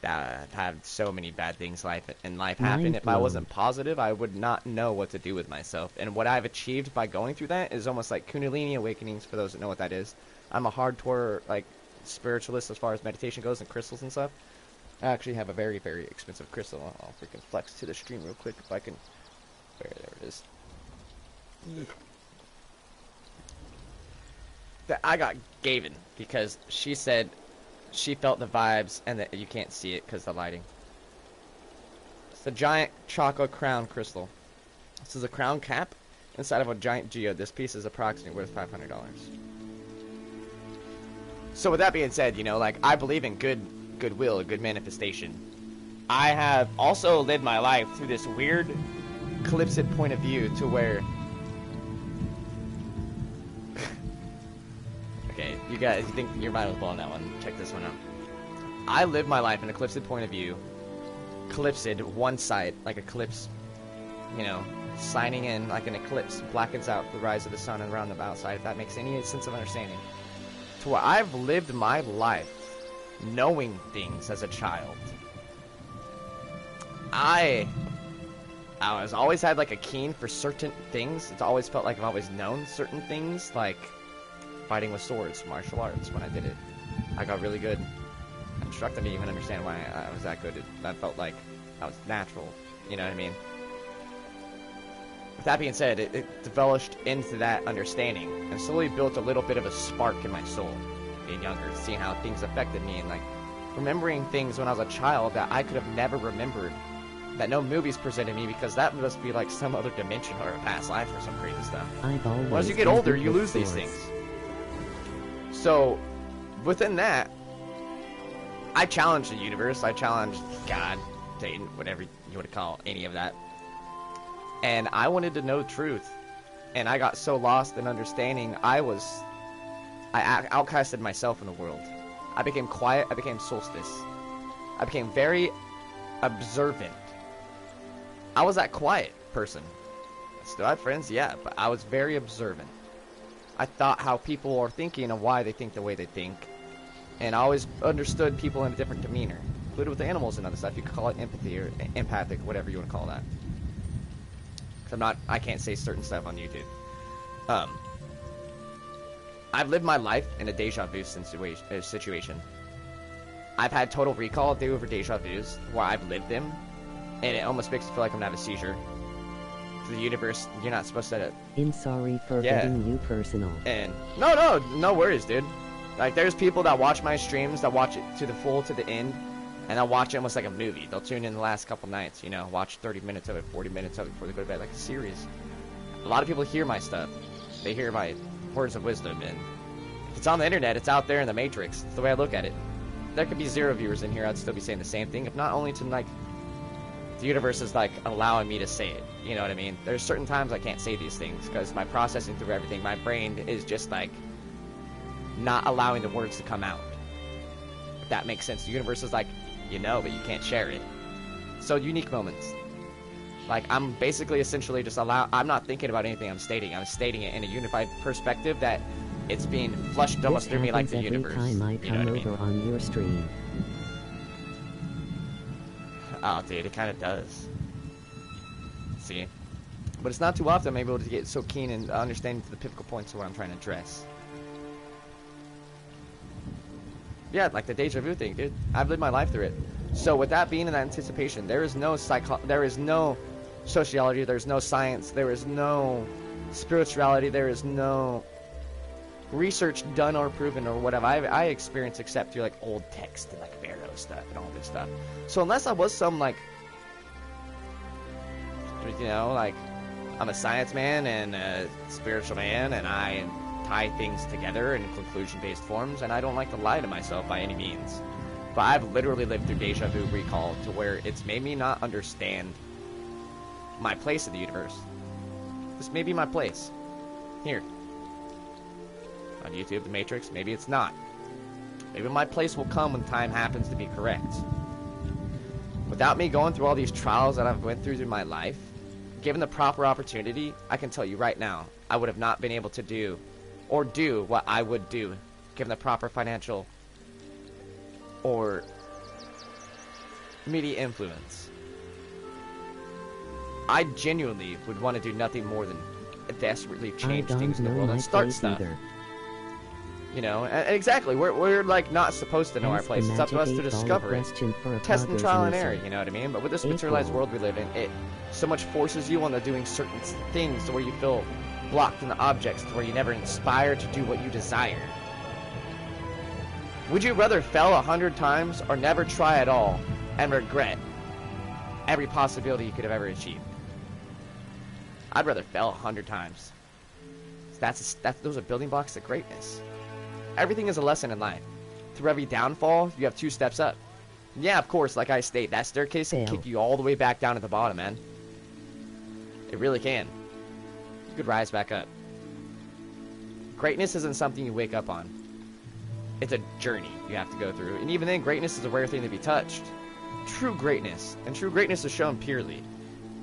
I've had so many bad things in life happen. If I wasn't positive, I would not know what to do with myself. And what I've achieved by going through that is almost like Kundalini awakenings, for those that know what that is. I'm a hardcore, like, spiritualist as far as meditation goes and crystals and stuff. I actually have a very, very expensive crystal. I'll freaking flex to the stream real quick if I can. There it is. That I got Gavin because she said she felt the vibes and that you can't see it because of the lighting. It's a giant chocolate crown crystal. This is a crown cap inside of a giant geode. This piece is approximately worth $500. So with that being said, you know, like, I believe in goodwill, good manifestation. I have also lived my life through this weird eclipsed point of view to where okay, you guys, you think your mind was blown on that one, check this one out. I live my life in an eclipsed point of view, eclipsed one side, like eclipse, you know, signing in like an eclipse, blackens out the rise of the sun around the outside, if that makes any sense of understanding. To where I've lived my life knowing things as a child. I was always had like a keen for certain things. It's always felt like I've always known certain things, like fighting with swords, martial arts. When I did it, I got really good. Instructor didn't even understand why I was that good. That felt like I was natural. You know what I mean? With that being said, it developed into that understanding and slowly built a little bit of a spark in my soul. Being younger, seeing how things affected me, and like remembering things when I was a child that I could have never remembered, that no movies presented me, because that must be like some other dimension or a past life or some crazy stuff. Well, as you get older, you lose these things. So, within that, I challenged the universe, I challenged God, Satan, whatever you want to call any of that. And I wanted to know truth. And I got so lost in understanding, I outcasted myself in the world. I became quiet, I became solstice. I became very observant. I was that quiet person. I still had friends, yeah, but I was very observant. I thought how people are thinking and why they think the way they think. And I always understood people in a different demeanor. Included with the animals and other stuff. You could call it empathy or empathic, whatever you want to call that. I can't say certain stuff on YouTube. I've lived my life in a deja vu situation. I've had total recall over deja vus, where I've lived them, and it almost makes me feel like I'm gonna have a seizure. To the universe, you're not supposed to... I'm sorry for getting you personal. And no worries, dude. Like, there's people that watch my streams, that watch it to the full, to the end, and they'll watch it almost like a movie. They'll tune in the last couple nights, you know, watch 30 minutes of it, 40 minutes of it before they go to bed, like a series. A lot of people hear my stuff. They hear my words of wisdom, and if it's on the internet, it's out there in the Matrix. That's the way I look at it. There could be 0 viewers in here, I'd still be saying the same thing, if not only to, like, the universe is, like, allowing me to say it. You know what I mean? There's certain times I can't say these things, because my processing through everything, my brain is just, like, not allowing the words to come out. If that makes sense. The universe is like, you know, but you can't share it. So, unique moments. Like, I'm basically essentially just I'm not thinking about anything I'm stating. I'm stating it in a unified perspective that it's being flushed almost through me like the universe. Every time I You know come what I mean? over on your stream. Oh, dude, it kind of does. See? But it's not too often I'm able to get so keen and understanding to the pivotal points of what I'm trying to address. Yeah, like the deja vu thing, dude. I've lived my life through it. So with that being in that anticipation, there is no sociology, there's no science, there is no spirituality, there is no research done or proven or whatever I experience except through like old text and like Barrow stuff and all this stuff. So unless I was some like, you know, like I'm a science man and a spiritual man and I tie things together in conclusion-based forms, and I don't like to lie to myself by any means. But I've literally lived through deja vu recall to where it's made me not understand my place in the universe. This may be my place. Here. On YouTube, The Matrix, maybe it's not. Maybe my place will come when time happens to be correct. Without me going through all these trials that I've went through my life, given the proper opportunity, I can tell you right now, I would have not been able to do what I would do, given the proper financial or media influence. I genuinely would want to do nothing more than desperately change things in the world and start stuff. You know, and exactly, we're like not supposed to know our place. It's up to us to discover it. Test and trial and error, you know what I mean? But with this materialized world we live in, it so much forces you on doing certain things to where you feel blocked in the objects, to where you never inspire to do what you desire. Would you rather fail 100 times or never try at all and regret every possibility you could have ever achieved? I'd rather fail 100 times. Those are building blocks to greatness. Everything is a lesson in life. Through every downfall, you have 2 steps up. Yeah, of course, like I state, that staircase can kick you all the way back down at the bottom, man. It really can. You could rise back up. Greatness isn't something you wake up on. It's a journey you have to go through. And even then, greatness is a rare thing to be touched. True greatness. And true greatness is shown purely.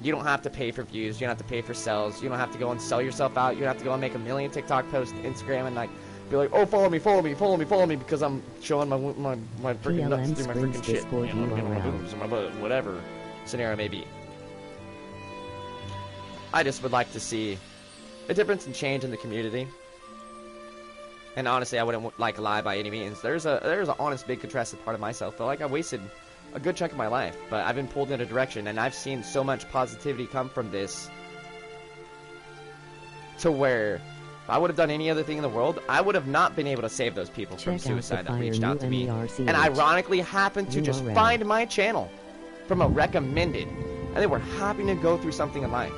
You don't have to pay for views. You don't have to pay for sales. You don't have to go and sell yourself out. You don't have to go and make a million TikTok posts, Instagram, and like be like, oh, follow me, follow me, follow me, follow me, because I'm showing my freaking nuts through my freaking shit. You know, my boobs and my butt, whatever scenario may be. I just would like to see a difference and change in the community. And honestly, I wouldn't like lie by any means. There's an honest, big, contrasted part of myself. I feel like I wasted a good chunk of my life, but I've been pulled in a direction, and I've seen so much positivity come from this, to where if I would have done any other thing in the world, I would have not been able to save those people from suicide that reached out to me, and ironically happened to just find my channel from a recommended, and they were happy to go through something in life.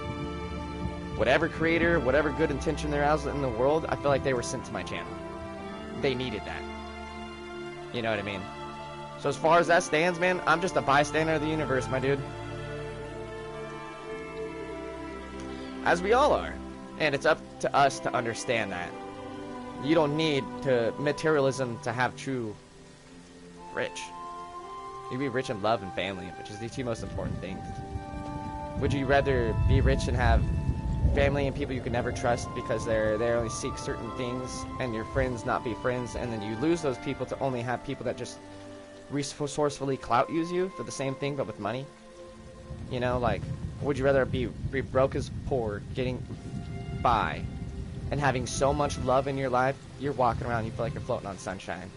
Whatever creator, whatever good intention there is in the world, I feel like they were sent to my channel. They needed that. You know what I mean? So as far as that stands, man, I'm just a bystander of the universe, my dude. As we all are. And it's up to us to understand that. You don't need materialism to have true rich. You can be rich in love and family, which is the 2 most important things. Would you rather be rich and have family and people you can never trust because they only seek certain things, and your friends not be friends, and then you lose those people to only have people that just resourcefully clout use you for the same thing but with money? You know, like, would you rather be broke as poor, getting by, and having so much love in your life, you're walking around, you feel like you're floating on sunshine,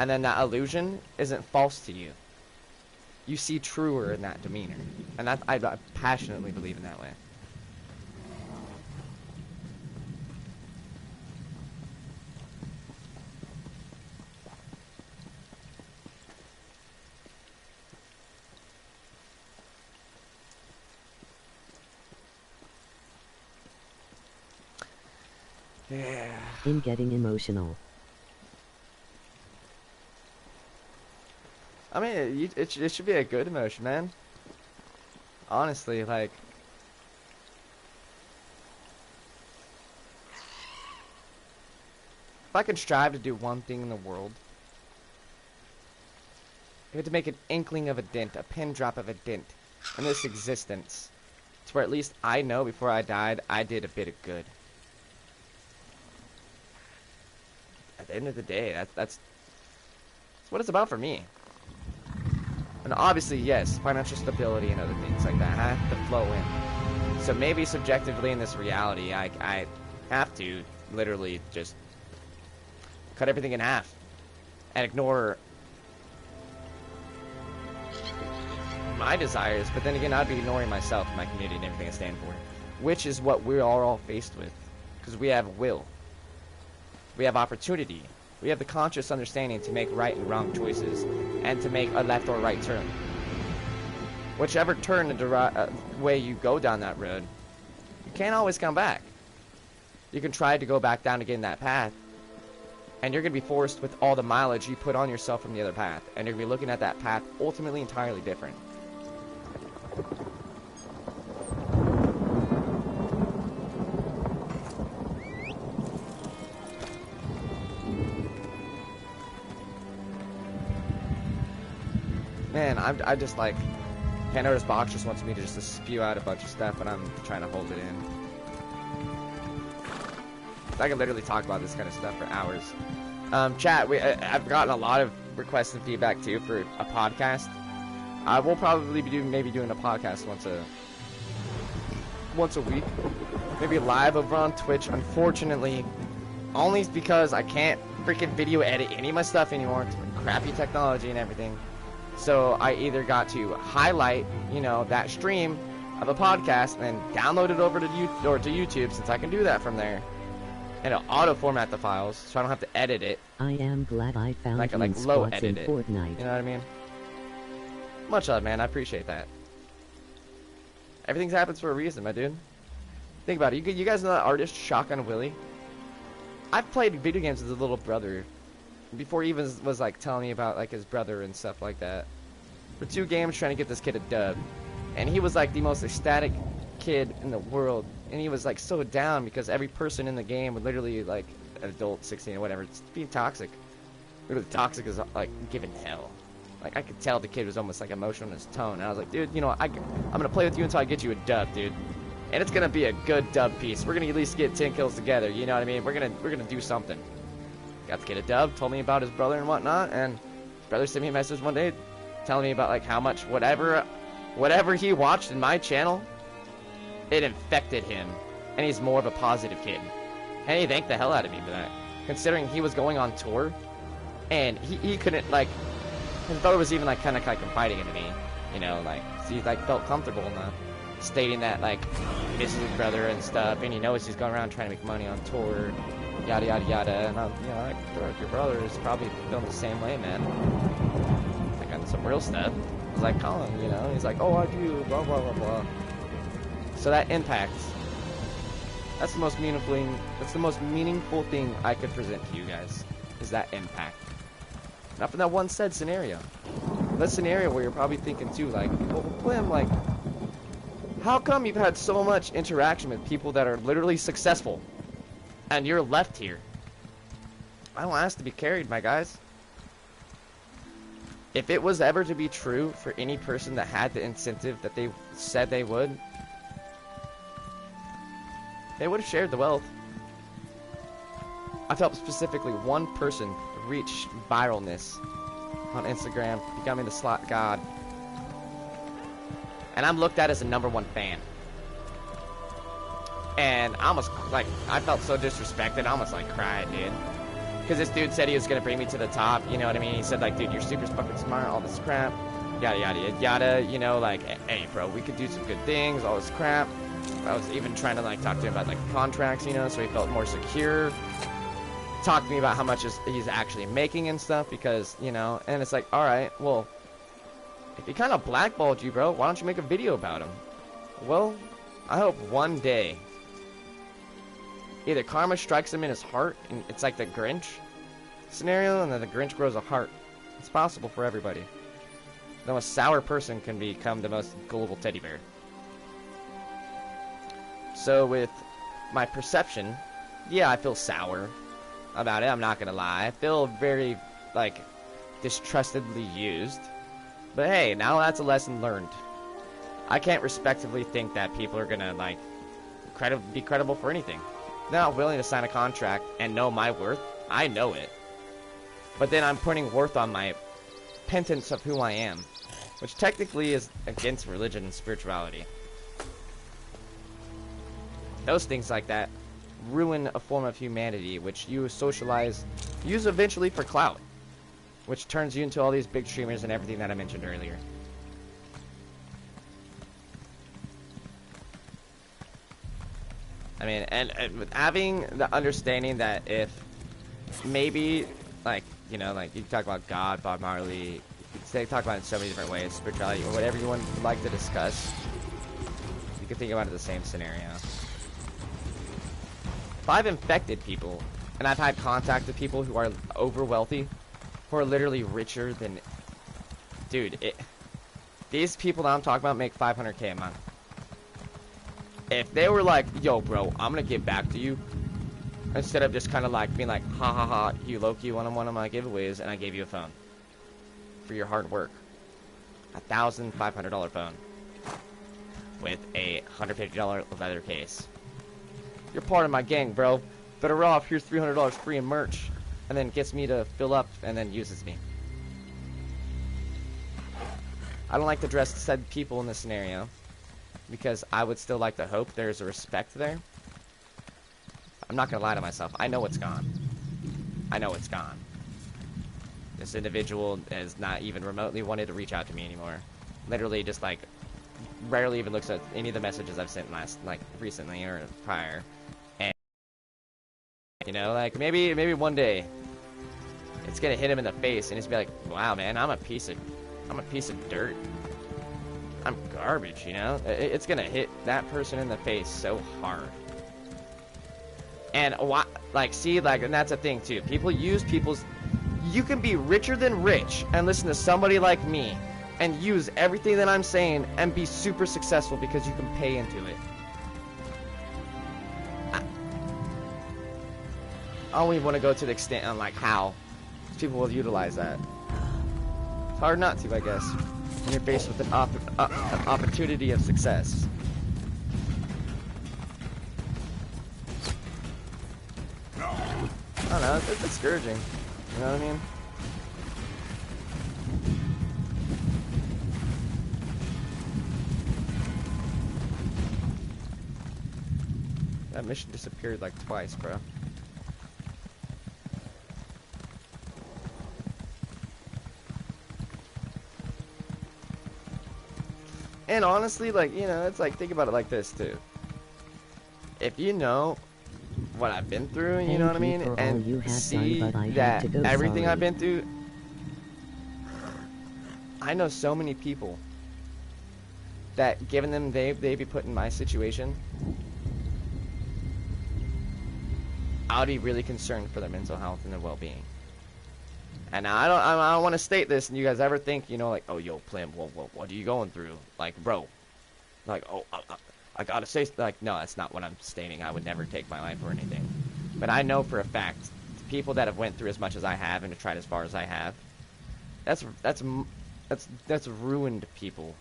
and then that illusion isn't false to you? You see truer in that demeanor, and that I passionately believe in that way. Yeah. In getting emotional. I mean, it should be a good emotion, man. Honestly, like, if I could strive to do one thing in the world, if I had to make an inkling of a dent, a pin drop of a dent in this existence, to where at least I know before I died, I did a bit of good. At the end of the day, that's what it's about for me. And obviously, yes, financial stability and other things like that have to flow in. So maybe subjectively in this reality, I have to literally just cut everything in half and ignore my desires, but then again, I'd be ignoring myself, my community, and everything I stand for, which is what we are all faced with, because we have will, we have opportunity, we have the conscious understanding to make right and wrong choices, and to make a left or right turn. Whichever turn the way you go down that road, you can't always come back. You can try to go back down again that path, and you're going to be forced with all the mileage you put on yourself from the other path, and you're going to be looking at that path ultimately entirely different. Man, I just like, Pandora's box just wants me to just spew out a bunch of stuff, and I'm trying to hold it in. I can literally talk about this kind of stuff for hours. Chat, I've gotten a lot of requests and feedback too for a podcast. I will probably be doing a podcast once a week, maybe live over on Twitch. Unfortunately, only because I can't freaking video edit any of my stuff anymore. It's crappy technology and everything. So I either got to highlight, you know, that stream of a podcast and then download it over to YouTube, since I can do that from there, and it'll auto format the files, so I don't have to edit it. I am glad I found like low edit it. Fortnite. You know what I mean? Much love, man. I appreciate that. Everything happens for a reason, my dude. Think about it. You guys know that artist Shotgun Willie? I've played video games with his little brother before he even was like telling me about like his brother and stuff like that. For 2 games trying to get this kid a dub, and he was like the most ecstatic kid in the world, and he was like so down because every person in the game would literally, like, an adult 16 or whatever, it's being toxic. Literally toxic is like giving hell. Like, I could tell the kid was almost like emotional in his tone, and I was like, dude, you know, I'm gonna play with you until I get you a dub, dude. And it's gonna be a good dub piece. We're gonna at least get 10 kills together, you know what I mean? We're gonna do something. Got to get a dub, told me about his brother and whatnot, and his brother sent me a message one day telling me about like how much whatever he watched in my channel, it infected him, and he's more of a positive kid. And he thanked the hell out of me for that, considering he was going on tour, and he couldn't, like, his brother was even like kind of like confiding into me, you know, like, so he like felt comfortable enough stating that like he misses his brother and stuff, and he knows he's going around trying to make money on tour, yada yada yada. And I'm, you know, like, your brother is probably feeling the same way, man. Like, on some real stuff. I was like, Colin, you know, he's like, oh, I do, blah blah blah blah. So that impacts. That's the most meaningful thing I could present to you guys, is that impact. Not from that one said scenario. That scenario where you're probably thinking too, like, well, Plim, like, how come you've had so much interaction with people that are literally successful, and you're left here? I don't ask to be carried, my guys. If it was ever to be true for any person that had the incentive that they said they would have shared the wealth. I've helped specifically one person reach viralness on Instagram, becoming the slot god. And I'm looked at as a #1 fan. And I almost, like, I felt so disrespected, I almost, like, cried, dude. Because this dude said he was going to bring me to the top, you know what I mean? He said, like, dude, you're super fucking smart, all this crap, yada, yada, yada, you know, like, hey, bro, we could do some good things, all this crap. I was even trying to, like, talk to him about, like, contracts, you know, so he felt more secure. Talk to me about how much he's actually making and stuff, because, you know, and it's like, alright, well, if he kind of blackballed you, bro, why don't you make a video about him? Well, I hope one day either karma strikes him in his heart, and it's like the Grinch scenario, and then the Grinch grows a heart. It's possible for everybody. The most sour person can become the most gullible teddy bear. So with my perception, yeah, I feel sour about it, I'm not gonna lie. I feel very, like, distrustedly used. But hey, now that's a lesson learned. I can't respectively think that people are gonna like be credible for anything. They're not willing to sign a contract and know my worth. I know it. But then I'm putting worth on my penance of who I am, which technically is against religion and spirituality. Those things like that ruin a form of humanity, which you socialize, use eventually for clout, which turns you into all these big streamers and everything that I mentioned earlier. I mean, and with having the understanding that if maybe, like, you know, like you talk about God, Bob Marley, you could talk about it in so many different ways, spirituality, or whatever you would like to discuss, you can think about it the same scenario. If I've infected people, and I've had contact with people who are over wealthy, who are literally richer than, dude, these people that I'm talking about make $500K a month. If they were like, yo, bro, I'm gonna give back to you, instead of just kind of like being like, ha ha ha, you Loki won one of my giveaways, and I gave you a phone for your hard work, $1,500 phone with a $150 leather case. You're part of my gang, bro. Better off. Here's $300 free in merch, and then gets me to fill up, and then uses me. I don't like to address said people in this scenario, because I would still like to hope there's a respect there. I'm not gonna lie to myself. I know it's gone. I know it's gone. This individual has not even remotely wanted to reach out to me anymore. Literally just like rarely even looks at any of the messages I've sent recently or prior. And you know, like maybe one day it's gonna hit him in the face and he's gonna be like, wow man, I'm a piece of dirt. I'm garbage, you know? It's gonna hit that person in the face so hard. And and that's a thing too. People use you can be richer than rich and listen to somebody like me and use everything that I'm saying and be super successful because you can pay into it. I don't even want to go to the extent on like how people will utilize that. It's hard not to, I guess, when you're faced with an opportunity of success. I don't know, it's discouraging. You know what I mean? That mission disappeared like twice, bro. And honestly, like, you know, it's like, think about it like this, too. If you know what I've been through, you know what I mean? And see that everything I've been through, I know so many people that given them they be put in my situation, I would be really concerned for their mental health and their well-being. And I don't want to state this, and you guys ever think, you know, like, oh, yo, Plim, what are you going through? Like, bro, like, oh, I gotta say, like, no, that's not what I'm stating. I would never take my life or anything. But I know for a fact, people that have went through as much as I have and tried as far as I have, that's ruined people.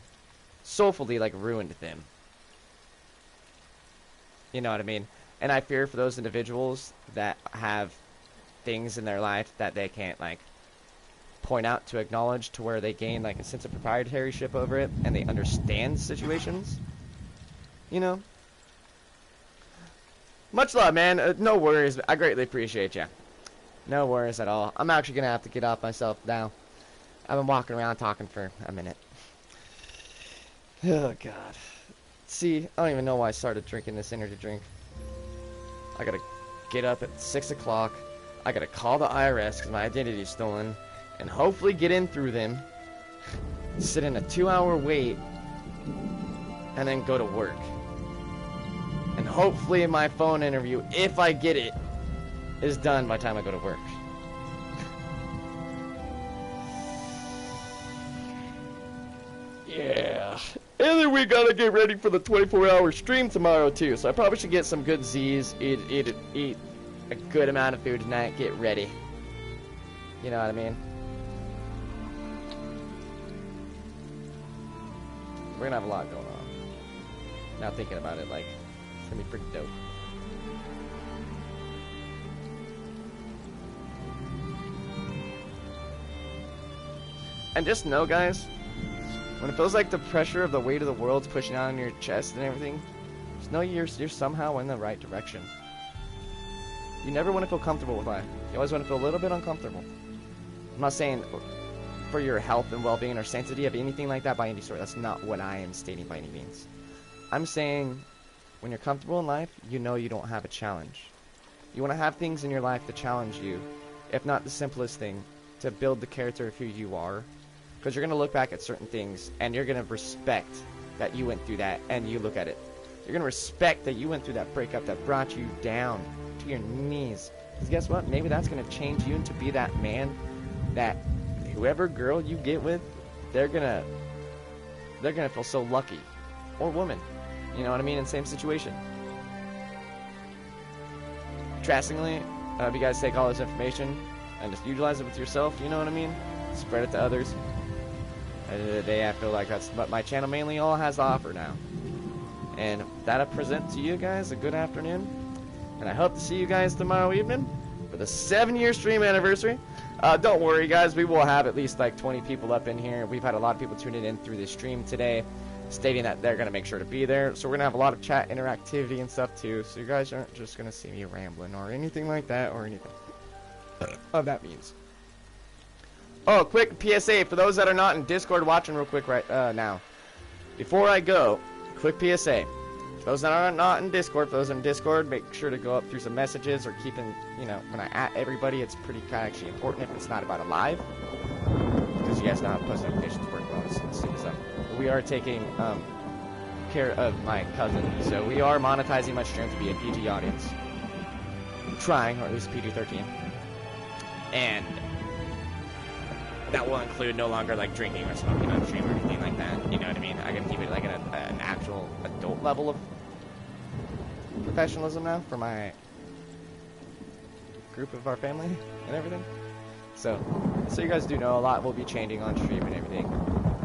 Soulfully, like, ruined them. You know what I mean? And I fear for those individuals that have things in their life that they can't, like, point out to acknowledge to where they gain, like, a sense of proprietorship over it and they understand situations. You know? Much love, man. No worries. I greatly appreciate you. No worries at all. I'm actually going to have to get off myself now. I've been walking around talking for a minute. Oh, God. See, I don't even know why I started drinking this energy drink. I got to get up at 6 o'clock. I got to call the IRS because my identity is stolen. And hopefully get in through them. Sit in a 2-hour wait. And then go to work. And hopefully my phone interview, if I get it, is done by the time I go to work. Yeah. And then we gotta get ready for the 24-hour stream tomorrow too. So I probably should get some good Z's, eat a good amount of food tonight, get ready. You know what I mean? We're gonna have a lot going on. Now thinking about it, like, it's gonna be pretty dope. And just know, guys, when it feels like the pressure of the weight of the world's pushing out on your chest and everything, just know you're somehow in the right direction. You never want to feel comfortable with life. You always want to feel a little bit uncomfortable. I'm not saying for your health and well-being or sanctity of anything like that by any sort. That's not what I am stating by any means. I'm saying when you're comfortable in life, you know you don't have a challenge. You want to have things in your life to challenge you, if not the simplest thing, to build the character of who you are. Because you're going to look back at certain things and you're going to respect that you went through that, and you look at it. You're going to respect that you went through that breakup that brought you down to your knees. Because guess what? Maybe that's going to change you into be that man that whoever girl you get with, they're going to feel so lucky. Or woman. You know what I mean? In the same situation. Trustingly, if you guys take all this information and just utilize it with yourself, you know what I mean? Spread it to others. At the end of the day, I feel like that's what my channel mainly all has to offer now. And that I present to you guys a good afternoon. And I hope to see you guys tomorrow evening for the 7-year stream anniversary. Don't worry, guys. We will have at least like 20 people up in here. We've had a lot of people tuning in through the stream today, stating that they're going to make sure to be there. So we're going to have a lot of chat interactivity and stuff too. So you guys aren't just going to see me rambling or anything like that or anything of that means. Oh, quick PSA for those that are not in Discord watching real quick right now. Before I go, quick PSA. For those that are not in Discord, for those in Discord, make sure to go up through some messages or keeping, you know, when I at everybody, it's pretty actually important if it's not about a live. Because you guys know how post notifications work well and stupid stuff. We are taking care of my cousin, so we are monetizing my stream to be a PG audience. Trying, or at least PG-13. And that will include no longer like drinking or smoking on stream or anything like that. You know what I mean? I gotta keep it like an actual adult level of professionalism now for my group of our family and everything. So you guys do know a lot will be changing on stream and everything.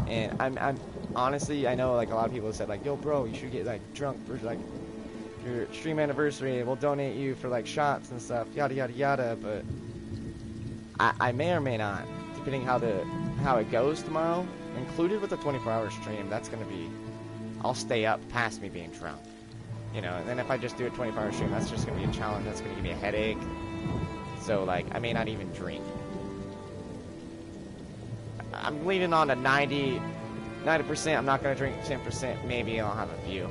And I'm honestly, I know like a lot of people have said like, yo bro, you should get like drunk for like your stream anniversary. We'll donate you for like shots and stuff, yada yada yada. But I may or may not, depending how it goes tomorrow, included with the 24-hour stream. That's gonna be, I'll stay up past me being drunk, you know. And then if I just do a 24-hour stream, that's just gonna be a challenge. That's gonna give me a headache. So like, I may not even drink. I'm leaning on to 90%. I'm not gonna drink 10%. Maybe I'll have a few.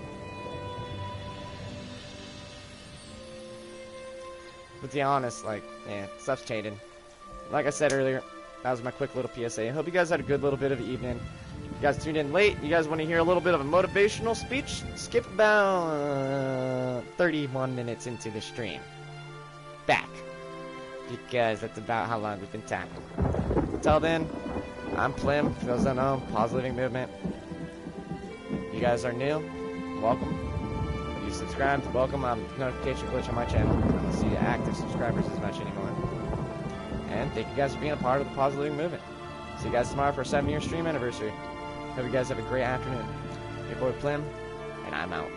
But to be honest, like, yeah, stuff's changing. Like I said earlier, that was my quick little PSA. I hope you guys had a good little bit of an evening. You guys tuned in late. You guys want to hear a little bit of a motivational speech? Skip about 31 minutes into the stream. Back. Because that's about how long we've been talking. Until then, I'm Plim. For those that know, Pause Living Movement. You guys are new. Welcome. If you subscribed, welcome. I'm notification glitch on my channel. I don't see active subscribers as much anymore. And thank you guys for being a part of the Pause Living Movement. See you guys tomorrow for a 7-year stream anniversary. Hope you guys have a great afternoon. Your boy Plim, and I'm out.